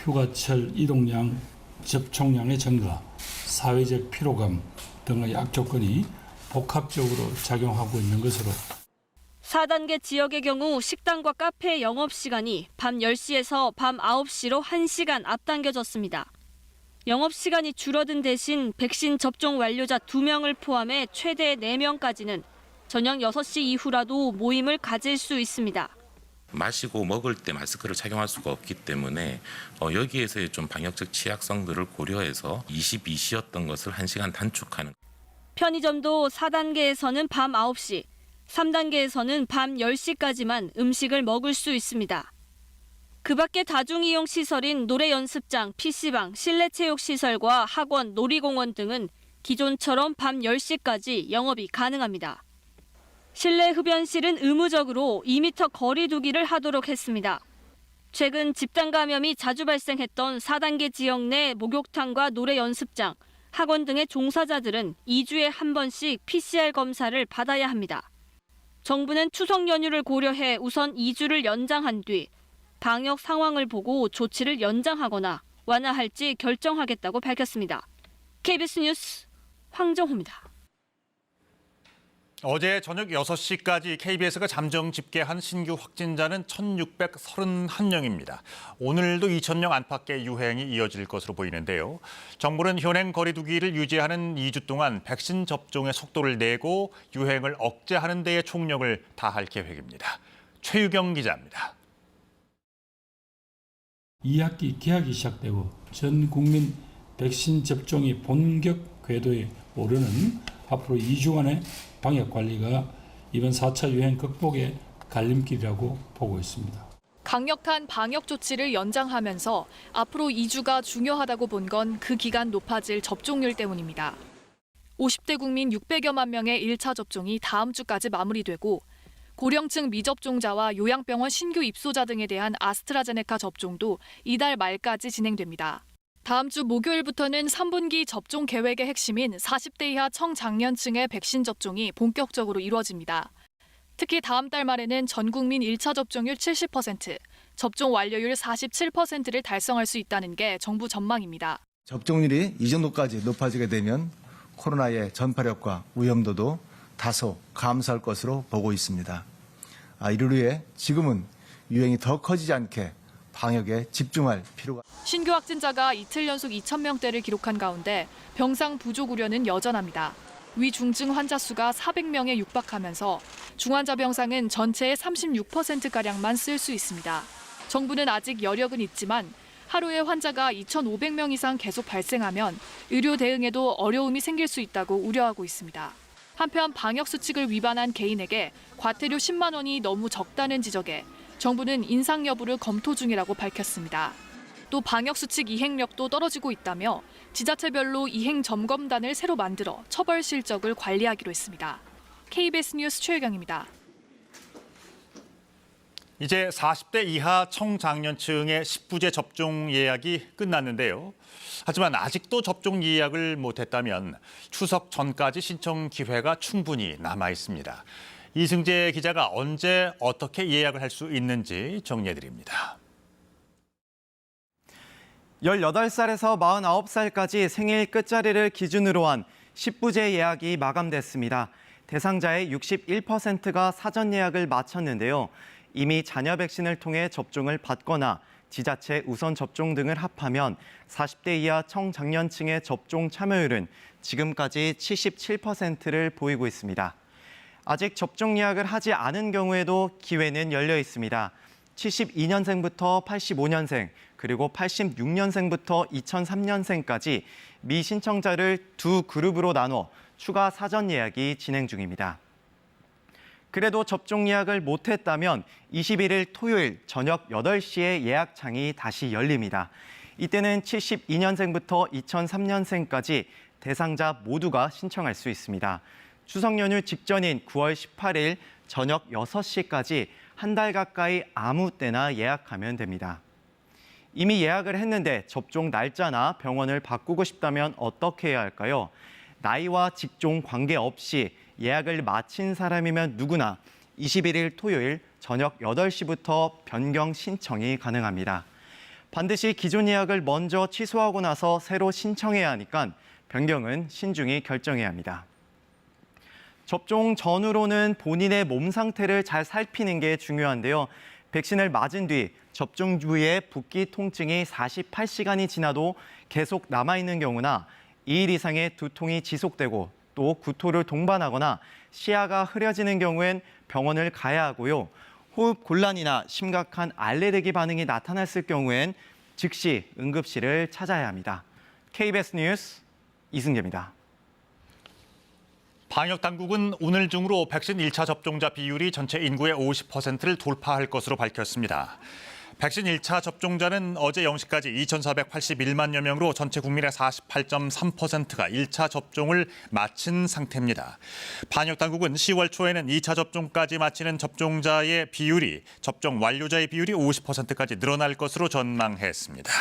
휴가철 이동량, 접촉량의 증가, 사회적 피로감 등의 악조건이 복합적으로 작용하고 있는 것으로 4단계 지역의 경우 식당과 카페 영업시간이 밤 10시에서 밤 9시로 1시간 앞당겨졌습니다. 영업시간이 줄어든 대신 백신 접종 완료자 2명을 포함해 최대 4명까지는 저녁 6시 이후라도 모임을 가질 수 있습니다. 마시고 먹을 때 마스크를 착용할 수가 없기 때문에 여기에서의 좀 방역적 취약성들을 고려해서 22시였던 것을 1시간 단축하는. 편의점도 4단계에서는 밤 9시, 3단계에서는 밤 10시까지만 음식을 먹을 수 있습니다. 그 밖에 다중이용 시설인 노래 연습장, PC방, 실내 체육시설과 학원, 놀이공원 등은 기존처럼 밤 10시까지 영업이 가능합니다. 실내 흡연실은 의무적으로 2m 거리 두기를 하도록 했습니다. 최근 집단 감염이 자주 발생했던 4단계 지역 내 목욕탕과 노래 연습장, 학원 등의 종사자들은 2주에 한 번씩 PCR 검사를 받아야 합니다. 정부는 추석 연휴를 고려해 우선 2주를 연장한 뒤 방역 상황을 보고 조치를 연장하거나 완화할지 결정하겠다고 밝혔습니다. KBS 뉴스 황정호입니다. 어제 저녁 6시까지 KBS가 잠정 집계한 신규 확진자는 1,631명입니다. 오늘도 2,000명 안팎의 유행이 이어질 것으로 보이는데요. 정부는 현행 거리두기를 유지하는 2주 동안 백신 접종의 속도를 내고 유행을 억제하는 데에 총력을 다할 계획입니다. 최유경 기자입니다. 2학기 개학이 시작되고 전 국민 백신 접종이 본격 궤도에 오르는 앞으로 2주간의 방역 관리가 이번 4차 유행 극복의 갈림길이라고 보고 있습니다. 강력한 방역 조치를 연장하면서 앞으로 2주가 중요하다고 본 건 그 기간 높아질 접종률 때문입니다. 50대 국민 600여만 명의 1차 접종이 다음 주까지 마무리되고 고령층 미접종자와 요양병원 신규 입소자 등에 대한 아스트라제네카 접종도 이달 말까지 진행됩니다. 다음 주 목요일부터는 3분기 접종 계획의 핵심인 40대 이하 청장년층의 백신 접종이 본격적으로 이루어집니다. 특히 다음 달 말에는 전 국민 1차 접종률 70%, 접종 완료율 47%를 달성할 수 있다는 게 정부 전망입니다. 접종률이 이 정도까지 높아지게 되면 코로나의 전파력과 위험도도 다소 감소할 것으로 보고 있습니다. 이를 위해 지금은 유행이 더 커지지 않게 방역에 집중할 필요가. 신규 확진자가 이틀 연속 2,000명대를 기록한 가운데 병상 부족 우려는 여전합니다. 위중증 환자 수가 400명에 육박하면서 중환자 병상은 전체의 36%가량만 쓸 수 있습니다. 정부는 아직 여력은 있지만 하루에 환자가 2,500명 이상 계속 발생하면 의료 대응에도 어려움이 생길 수 있다고 우려하고 있습니다. 한편 방역 수칙을 위반한 개인에게 과태료 10만 원이 너무 적다는 지적에 정부는 인상 여부를 검토 중이라고 밝혔습니다. 또 방역 수칙 이행력도 떨어지고 있다며 지자체별로 이행 점검단을 새로 만들어 처벌 실적을 관리하기로 했습니다. KBS 뉴스 최유경입니다. 이제 40대 이하 청장년층의 10부제 접종 예약이 끝났는데요. 하지만 아직도 접종 예약을 못했다면 추석 전까지 신청 기회가 충분히 남아 있습니다. 이승재 기자가 언제 어떻게 예약을 할 수 있는지 정리해드립니다. 18살에서 49살까지 생일 끝자리를 기준으로 한 10부제 예약이 마감됐습니다. 대상자의 61%가 사전 예약을 마쳤는데요. 이미 자녀 백신을 통해 접종을 받거나 지자체 우선 접종 등을 합하면 40대 이하 청장년층의 접종 참여율은 지금까지 77%를 보이고 있습니다. 아직 접종 예약을 하지 않은 경우에도 기회는 열려 있습니다. 72년생부터 85년생, 그리고 86년생부터 2003년생까지 미신청자를 두 그룹으로 나눠 추가 사전 예약이 진행 중입니다. 그래도 접종 예약을 못했다면 21일 토요일 저녁 8시에 예약창이 다시 열립니다. 이때는 72년생부터 2003년생까지 대상자 모두가 신청할 수 있습니다. 추석 연휴 직전인 9월 18일 저녁 6시까지 한 달 가까이 아무 때나 예약하면 됩니다. 이미 예약을 했는데 접종 날짜나 병원을 바꾸고 싶다면 어떻게 해야 할까요? 나이와 직종 관계없이 예약을 마친 사람이면 누구나 21일 토요일 저녁 8시부터 변경 신청이 가능합니다. 반드시 기존 예약을 먼저 취소하고 나서 새로 신청해야 하니까 변경은 신중히 결정해야 합니다. 접종 전후로는 본인의 몸 상태를 잘 살피는 게 중요한데요. 백신을 맞은 뒤 접종 부위에 붓기 통증이 48시간이 지나도 계속 남아있는 경우나 2일 이상의 두통이 지속되고 또 구토를 동반하거나 시야가 흐려지는 경우엔 병원을 가야 하고요. 호흡 곤란이나 심각한 알레르기 반응이 나타났을 경우엔 즉시 응급실을 찾아야 합니다. KBS 뉴스 이승재입니다. 방역당국은 오늘 중으로 백신 1차 접종자 비율이 전체 인구의 50%를 돌파할 것으로 밝혔습니다. 백신 1차 접종자는 어제 0시까지 2,481만여 명으로 전체 국민의 48.3%가 1차 접종을 마친 상태입니다. 방역당국은 10월 초에는 2차 접종까지 마치는 접종자의 비율이 접종 완료자의 비율이 50%까지 늘어날 것으로 전망했습니다.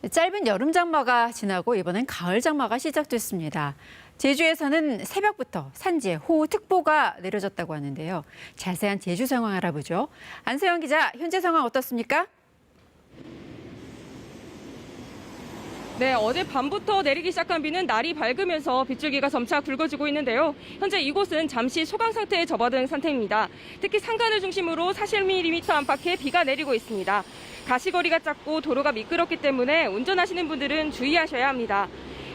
짧은 여름 장마가 지나고 이번엔 가을 장마가 시작됐습니다. 제주에서는 새벽부터 산지에 호우특보가 내려졌다고 하는데요. 자세한 제주 상황 알아보죠. 안세영 기자, 현재 상황 어떻습니까? 네, 어제 밤부터 내리기 시작한 비는 날이 밝으면서 빗줄기가 점차 굵어지고 있는데요. 현재 이곳은 잠시 소강 상태에 접어든 상태입니다. 특히 산간을 중심으로 40mm 안팎의 비가 내리고 있습니다. 가시거리가 짧고 도로가 미끄럽기 때문에 운전하시는 분들은 주의하셔야 합니다.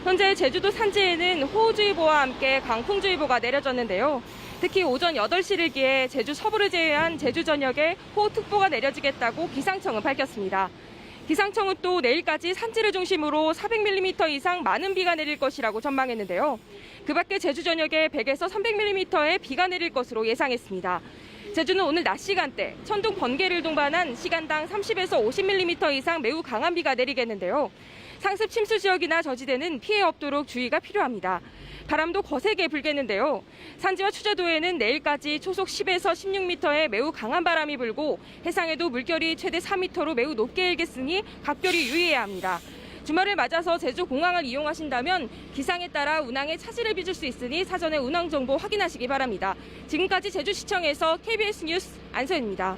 현재 제주도 산지에는 호우주의보와 함께 강풍주의보가 내려졌는데요. 특히 오전 8시를 기해 제주 서부를 제외한 제주 전역에 호우특보가 내려지겠다고 기상청은 밝혔습니다. 기상청은 또 내일까지 산지를 중심으로 400mm 이상 많은 비가 내릴 것이라고 전망했는데요. 그 밖에 제주 전역에 100에서 300mm의 비가 내릴 것으로 예상했습니다. 제주는 오늘 낮 시간대 천둥 번개를 동반한 시간당 30에서 50mm 이상 매우 강한 비가 내리겠는데요. 상습 침수 지역이나 저지대는 피해 없도록 주의가 필요합니다. 바람도 거세게 불겠는데요. 산지와 추자도에는 내일까지 초속 10에서 16m의 매우 강한 바람이 불고 해상에도 물결이 최대 4m로 매우 높게 일겠으니 각별히 유의해야 합니다. 주말을 맞아서 제주 공항을 이용하신다면 기상에 따라 운항에 차질을 빚을 수 있으니 사전에 운항 정보 확인하시기 바랍니다. 지금까지 제주시청에서 KBS 뉴스 안소연입니다.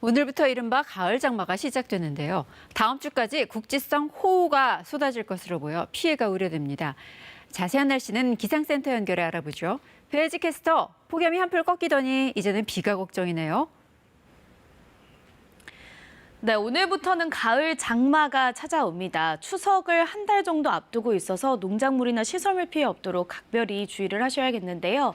오늘부터 이른바 가을 장마가 시작되는데요. 다음 주까지 국지성 호우가 쏟아질 것으로 보여 피해가 우려됩니다. 자세한 날씨는 기상센터 연결해 알아보죠. 배혜지 캐스터, 폭염이 한풀 꺾이더니 이제는 비가 걱정이네요. 네, 오늘부터는 가을 장마가 찾아옵니다. 추석을 한 달 정도 앞두고 있어서 농작물이나 시설물 피해 없도록 각별히 주의를 하셔야겠는데요.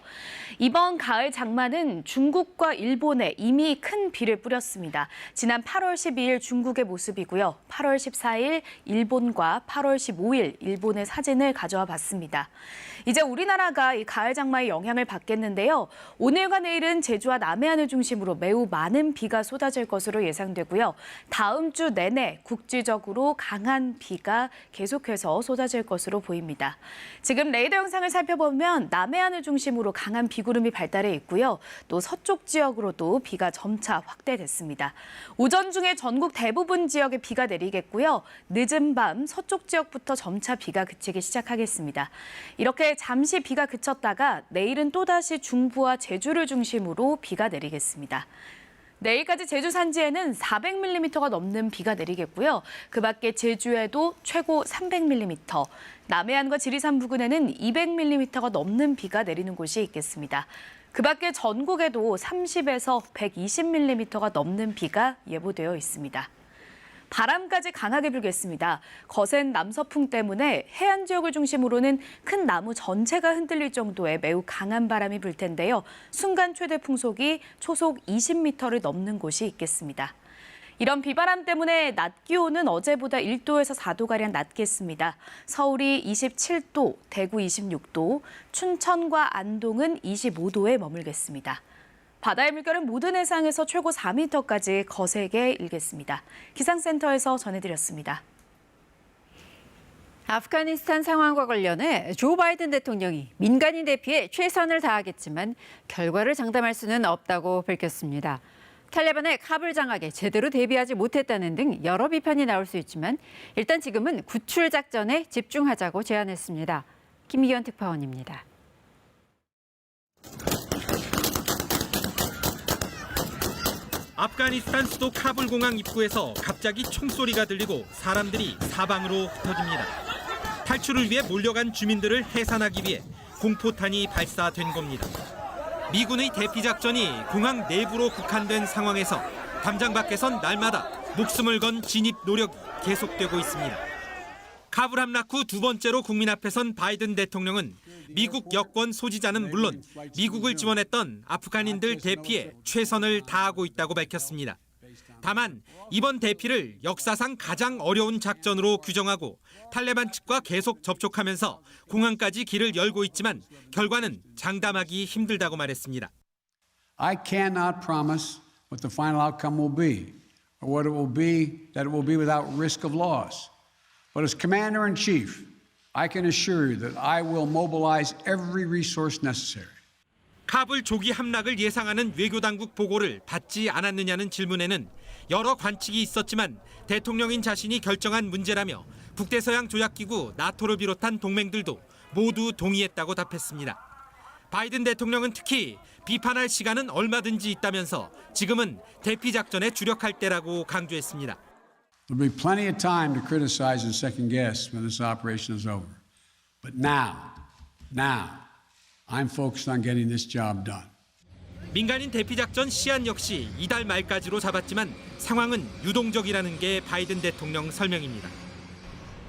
이번 가을 장마는 중국과 일본에 이미 큰 비를 뿌렸습니다. 지난 8월 12일 중국의 모습이고요. 8월 14일 일본과 8월 15일 일본의 사진을 가져와 봤습니다. 이제 우리나라가 이 가을 장마의 영향을 받겠는데요. 오늘과 내일은 제주와 남해안을 중심으로 매우 많은 비가 쏟아질 것으로 예상되고요. 다음 주 내내 국지적으로 강한 비가 계속해서 쏟아질 것으로 보입니다. 지금 레이더 영상을 살펴보면 남해안을 중심으로 강한 비구름이 발달해 있고요. 또 서쪽 지역으로도 비가 점차 확대됐습니다. 오전 중에 전국 대부분 지역에 비가 내리겠고요. 늦은 밤 서쪽 지역부터 점차 비가 그치기 시작하겠습니다. 이렇게 잠시 비가 그쳤다가 내일은 또다시 중부와 제주를 중심으로 비가 내리겠습니다. 내일까지 제주 산지에는 400mm가 넘는 비가 내리겠고요. 그 밖에 제주에도 최고 300mm, 남해안과 지리산 부근에는 200mm가 넘는 비가 내리는 곳이 있겠습니다. 그 밖에 전국에도 30에서 120mm가 넘는 비가 예보되어 있습니다. 바람까지 강하게 불겠습니다. 거센 남서풍 때문에 해안 지역을 중심으로는 큰 나무 전체가 흔들릴 정도의 매우 강한 바람이 불 텐데요. 순간 최대 풍속이 초속 20m를 넘는 곳이 있겠습니다. 이런 비바람 때문에 낮 기온은 어제보다 1도에서 4도가량 낮겠습니다. 서울이 27도, 대구 26도, 춘천과 안동은 25도에 머물겠습니다. 바다의 물결은 모든 해상에서 최고 4m까지 거세게 일겠습니다. 기상센터에서 전해드렸습니다. 아프가니스탄 상황과 관련해 조 바이든 대통령이 민간인 대피에 최선을 다하겠지만 결과를 장담할 수는 없다고 밝혔습니다. 탈레반의 카불 장악에 제대로 대비하지 못했다는 등 여러 비판이 나올 수 있지만 일단 지금은 구출 작전에 집중하자고 제안했습니다. 김희연 특파원입니다. 아프가니스탄 수도 카불 공항 입구에서 갑자기 총소리가 들리고 사람들이 사방으로 흩어집니다. 탈출을 위해 몰려간 주민들을 해산하기 위해 공포탄이 발사된 겁니다. 미군의 대피작전이 공항 내부로 국한된 상황에서 담장 밖에선 날마다 목숨을 건 진입 노력이 계속되고 있습니다. 카불 함락 후 두 번째로 국민 앞에 선 바이든 대통령은 미국 여권 소지자는 물론 미국을 지원했던 아프간인들 대피에 최선을 다하고 있다고 밝혔습니다. 다만 이번 대피를 역사상 가장 어려운 작전으로 규정하고 탈레반 측과 계속 접촉하면서 공항까지 길을 열고 있지만 결과는 장담하기 힘들다고 말했습니다. I cannot promise what the final outcome will be, or what it will be, that it will be without risk of loss. But as Commander-in-Chief, I can assure you that I will mobilize every resource necessary. 카불 조기 함락을 예상하는 외교당국 보고를 받지 않았느냐는 질문에는 여러 관측이 있었지만 대통령인 자신이 결정한 문제라며 북대서양 조약기구 나토를 비롯한 동맹들도 모두 동의했다고 답했습니다. 바이든 대통령은 특히 비판할 시간은 얼마든지 있다면서 지금은 대피 작전에 주력할 때라고 강조했습니다. There'll be plenty of time to criticize and second guess when this operation is over. But now, I'm focused on getting this job done. 민간인 대피 작전 시한 역시 이달 말까지로 잡았지만 상황은 유동적이라는 게 바이든 대통령 설명입니다.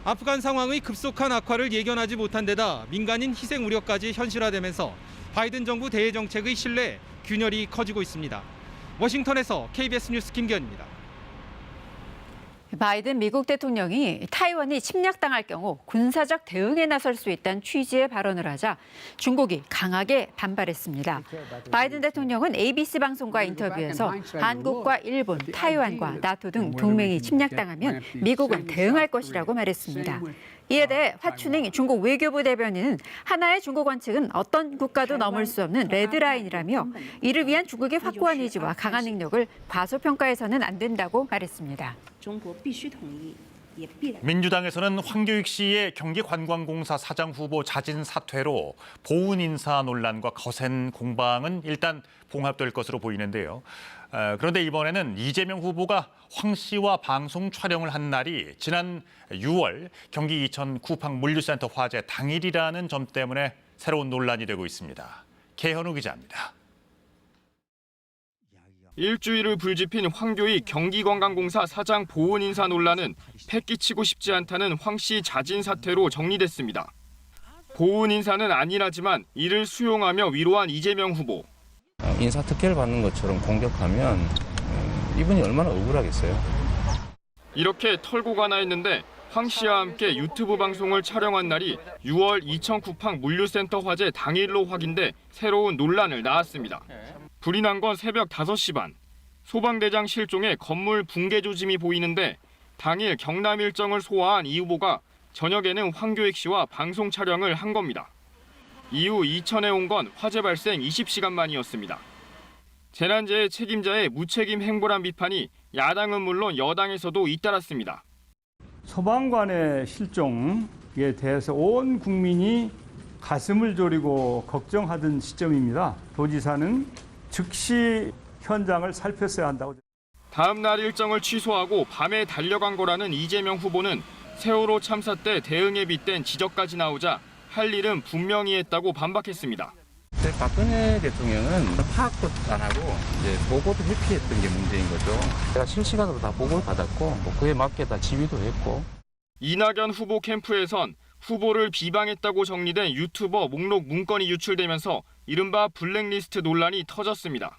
아프간 상황의 급속한 악화를 예견하지 못한 데다 민간인 희생 우려까지 현실화되면서 바이든 정부 대외 정책의 신뢰, 균열이 커지고 있습니다. 워싱턴에서 KBS 뉴스 김기현입니다. 바이든 미국 대통령이 타이완이 침략당할 경우 군사적 대응에 나설 수 있다는 취지의 발언을 하자 중국이 강하게 반발했습니다. 바이든 대통령은 ABC 방송과 인터뷰에서 한국과 일본, 타이완과 나토 등 동맹이 침략당하면 미국은 대응할 것이라고 말했습니다. 이에 대해 화춘행 중국 외교부 대변인은 하나의 중국 원칙은 어떤 국가도 넘을 수 없는 레드라인이라며 이를 위한 중국의 확고한 의지와 강한 능력을 과소평가해서는 안 된다고 말했습니다. 민주당에서는 황교익 씨의 경기관광공사 사장 후보 자진 사퇴로 보훈 인사 논란과 거센 공방은 일단 봉합될 것으로 보이는데요. 그런데 이번에는 이재명 후보가 황 씨와 방송 촬영을 한 날이 지난 6월 경기 이천 쿠팡 물류센터 화재 당일이라는 점 때문에 새로운 논란이 되고 있습니다. 개현우 기자입니다. 일주일을 불지핀 황교익 경기관광공사 사장 보훈 인사 논란은 패끼치고 싶지 않다는 황 씨 자진 사퇴로 정리됐습니다. 보훈 인사는 아니라지만 이를 수용하며 위로한 이재명 후보. 인사 특혜를 받는 것처럼 공격하면 이분이 얼마나 억울하겠어요. 이렇게 털고 가나 했는데 황 씨와 함께 유튜브 방송을 촬영한 날이 6월 이천 쿠팡 물류센터 화재 당일로 확인돼 새로운 논란을 낳았습니다. 불이 난 건 새벽 5시 반. 소방대장 실종에 건물 붕괴 조짐이 보이는데 당일 경남 일정을 소화한 이 후보가 저녁에는 황교익 씨와 방송 촬영을 한 겁니다. 이후 이천에 온 건 화재 발생 20시간 만이었습니다. 재난재해 책임자의 무책임 행보란 비판이 야당은 물론 여당에서도 잇따랐습니다. 소방관의 실종에 대해서 온 국민이 가슴을 졸이고 걱정하던 시점입니다. 도지사는 즉시 현장을 살폈어야 한다고. 다음 날 일정을 취소하고 밤에 달려간 거라는 이재명 후보는 세월호 참사 때 대응에 빗댄 지적까지 나오자 할 일은 분명히 했다고 반박했습니다. 박근혜 대통령은 파악도 안 하고 이제 보고도 회피했던 게 문제인 거죠. 제가 실시간으로 다 보고를 받았고 그에 맞게 다 지휘도 했고. 이낙연 후보 캠프에선 후보를 비방했다고 정리된 유튜버 목록 문건이 유출되면서 이른바 블랙리스트 논란이 터졌습니다.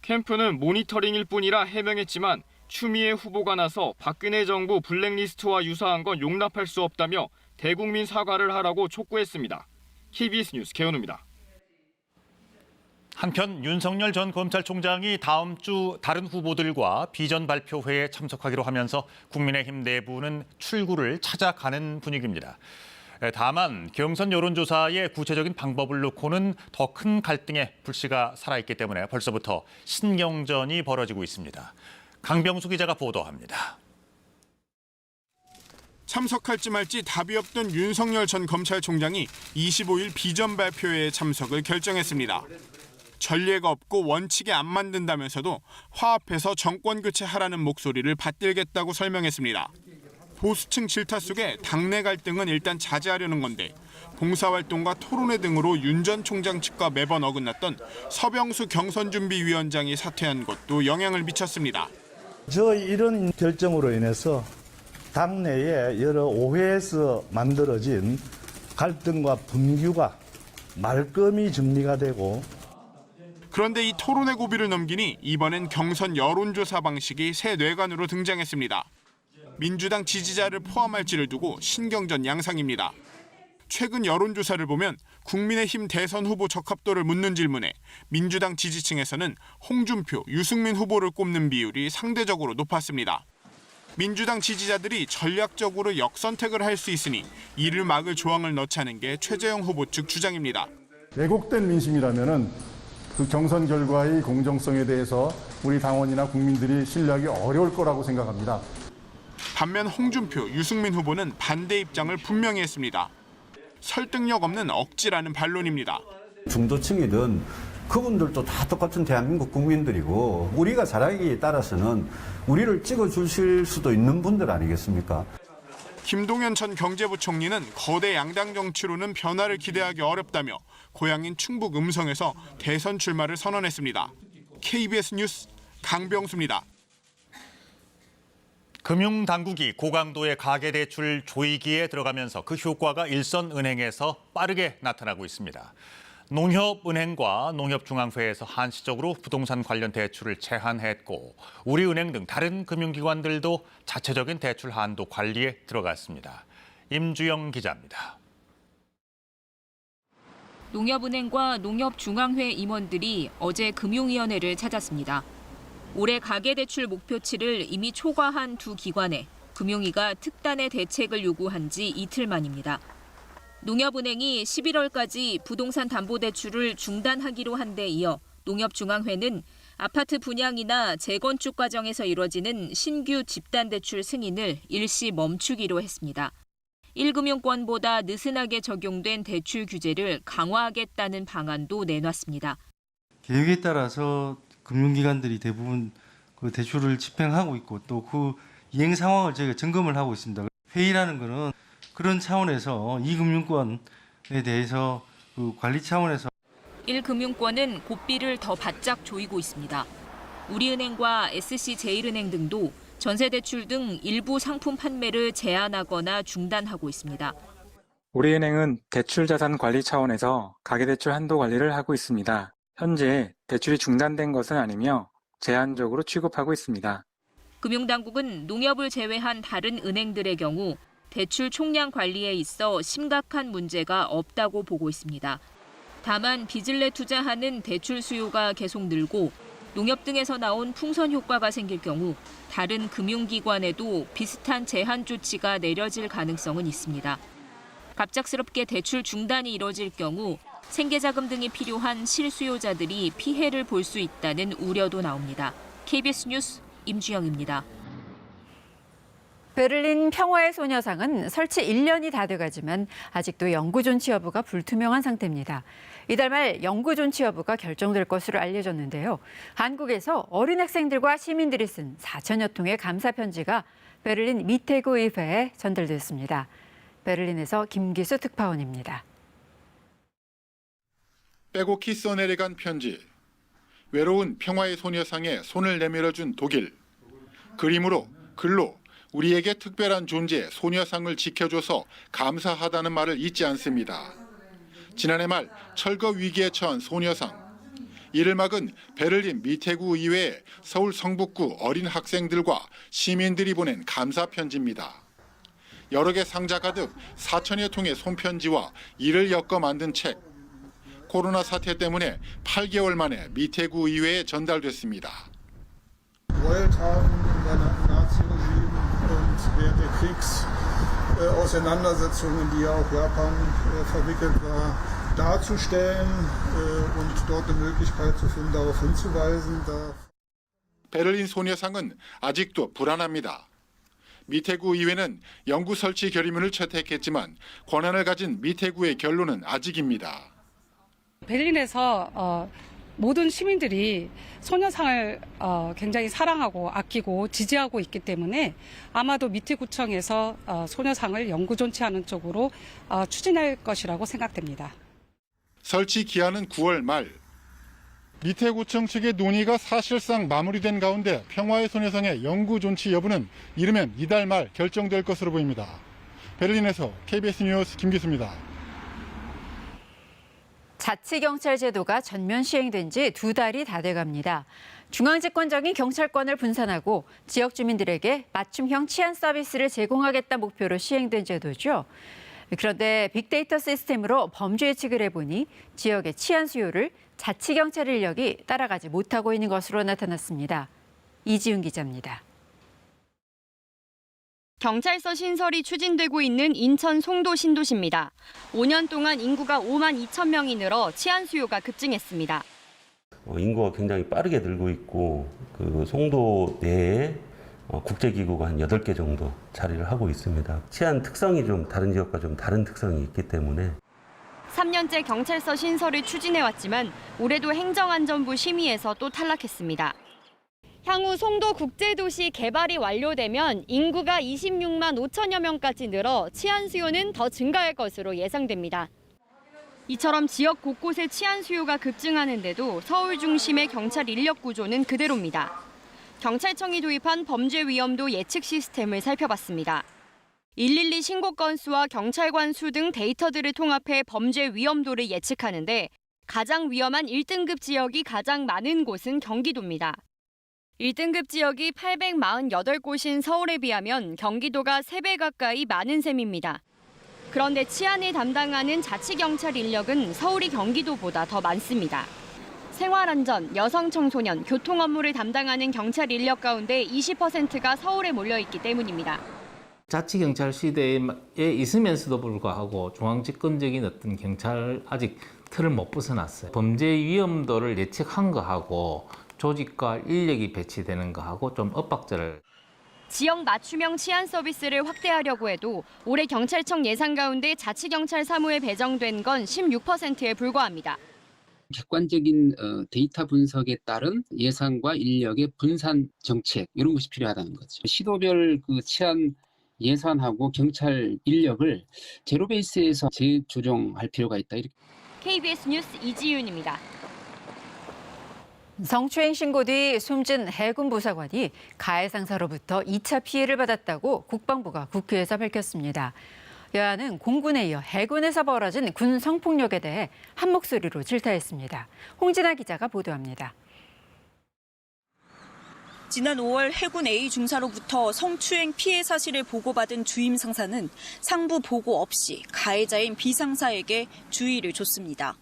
캠프는 모니터링일 뿐이라 해명했지만 추미애 후보가 나서 박근혜 정부 블랙리스트와 유사한 건 용납할 수 없다며 대국민 사과를 하라고 촉구했습니다. KBS 뉴스 개헌우입니다. 한편 윤석열 전 검찰총장이 다음 주 다른 후보들과 비전 발표회에 참석하기로 하면서 국민의힘 내부는 출구를 찾아가는 분위기입니다. 다만 경선 여론조사의 구체적인 방법을 놓고는 더 큰 갈등의 불씨가 살아있기 때문에 벌써부터 신경전이 벌어지고 있습니다. 강병수 기자가 보도합니다. 참석할지 말지 답이 없던 윤석열 전 검찰총장이 25일 비전 발표회에 참석을 결정했습니다. 전례가 없고 원칙에 안 만든다면서도 화합해서 정권 교체하라는 목소리를 받들겠다고 설명했습니다. 보수층 질타 속에 당내 갈등은 일단 자제하려는 건데 봉사활동과 토론회 등으로 윤 전 총장 측과 매번 어긋났던 서병수 경선준비위원장이 사퇴한 것도 영향을 미쳤습니다. 이런 결정으로 인해서 당내에 여러 오해에서 만들어진 갈등과 분규가 말끔히 정리가 되고 그런데 이 토론회 고비를 넘기니 이번엔 경선 여론조사 방식이 새 뇌관으로 등장했습니다. 민주당 지지자를 포함할지를 두고 신경전 양상입니다. 최근 여론조사를 보면 국민의힘 대선 후보 적합도를 묻는 질문에 민주당 지지층에서는 홍준표, 유승민 후보를 꼽는 비율이 상대적으로 높았습니다. 민주당 지지자들이 전략적으로 역선택을 할 수 있으니 이를 막을 조항을 넣자는 게 최재형 후보 측 주장입니다. 왜곡된 민심이라면은 그 경선 결과의 공정성에 대해서 우리 당원이나 국민들이 신뢰하기 어려울 거라고 생각합니다. 반면 홍준표, 유승민 후보는 반대 입장을 분명히 했습니다. 설득력 없는 억지라는 반론입니다. 중도층이든 그분들도 다 똑같은 대한민국 국민들이고 우리가 잘하기에 따라서는 우리를 찍어주실 수도 있는 분들 아니겠습니까? 김동연 전 경제부총리는 거대 양당 정치로는 변화를 기대하기 어렵다며 고향인 충북 음성에서 대선 출마를 선언했습니다. KBS 뉴스 강병수입니다. 금융당국이 고강도의 가계대출 조이기에 들어가면서 그 효과가 일선은행에서 빠르게 나타나고 있습니다. 농협은행과 농협중앙회에서 한시적으로 부동산 관련 대출을 제한했고 우리은행 등 다른 금융기관들도 자체적인 대출 한도 관리에 들어갔습니다. 임주영 기자입니다. 농협은행과 농협중앙회 임원들이 어제 금융위원회를 찾았습니다. 올해 가계대출 목표치를 이미 초과한 두 기관에 금융위가 특단의 대책을 요구한 지 이틀 만입니다. 농협은행이 11월까지 부동산 담보대출을 중단하기로 한 데 이어 농협중앙회는 아파트 분양이나 재건축 과정에서 이뤄지는 신규 집단대출 승인을 일시 멈추기로 했습니다. 1금융권보다 느슨하게 적용된 대출 규제를 강화하겠다는 방안도 내놨습니다. 계획에 따라서 금융기관들이 대부분 그 대출을 집행하고 있고 또 그 이행 상황을 저희가 점검을 하고 있습니다. 회의라는 것은 그런 차원에서 이 금융권에 대해서 그 관리 차원에서 1금융권은 고삐를 더 바짝 조이고 있습니다. 우리은행과 SC제일은행 등도 전세대출 등 일부 상품 판매를 제한하거나 중단하고 있습니다. 우리은행은 대출자산 관리 차원에서 가계대출 한도 관리를 하고 있습니다. 현재 대출이 중단된 것은 아니며 제한적으로 취급하고 있습니다. 금융당국은 농협을 제외한 다른 은행들의 경우 대출 총량 관리에 있어 심각한 문제가 없다고 보고 있습니다. 다만 빚을 내 투자하는 대출 수요가 계속 늘고 농협 등에서 나온 풍선 효과가 생길 경우 다른 금융기관에도 비슷한 제한 조치가 내려질 가능성은 있습니다. 갑작스럽게 대출 중단이 이뤄질 경우 생계자금 등이 필요한 실수요자들이 피해를 볼 수 있다는 우려도 나옵니다. KBS 뉴스 임주영입니다. 베를린 평화의 소녀상은 설치 1년이 다 돼가지만 아직도 영구 존치 여부가 불투명한 상태입니다. 이달 말 영구 존치 여부가 결정될 것으로 알려졌는데요. 한국에서 어린 학생들과 시민들이 쓴 4천여 통의 감사 편지가 베를린 미테구 의회에 전달됐습니다. 베를린에서 김기수 특파원입니다. 빼곡히 써내려간 편지. 외로운 평화의 소녀상에 손을 내밀어준 독일. 그림으로, 글로 우리에게 특별한 존재 소녀상을 지켜줘서 감사하다는 말을 잊지 않습니다. 지난해 말 철거 위기에 처한 소녀상. 이를 막은 베를린 미테구 의회에 서울 성북구 어린 학생들과 시민들이 보낸 감사 편지입니다. 여러 개 상자 가득 4천여 통의 손편지와 이를 엮어 만든 책. 코로나 사태 때문에 8개월 만에 미테구 의회에 전달됐습니다. Wohltaten der Nazi-Regime und während der Auseinandersetzungen, die ja auch Japan verwickelt war, darzustellen und dort eine Möglichkeit zu finden, darauf hinzuweisen. 베를린 소녀상은 아직도 불안합니다. 미테구 의회는 연구 설치 결의문을 채택했지만 권한을 가진 미테구의 결론은 아직입니다. 베를린에서 모든 시민들이 소녀상을 굉장히 사랑하고 아끼고 지지하고 있기 때문에 아마도 미테구청에서 소녀상을 영구 존치하는 쪽으로 추진할 것이라고 생각됩니다. 설치 기한은 9월 말. 미테구청 측의 논의가 사실상 마무리된 가운데 평화의 소녀상의 영구 존치 여부는 이르면 이달 말 결정될 것으로 보입니다. 베를린에서 KBS 뉴스 김기수입니다. 자치경찰 제도가 전면 시행된 지 2달이 다 돼갑니다. 중앙집권적인 경찰권을 분산하고 지역 주민들에게 맞춤형 치안 서비스를 제공하겠다 목표로 시행된 제도죠. 그런데 빅데이터 시스템으로 범죄 예측을 해보니 지역의 치안 수요를 자치경찰 인력이 따라가지 못하고 있는 것으로 나타났습니다. 이지훈 기자입니다. 경찰서 신설이 추진되고 있는 인천 송도 신도시입니다. 5년 동안 인구가 5만 2천 명이 늘어 치안 수요가 급증했습니다. 인구가 굉장히 빠르게 늘고 있고 그 송도 내에 국제기구가 한 8개 정도 자리를 하고 있습니다. 치안 특성이 좀 다른 지역과 좀 다른 특성이 있기 때문에 3년째 경찰서 신설을 추진해왔지만 올해도 행정안전부 심의에서 또 탈락했습니다. 향후 송도 국제도시 개발이 완료되면 인구가 26만 5천여 명까지 늘어 치안 수요는 더 증가할 것으로 예상됩니다. 이처럼 지역 곳곳의 치안 수요가 급증하는데도 서울 중심의 경찰 인력 구조는 그대로입니다. 경찰청이 도입한 범죄 위험도 예측 시스템을 살펴봤습니다. 112 신고 건수와 경찰관 수 등 데이터들을 통합해 범죄 위험도를 예측하는데 가장 위험한 1등급 지역이 가장 많은 곳은 경기도입니다. 1등급 지역이 848곳인 서울에 비하면 경기도가 3배 가까이 많은 셈입니다. 그런데 치안을 담당하는 자치경찰 인력은 서울이 경기도보다 더 많습니다. 생활안전, 여성 청소년, 교통 업무를 담당하는 경찰 인력 가운데 20%가 서울에 몰려있기 때문입니다. 자치경찰 시대에 있으면서도 불구하고 중앙집권적인 어떤 경찰 아직 틀을 못 벗어났어요. 범죄 위험도를 예측한 거하고 조직과 인력이 배치되는 거하고 좀 엇박자를. 지역 맞춤형 치안 서비스를 확대하려고 해도 올해 경찰청 예산 가운데 자치경찰 사무에 배정된 건 16%에 불과합니다. 객관적인 데이터 분석에 따른 예산과 인력의 분산 정책 이런 것이 필요하다는 거죠. 시도별 그 치안 예산하고 경찰 인력을 제로 베이스에서 재조정할 필요가 있다. KBS 뉴스 이지윤입니다. 성추행 신고 뒤 숨진 해군 부사관이 가해 상사로부터 2차 피해를 받았다고 국방부가 국회에서 밝혔습니다. 여야는 공군에 이어 해군에서 벌어진 군 성폭력에 대해 한 목소리로 질타했습니다. 홍진아 기자가 보도합니다. 지난 5월 해군 A 중사로부터 성추행 피해 사실을 보고받은 주임 상사는 상부 보고 없이 가해자인 B 상사에게 주의를 줬습니다.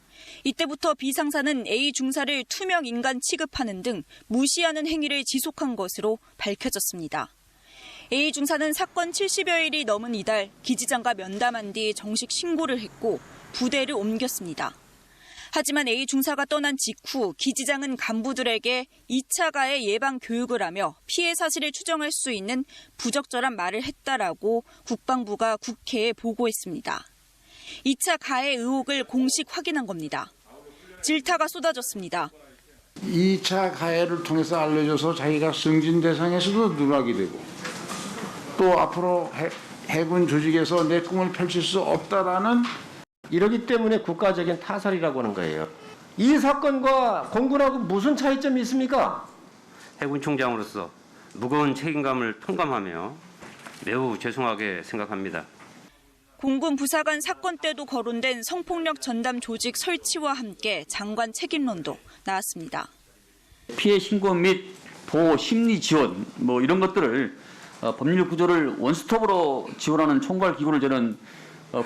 이때부터 B 상사는 A 중사를 투명 인간 취급하는 등 무시하는 행위를 지속한 것으로 밝혀졌습니다. A 중사는 사건 70여일이 넘은 이달 기지장과 면담한 뒤 정식 신고를 했고 부대를 옮겼습니다. 하지만 A 중사가 떠난 직후 기지장은 간부들에게 2차 가해 예방 교육을 하며 피해 사실을 추정할 수 있는 부적절한 말을 했다라고 국방부가 국회에 보고했습니다. 2차 가해 의혹을 공식 확인한 겁니다. 질타가 쏟아졌습니다. 2차 가해를 통해서 알려줘서 자기가 승진 대상에서도 누락이 되고 또 앞으로 해군 조직에서 내 꿈을 펼칠 수 없다라는 이러기 때문에 국가적인 타살이라고 하는 거예요. 이 사건과 공군하고 무슨 차이점이 있습니까? 해군 총장으로서 무거운 책임감을 통감하며 매우 죄송하게 생각합니다. 공군 부사관 사건 때도 거론된 성폭력 전담 조직 설치와 함께 장관 책임론도 나왔습니다. 피해 신고 및 보호 심리 지원 이런 것들을 법률 구조를 원스톱으로 지원하는 총괄 기구를 저는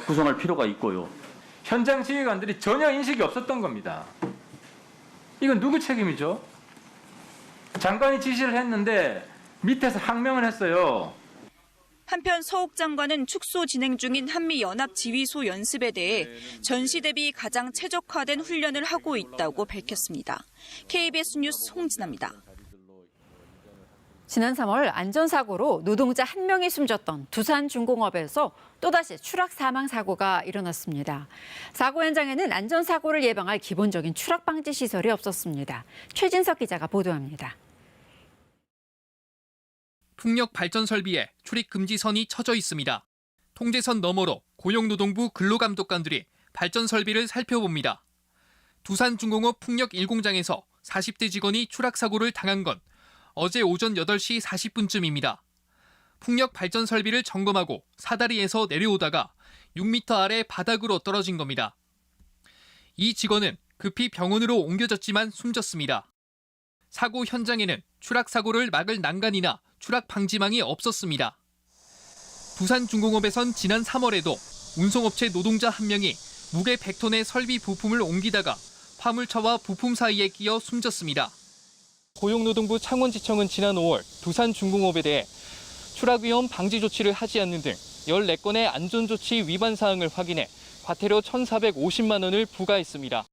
구성할 필요가 있고요. 현장 지휘관들이 전혀 인식이 없었던 겁니다. 이건 누구 책임이죠? 장관이 지시를 했는데 밑에서 항명을 했어요. 한편 서욱 장관은 축소 진행 중인 한미연합지휘소 연습에 대해 전시 대비 가장 최적화된 훈련을 하고 있다고 밝혔습니다. KBS 뉴스 홍진아입니다. 지난 3월 안전사고로 노동자 1명이 숨졌던 두산중공업에서 또다시 추락 사망 사고가 일어났습니다. 사고 현장에는 안전사고를 예방할 기본적인 추락 방지 시설이 없었습니다. 최진석 기자가 보도합니다. 풍력 발전 설비에 출입 금지선이 쳐져 있습니다. 통제선 너머로 고용노동부 근로감독관들이 발전 설비를 살펴봅니다. 두산중공업 풍력 1공장에서 40대 직원이 추락 사고를 당한 건 어제 오전 8시 40분쯤입니다. 풍력 발전 설비를 점검하고 사다리에서 내려오다가 6m 아래 바닥으로 떨어진 겁니다. 이 직원은 급히 병원으로 옮겨졌지만 숨졌습니다. 사고 현장에는 추락 사고를 막을 난간이나 추락 방지망이 없었습니다. 두산중공업에선 지난 3월에도 운송업체 노동자 1명이 무게 100톤의 설비 부품을 옮기다가 화물차와 부품 사이에 끼어 숨졌습니다. 고용노동부 창원지청은 지난 5월 두산중공업에 대해 추락 위험 방지 조치를 하지 않는 등 14건의 안전조치 위반 사항을 확인해 과태료 1,450만 원을 부과했습니다.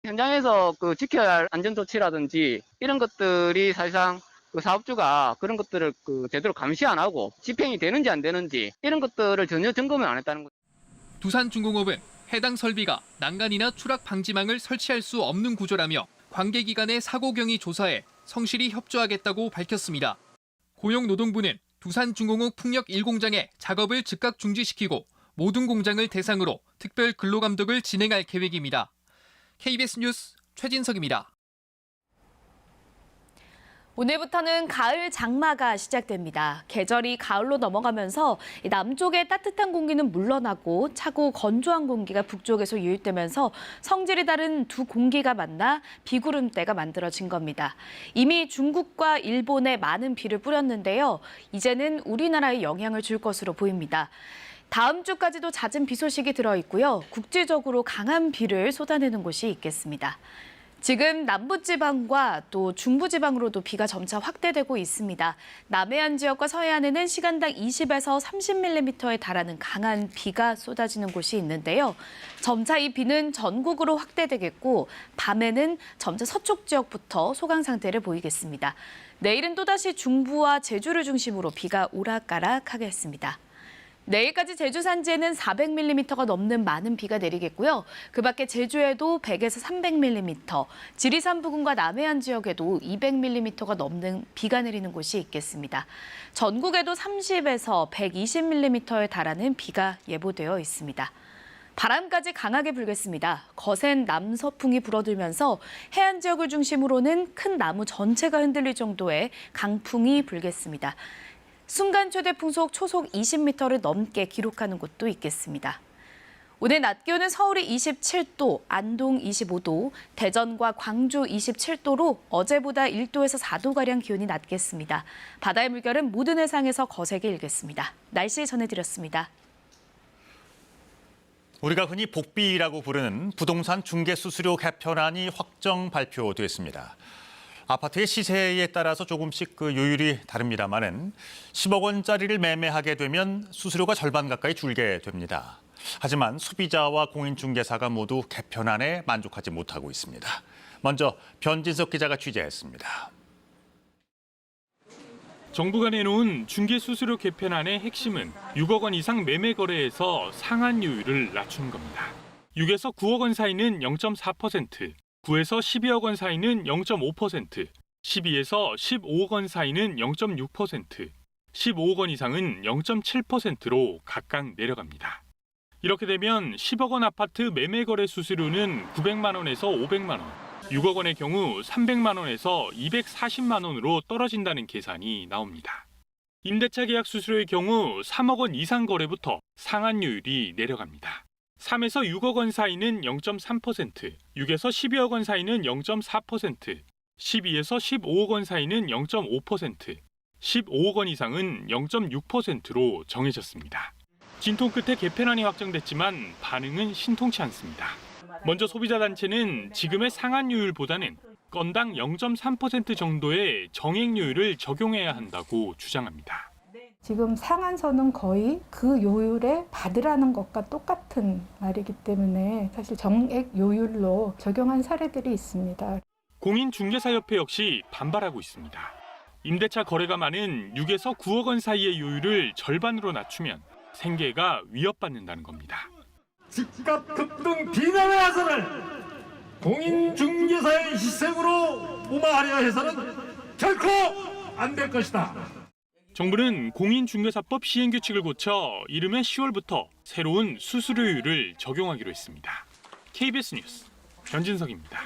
현장에서 지켜야 할 안전조치라든지 이런 것들이 사실상 사업주가 그런 것들을 제대로 감시 안 하고 집행이 되는지 안 되는지 이런 것들을 전혀 점검을 안 했다는 거죠. 두산중공업은 해당 설비가 난간이나 추락 방지망을 설치할 수 없는 구조라며 관계기관의 사고 경위 조사에 성실히 협조하겠다고 밝혔습니다. 고용노동부는 두산중공업 풍력 1공장의 작업을 즉각 중지시키고 모든 공장을 대상으로 특별 근로감독을 진행할 계획입니다. KBS 뉴스 최진석입니다. 오늘부터는 가을 장마가 시작됩니다. 계절이 가을로 넘어가면서 남쪽의 따뜻한 공기는 물러나고 차고 건조한 공기가 북쪽에서 유입되면서 성질이 다른 두 공기가 만나 비구름대가 만들어진 겁니다. 이미 중국과 일본에 많은 비를 뿌렸는데요. 이제는 우리나라에 영향을 줄 것으로 보입니다. 다음 주까지도 잦은 비 소식이 들어있고요. 국지적으로 강한 비를 쏟아내는 곳이 있겠습니다. 지금 남부지방과 또 중부지방으로도 비가 점차 확대되고 있습니다. 남해안 지역과 서해안에는 시간당 20에서 30mm에 달하는 강한 비가 쏟아지는 곳이 있는데요. 점차 이 비는 전국으로 확대되겠고 밤에는 점차 서쪽 지역부터 소강 상태를 보이겠습니다. 내일은 또다시 중부와 제주를 중심으로 비가 오락가락하겠습니다. 내일까지 제주 산지에는 400mm가 넘는 많은 비가 내리겠고요. 그 밖에 제주에도 100에서 300mm, 지리산 부근과 남해안 지역에도 200mm가 넘는 비가 내리는 곳이 있겠습니다. 전국에도 30에서 120mm에 달하는 비가 예보되어 있습니다. 바람까지 강하게 불겠습니다. 거센 남서풍이 불어들면서 해안 지역을 중심으로는 큰 나무 전체가 흔들릴 정도의 강풍이 불겠습니다. 순간 최대 풍속 초속 20m를 넘게 기록하는 곳도 있겠습니다. 오늘 낮 기온은 서울이 27도, 안동 25도, 대전과 광주 27도로 어제보다 1도에서 4도가량 기온이 낮겠습니다. 바다의 물결은 모든 해상에서 거세게 일겠습니다. 날씨 전해드렸습니다. 우리가 흔히 복비라고 부르는 부동산 중개 수수료 개편안이 확정 발표됐습니다. 아파트의 시세에 따라서 조금씩 요율이 다릅니다만은 10억 원짜리를 매매하게 되면 수수료가 절반 가까이 줄게 됩니다. 하지만 소비자와 공인중개사가 모두 개편안에 만족하지 못하고 있습니다. 먼저 변진석 기자가 취재했습니다. 정부가 내놓은 중개수수료 개편안의 핵심은 6억 원 이상 매매 거래에서 상한율을 낮추는 겁니다. 6에서 9억 원 사이는 0.4%, 9에서 12억 원 사이는 0.5%, 12에서 15억 원 사이는 0.6%, 15억 원 이상은 0.7%로 각각 내려갑니다. 이렇게 되면 10억 원 아파트 매매 거래 수수료는 900만 원에서 500만 원, 6억 원의 경우 300만 원에서 240만 원으로 떨어진다는 계산이 나옵니다. 임대차 계약 수수료의 경우 3억 원 이상 거래부터 상한율이 내려갑니다. 3에서 6억 원 사이는 0.3%, 6에서 12억 원 사이는 0.4%, 12에서 15억 원 사이는 0.5%, 15억 원 이상은 0.6%로 정해졌습니다. 진통 끝에 개편안이 확정됐지만 반응은 신통치 않습니다. 먼저 소비자단체는 지금의 상한율보다는 건당 0.3% 정도의 정액률을 적용해야 한다고 주장합니다. 지금 상한선은 거의 그 요율에 받으라는 것과 똑같은 말이기 때문에 사실 정액 요율로 적용한 사례들이 있습니다. 공인중개사협회 역시 반발하고 있습니다. 임대차 거래가 많은 6에서 9억 원 사이의 요율을 절반으로 낮추면 생계가 위협받는다는 겁니다. 집값 급등 비난의 하선을 공인중개사의 희생으로 무마하려 해서는 결코 안 될 것이다. 정부는 공인중개사법 시행규칙을 고쳐 이르면 10월부터 새로운 수수료율을 적용하기로 했습니다. KBS 뉴스 변진석입니다.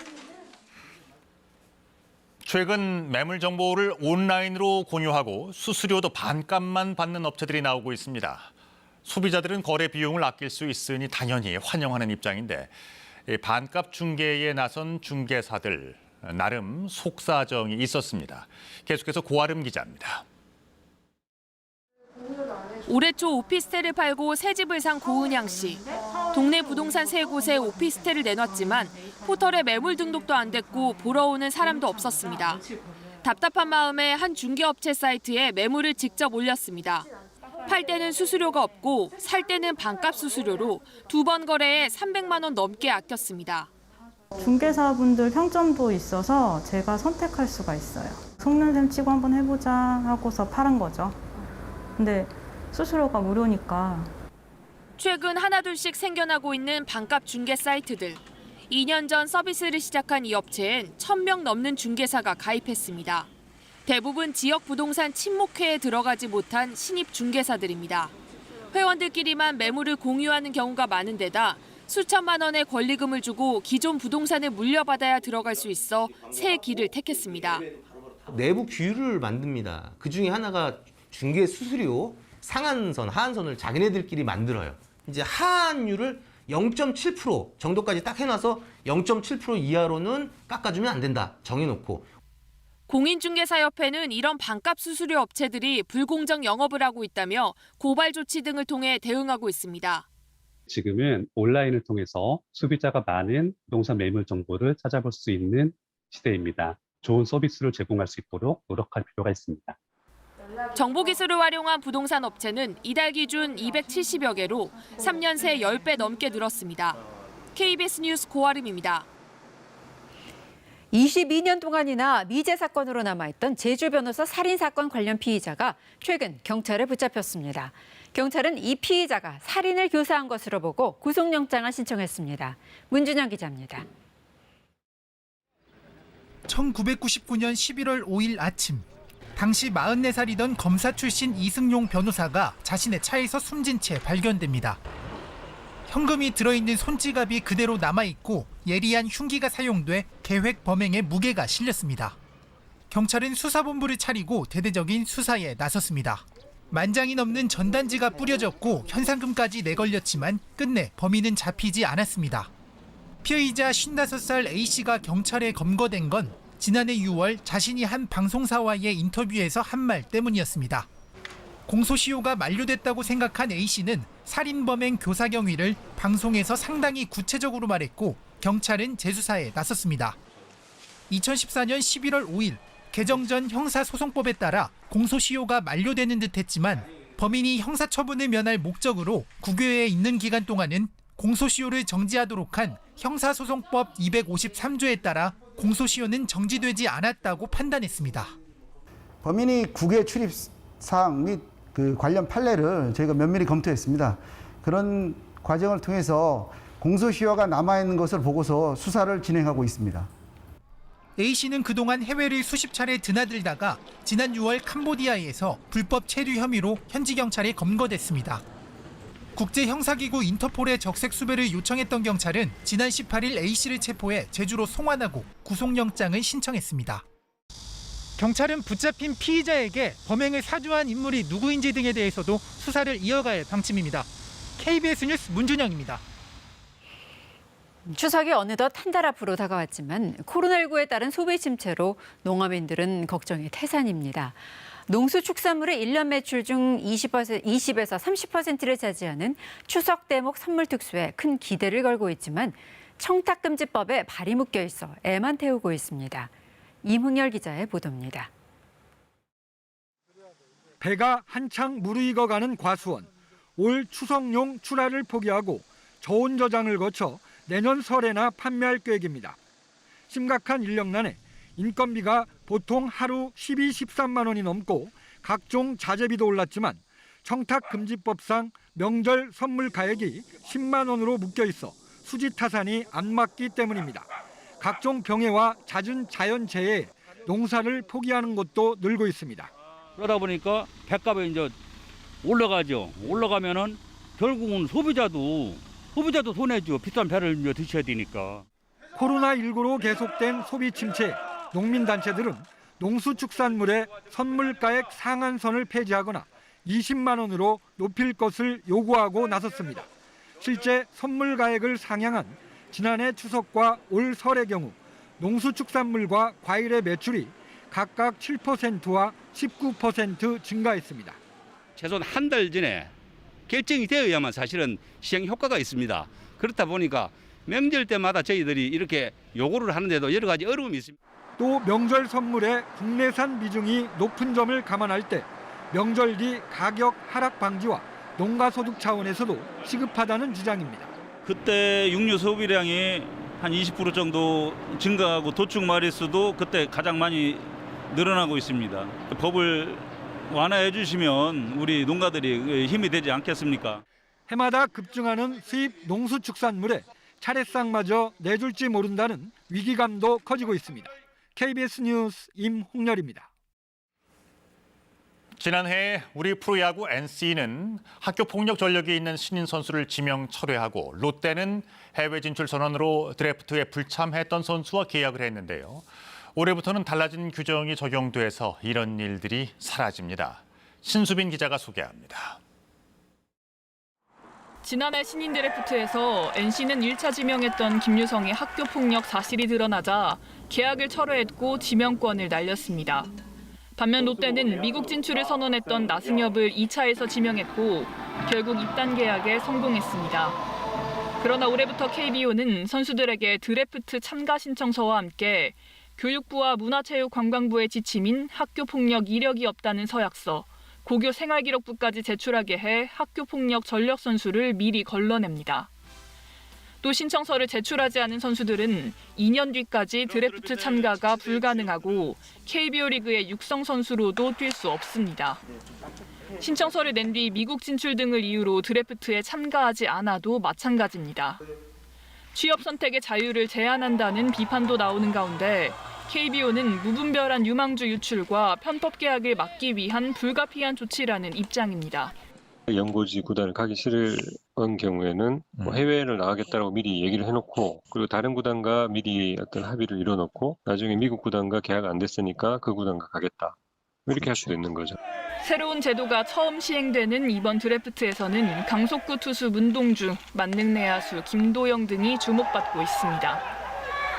최근 매물 정보를 온라인으로 공유하고 수수료도 반값만 받는 업체들이 나오고 있습니다. 소비자들은 거래 비용을 아낄 수 있으니 당연히 환영하는 입장인데 반값 중개에 나선 중개사들 나름 속사정이 있었습니다. 계속해서 고아름 기자입니다. 올해 초 오피스텔을 팔고 새 집을 산 고은양 씨. 동네 부동산 3곳에 오피스텔을 내놨지만 포털에 매물 등록도 안 됐고 보러 오는 사람도 없었습니다. 답답한 마음에 한 중개업체 사이트에 매물을 직접 올렸습니다. 팔 때는 수수료가 없고 살 때는 반값 수수료로 2번 거래에 300만 원 넘게 아꼈습니다. 중개사분들 평점도 있어서 제가 선택할 수가 있어요. 속는 셈 치고 한번 해보자 하고서 팔은 거죠. 근데 수수료가 무료니까. 최근 하나둘씩 생겨나고 있는 반값 중개 사이트들. 2년 전 서비스를 시작한 이 업체엔 1,000명 넘는 중개사가 가입했습니다. 대부분 지역 부동산 친목회에 들어가지 못한 신입 중개사들입니다. 회원들끼리만 매물을 공유하는 경우가 많은 데다 수천만 원의 권리금을 주고 기존 부동산을 물려받아야 들어갈 수 있어 새 길을 택했습니다. 내부 규율을 만듭니다. 그중에 하나가 중개 수수료 상한선, 하한선을 자기네들끼리 만들어요. 이제 하한율을 0.7% 정도까지 딱 해놔서 0.7% 이하로는 깎아주면 안 된다 정해놓고. 공인중개사협회는 이런 반값 수수료 업체들이 불공정 영업을 하고 있다며 고발 조치 등을 통해 대응하고 있습니다. 지금은 온라인을 통해서 소비자가 많은 부동산 매물 정보를 찾아볼 수 있는 시대입니다. 좋은 서비스를 제공할 수 있도록 노력할 필요가 있습니다. 정보기술을 활용한 부동산 업체는 이달 기준 270여 개로 3년 새 10배 넘게 늘었습니다. KBS 뉴스 고아름입니다. 22년 동안이나 미제 사건으로 남아있던 제주 변호사 살인사건 관련 피의자가 최근 경찰에 붙잡혔습니다. 경찰은 이 피의자가 살인을 교사한 것으로 보고 구속영장을 신청했습니다. 문준영 기자입니다. 1999년 11월 5일 아침, 당시 44살이던 검사 출신 이승용 변호사가 자신의 차에서 숨진 채 발견됩니다. 현금이 들어있는 손지갑이 그대로 남아있고 예리한 흉기가 사용돼 계획 범행의 무게가 실렸습니다. 경찰은 수사본부를 차리고 대대적인 수사에 나섰습니다. 만장이 넘는 전단지가 뿌려졌고 현상금까지 내걸렸지만 끝내 범인은 잡히지 않았습니다. 피의자 55살 A씨가 경찰에 검거된 건 지난해 6월 자신이 한 방송사와의 인터뷰에서 한 말 때문이었습니다. 공소시효가 만료됐다고 생각한 A씨는 살인범행 교사 경위를 방송에서 상당히 구체적으로 말했고 경찰은 재수사에 나섰습니다. 2014년 11월 5일 개정 전 형사소송법에 따라 공소시효가 만료되는 듯했지만 범인이 형사처분을 면할 목적으로 국외에 있는 기간 동안은 공소시효를 정지하도록 한 형사소송법 253조에 따라 공소시효는 정지되지 않았다고 판단했습니다. 범인이 국외 출입 사항 및 그 관련 판례를 저희가 면밀히 검토했습니다. 그런 과정을 통해서 공소시효가 남아있는 것을 보고서 수사를 진행하고 있습니다. A씨는 그동안 해외를 수십 차례 드나들다가 지난 6월 캄보디아에서 불법 체류 혐의로 현지 경찰에 검거됐습니다. 국제형사기구 인터폴의 적색 수배를 요청했던 경찰은 지난 18일 A씨를 체포해 제주로 송환하고 구속영장을 신청했습니다. 경찰은 붙잡힌 피의자에게 범행을 사주한 인물이 누구인지 등에 대해서도 수사를 이어갈 방침입니다. KBS 뉴스 문준영입니다. 추석이 어느덧 한 달 앞으로 다가왔지만 코로나19에 따른 소비 침체로 농업인들은 걱정이 태산입니다. 농수축산물의 1년 매출 중 20에서 30%를 차지하는 추석 대목 선물 특수에 큰 기대를 걸고 있지만 청탁금지법에 발이 묶여 있어 애만 태우고 있습니다. 임흥열 기자의 보도입니다. 배가 한창 무르익어가는 과수원. 올 추석용 출하를 포기하고 저온 저장을 거쳐 내년 설에나 판매할 계획입니다. 심각한 인력난에 인건비가 보통 하루 12, 13만 원이 넘고 각종 자재비도 올랐지만 청탁금지법상 명절 선물 가액이 10만 원으로 묶여 있어 수지 타산이 안 맞기 때문입니다. 각종 병해와 잦은 자연재해에 농사를 포기하는 곳도 늘고 있습니다. 그러다 보니까 배값이 이제 올라가죠. 올라가면은 결국은 소비자도 손해죠. 비싼 배를 이제 드셔야 되니까. 코로나19로 계속된 소비 침체에 농민단체들은 농수축산물의 선물가액 상한선을 폐지하거나 20만 원으로 높일 것을 요구하고 나섰습니다. 실제 선물가액을 상향한 지난해 추석과 올 설의 경우 농수축산물과 과일의 매출이 각각 7%와 19% 증가했습니다. 최소한 한 달 전에 결정이 되어야만 사실은 시행 효과가 있습니다. 그렇다 보니까 명절 때마다 저희들이 이렇게 요구를 하는데도 여러 가지 어려움이 있습니다. 또 명절 선물의 국내산 비중이 높은 점을 감안할 때 명절 뒤 가격 하락 방지와 농가 소득 차원에서도 시급하다는 주장입니다. 그때 육류 소비량이 한 20% 정도 증가하고 도축 마리수도 그때 가장 많이 늘어나고 있습니다. 법을 완화해 주시면 우리 농가들이 힘이 되지 않겠습니까? 해마다 급증하는 수입 농수축산물에 차례상마저 내줄지 모른다는 위기감도 커지고 있습니다. KBS 뉴스 임홍렬입니다. 지난해 우리 프로야구 NC는 학교 폭력 전력이 있는 신인 선수를 지명 철회하고 롯데는 해외 진출 선언으로 드래프트에 불참했던 선수와 계약을 했는데요. 올해부터는 달라진 규정이 적용돼서 이런 일들이 사라집니다. 신수빈 기자가 소개합니다. 지난해 신인 드래프트에서 NC는 1차 지명했던 김유성의 학교 폭력 사실이 드러나자 계약을 철회했고 지명권을 날렸습니다. 반면 롯데는 미국 진출을 선언했던 나승엽을 2차에서 지명했고 결국 입단 계약에 성공했습니다. 그러나 올해부터 KBO는 선수들에게 드래프트 참가 신청서와 함께 교육부와 문화체육관광부의 지침인 학교폭력 이력이 없다는 서약서, 고교 생활기록부까지 제출하게 해 학교폭력 전력 선수를 미리 걸러냅니다. 또 신청서를 제출하지 않은 선수들은 2년 뒤까지 드래프트 참가가 불가능하고 KBO 리그의 육성 선수로도 뛸 수 없습니다. 신청서를 낸 뒤 미국 진출 등을 이유로 드래프트에 참가하지 않아도 마찬가지입니다. 취업 선택의 자유를 제한한다는 비판도 나오는 가운데 KBO는 무분별한 유망주 유출과 편법 계약을 막기 위한 불가피한 조치라는 입장입니다. 연고지 구단을 가기 싫은 경우에는 해외를 나가겠다고 미리 얘기를 해놓고 그리고 다른 구단과 미리 어떤 합의를 이뤄놓고 나중에 미국 구단과 계약 안 됐으니까 그 구단과 가겠다. 이렇게 할 수도 있는 거죠. 새로운 제도가 처음 시행되는 이번 드래프트에서는 강속구 투수 문동주, 만능 내야수 김도영 등이 주목받고 있습니다.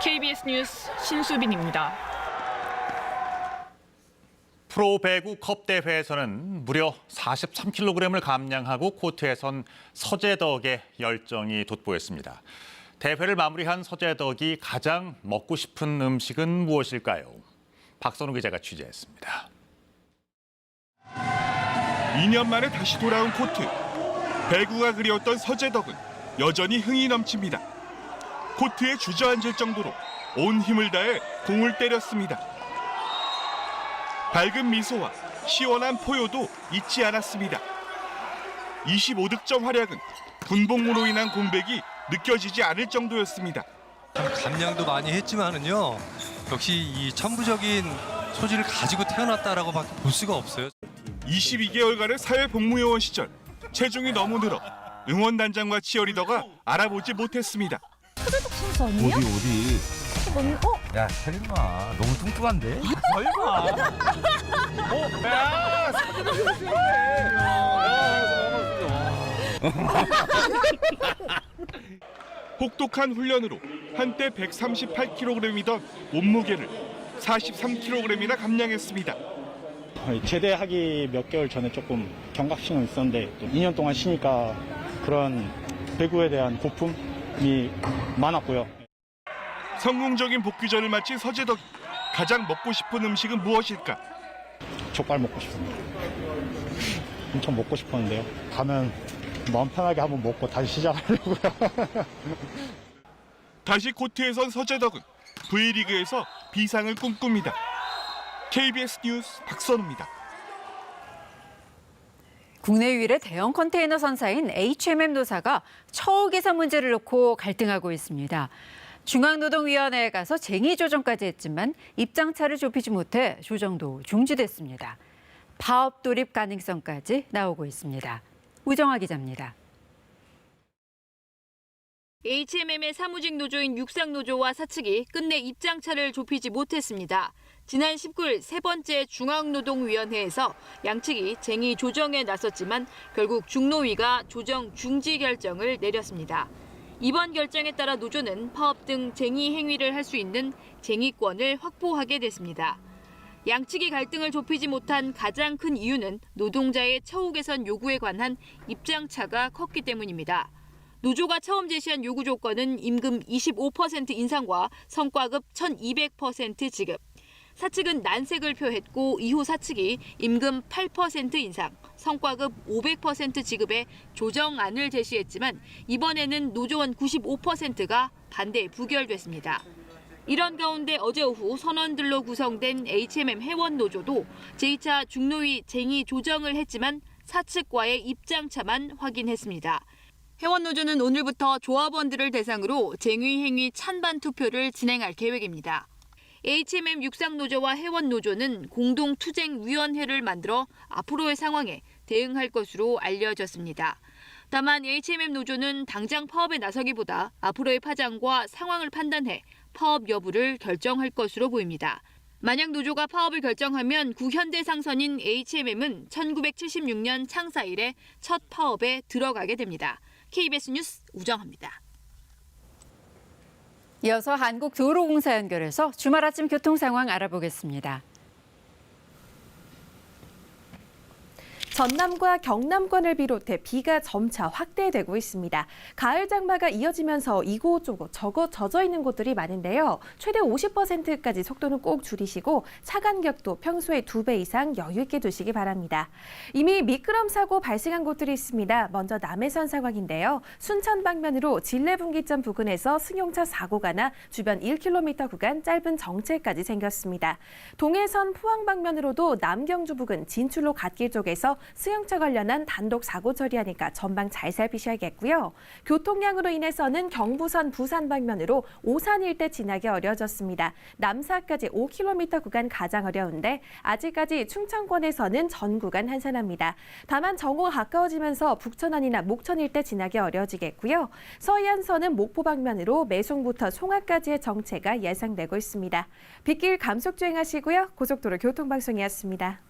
KBS 뉴스 신수빈입니다. 프로배구 컵 대회에서는 무려 43kg을 감량하고 코트에 선 서재덕의 열정이 돋보였습니다. 대회를 마무리한 서재덕이 가장 먹고 싶은 음식은 무엇일까요? 박선우 기자가 취재했습니다. 2년 만에 다시 돌아온 코트. 배구가 그리웠던 서재덕은 여전히 흥이 넘칩니다. 코트에 주저앉을 정도로 온 힘을 다해 공을 때렸습니다. 밝은 미소와 시원한 포효도 잊지 않았습니다. 25득점 활약은 분봉으로 인한 공백이 느껴지지 않을 정도였습니다. 감량도 많이 했지만은요, 역시 이 천부적인 소질을 가지고 태어났다라고밖에 볼 수가 없어요. 22개월간의 사회복무요원 시절 체중이 너무 늘어 응원단장과 치어리더가 알아보지 못했습니다. 서재덕 선수 아니에요? 어디? 어? 야, 설마 너무 뚱뚱한데? 설마? 야, 혹독한 훈련으로 한때 138kg이던 몸무게를 43kg이나 감량했습니다. 제대하기 몇 개월 전에 조금 경각심은 있었는데 2년 동안 쉬니까 그런 배구에 대한 고품이 많았고요. 성공적인 복귀전을 마친 서재덕. 가장 먹고 싶은 음식은 무엇일까? 족발 먹고 싶습니다. 엄청 먹고 싶었는데요. 가면 마음 편하게 한번 먹고 다시 시작하려고요. 다시 코트에 선 서재덕은 V리그에서 비상을 꿈꿉니다. KBS 뉴스 박선우입니다. 국내 유일의 대형 컨테이너 선사인 HMM 노사가 처우 개선 문제를 놓고 갈등하고 있습니다. 중앙노동위원회에 가서 쟁의 조정까지 했지만 입장차를 좁히지 못해 조정도 중지됐습니다. 파업 돌입 가능성까지 나오고 있습니다. 우정아 기자입니다. HMM의 사무직 노조인 육상노조와 사측이 끝내 입장차를 좁히지 못했습니다. 지난 19일 세 번째 중앙노동위원회에서 양측이 쟁의 조정에 나섰지만 결국 중노위가 조정 중지 결정을 내렸습니다. 이번 결정에 따라 노조는 파업 등 쟁의 행위를 할 수 있는 쟁의권을 확보하게 됐습니다. 양측이 갈등을 좁히지 못한 가장 큰 이유는 노동자의 처우 개선 요구에 관한 입장차가 컸기 때문입니다. 노조가 처음 제시한 요구 조건은 임금 25% 인상과 성과급 1,200% 지급. 사측은 난색을 표했고 이후 사측이 임금 8% 인상, 성과급 500% 지급의 조정안을 제시했지만 이번에는 노조원 95%가 반대 부결됐습니다. 이런 가운데 어제 오후 선원들로 구성된 HMM 회원노조도 제2차 중노위 쟁의 조정을 했지만 사측과의 입장차만 확인했습니다. 회원노조는 오늘부터 조합원들을 대상으로 쟁의 행위 찬반 투표를 진행할 계획입니다. HMM 육상노조와 회원노조는 공동투쟁위원회를 만들어 앞으로의 상황에 대응할 것으로 알려졌습니다. 다만 HMM 노조는 당장 파업에 나서기보다 앞으로의 파장과 상황을 판단해 파업 여부를 결정할 것으로 보입니다. 만약 노조가 파업을 결정하면 구현대상선인 HMM은 1976년 창사 이래 첫 파업에 들어가게 됩니다. KBS 뉴스 우정합니다. 이어서 한국도로공사 연결해서 주말 아침 교통 상황 알아보겠습니다. 전남과 경남권을 비롯해 비가 점차 확대되고 있습니다. 가을 장마가 이어지면서 이곳저곳 젖어 있는 곳들이 많은데요. 최대 50%까지 속도는 꼭 줄이시고 차 간격도 평소의 2배 이상 여유 있게 두시기 바랍니다. 이미 미끄럼 사고 발생한 곳들이 있습니다. 먼저 남해선 상황인데요. 순천 방면으로 진례분기점 부근에서 승용차 사고가 나 주변 1km 구간 짧은 정체까지 생겼습니다. 동해선 포항 방면으로도 남경주 부근 진출로 갓길 쪽에서 승용차 관련한 단독 사고 처리하니까 전방 잘 살피셔야겠고요. 교통량으로 인해서는 경부선 부산 방면으로 오산 일대 지나기 어려워졌습니다. 남사까지 5km 구간 가장 어려운데 아직까지 충청권에서는 전 구간 한산합니다. 다만 정오가 가까워지면서 북천안이나 목천 일대 지나기 어려워지겠고요. 서해안선은 목포 방면으로 매송부터 송악까지의 정체가 예상되고 있습니다. 빗길 감속 주행하시고요. 고속도로 교통방송이었습니다.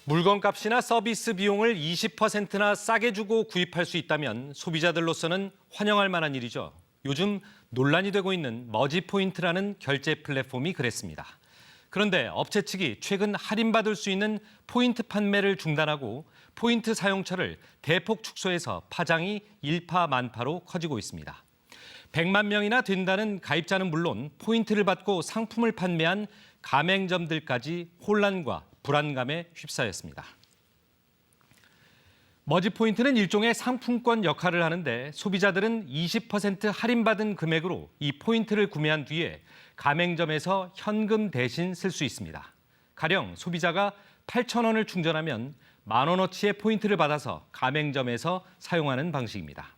물건값이나 서비스 비용을 20%나 싸게 주고 구입할 수 있다면 소비자들로서는 환영할 만한 일이죠. 요즘 논란이 되고 있는 머지포인트라는 결제 플랫폼이 그랬습니다. 그런데 업체 측이 최근 할인받을 수 있는 포인트 판매를 중단하고 포인트 사용처를 대폭 축소해서 파장이 일파만파로 커지고 있습니다. 100만 명이나 된다는 가입자는 물론 포인트를 받고 상품을 판매한 가맹점들까지 혼란과 불안감에 휩싸였습니다. 머지포인트는 일종의 상품권 역할을 하는데 소비자들은 20% 할인받은 금액으로 이 포인트를 구매한 뒤에 가맹점에서 현금 대신 쓸 수 있습니다. 가령 소비자가 8,000원을 충전하면 10,000원어치의 포인트를 받아서 가맹점에서 사용하는 방식입니다.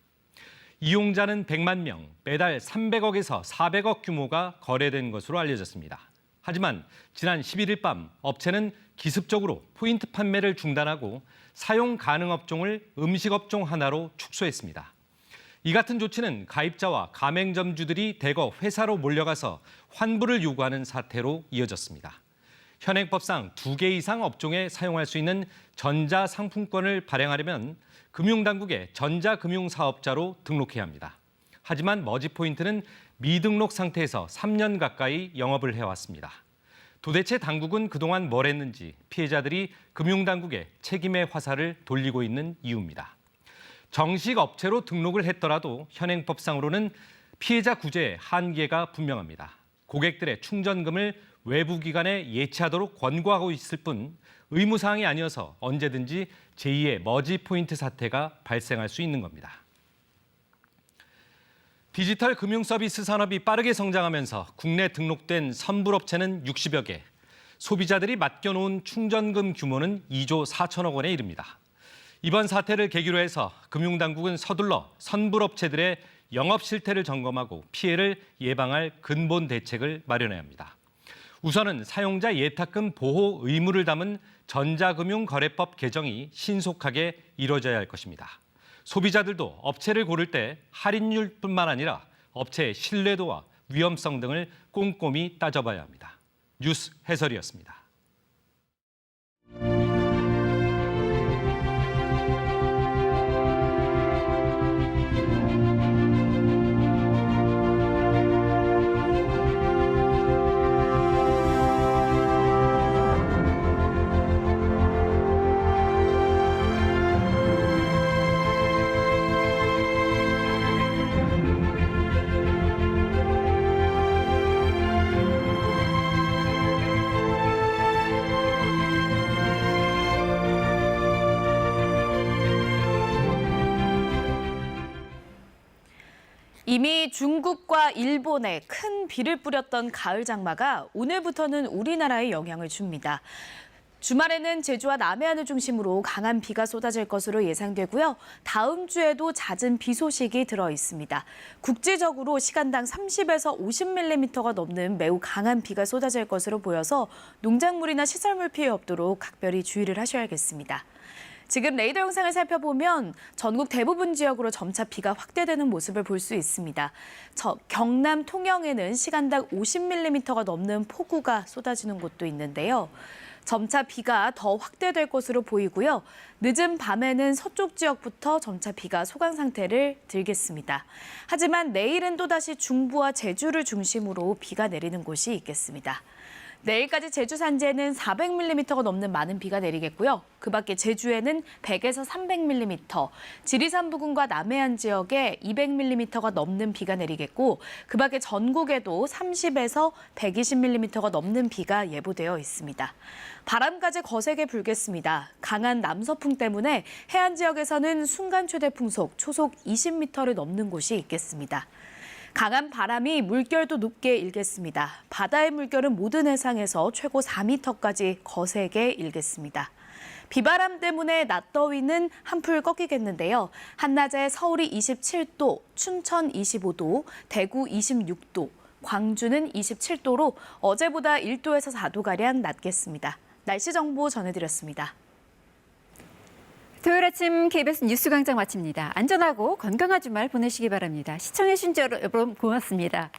이용자는 100만 명, 매달 300억에서 400억 규모가 거래된 것으로 알려졌습니다. 하지만 지난 11일 밤 업체는 기습적으로 포인트 판매를 중단하고 사용 가능 업종을 음식업종 하나로 축소했습니다. 이 같은 조치는 가입자와 가맹점주들이 대거 회사로 몰려가서 환불을 요구하는 사태로 이어졌습니다. 현행법상 2개 이상 업종에 사용할 수 있는 전자상품권을 발행하려면 금융당국에 전자금융사업자로 등록해야 합니다. 하지만 머지포인트는 미등록 상태에서 3년 가까이 영업을 해왔습니다. 도대체 당국은 그동안 뭘 했는지 피해자들이 금융당국에 책임의 화살을 돌리고 있는 이유입니다. 정식 업체로 등록을 했더라도 현행법상으로는 피해자 구제에 한계가 분명합니다. 고객들의 충전금을 외부 기관에 예치하도록 권고하고 있을 뿐 의무사항이 아니어서 언제든지 제2의 머지 포인트 사태가 발생할 수 있는 겁니다. 디지털 금융 서비스 산업이 빠르게 성장하면서 국내 등록된 선불업체는 60여 개, 소비자들이 맡겨놓은 충전금 규모는 2조 4천억 원에 이릅니다. 이번 사태를 계기로 해서 금융당국은 서둘러 선불업체들의 영업 실태를 점검하고 피해를 예방할 근본 대책을 마련해야 합니다. 우선은 사용자 예탁금 보호 의무를 담은 전자금융거래법 개정이 신속하게 이뤄져야 할 것입니다. 소비자들도 업체를 고를 때 할인율뿐만 아니라 업체의 신뢰도와 위험성 등을 꼼꼼히 따져봐야 합니다. 뉴스 해설이었습니다. 이미 중국과 일본에 큰 비를 뿌렸던 가을 장마가 오늘부터는 우리나라에 영향을 줍니다. 주말에는 제주와 남해안을 중심으로 강한 비가 쏟아질 것으로 예상되고요. 다음 주에도 잦은 비 소식이 들어 있습니다. 국지적으로 시간당 30에서 50mm가 넘는 매우 강한 비가 쏟아질 것으로 보여서 농작물이나 시설물 피해 없도록 각별히 주의를 하셔야겠습니다. 지금 레이더 영상을 살펴보면 전국 대부분 지역으로 점차 비가 확대되는 모습을 볼 수 있습니다. 경남 통영에는 시간당 50mm가 넘는 폭우가 쏟아지는 곳도 있는데요. 점차 비가 더 확대될 것으로 보이고요. 늦은 밤에는 서쪽 지역부터 점차 비가 소강 상태를 들겠습니다. 하지만 내일은 또다시 중부와 제주를 중심으로 비가 내리는 곳이 있겠습니다. 내일까지 제주 산지에는 400mm가 넘는 많은 비가 내리겠고요. 그 밖에 제주에는 100에서 300mm, 지리산 부근과 남해안 지역에 200mm가 넘는 비가 내리겠고 그 밖에 전국에도 30에서 120mm가 넘는 비가 예보되어 있습니다. 바람까지 거세게 불겠습니다. 강한 남서풍 때문에 해안 지역에서는 순간 최대 풍속 초속 20m를 넘는 곳이 있겠습니다. 강한 바람이 물결도 높게 일겠습니다. 바다의 물결은 모든 해상에서 최고 4m까지 거세게 일겠습니다. 비바람 때문에 낮 더위는 한풀 꺾이겠는데요. 한낮에 서울이 27도, 춘천 25도, 대구 26도, 광주는 27도로 어제보다 1도에서 4도가량 낮겠습니다. 날씨 정보 전해드렸습니다. 토요일 아침 KBS 뉴스광장 마칩니다. 안전하고 건강한 주말 보내시기 바랍니다. 시청해주신 여러분 고맙습니다.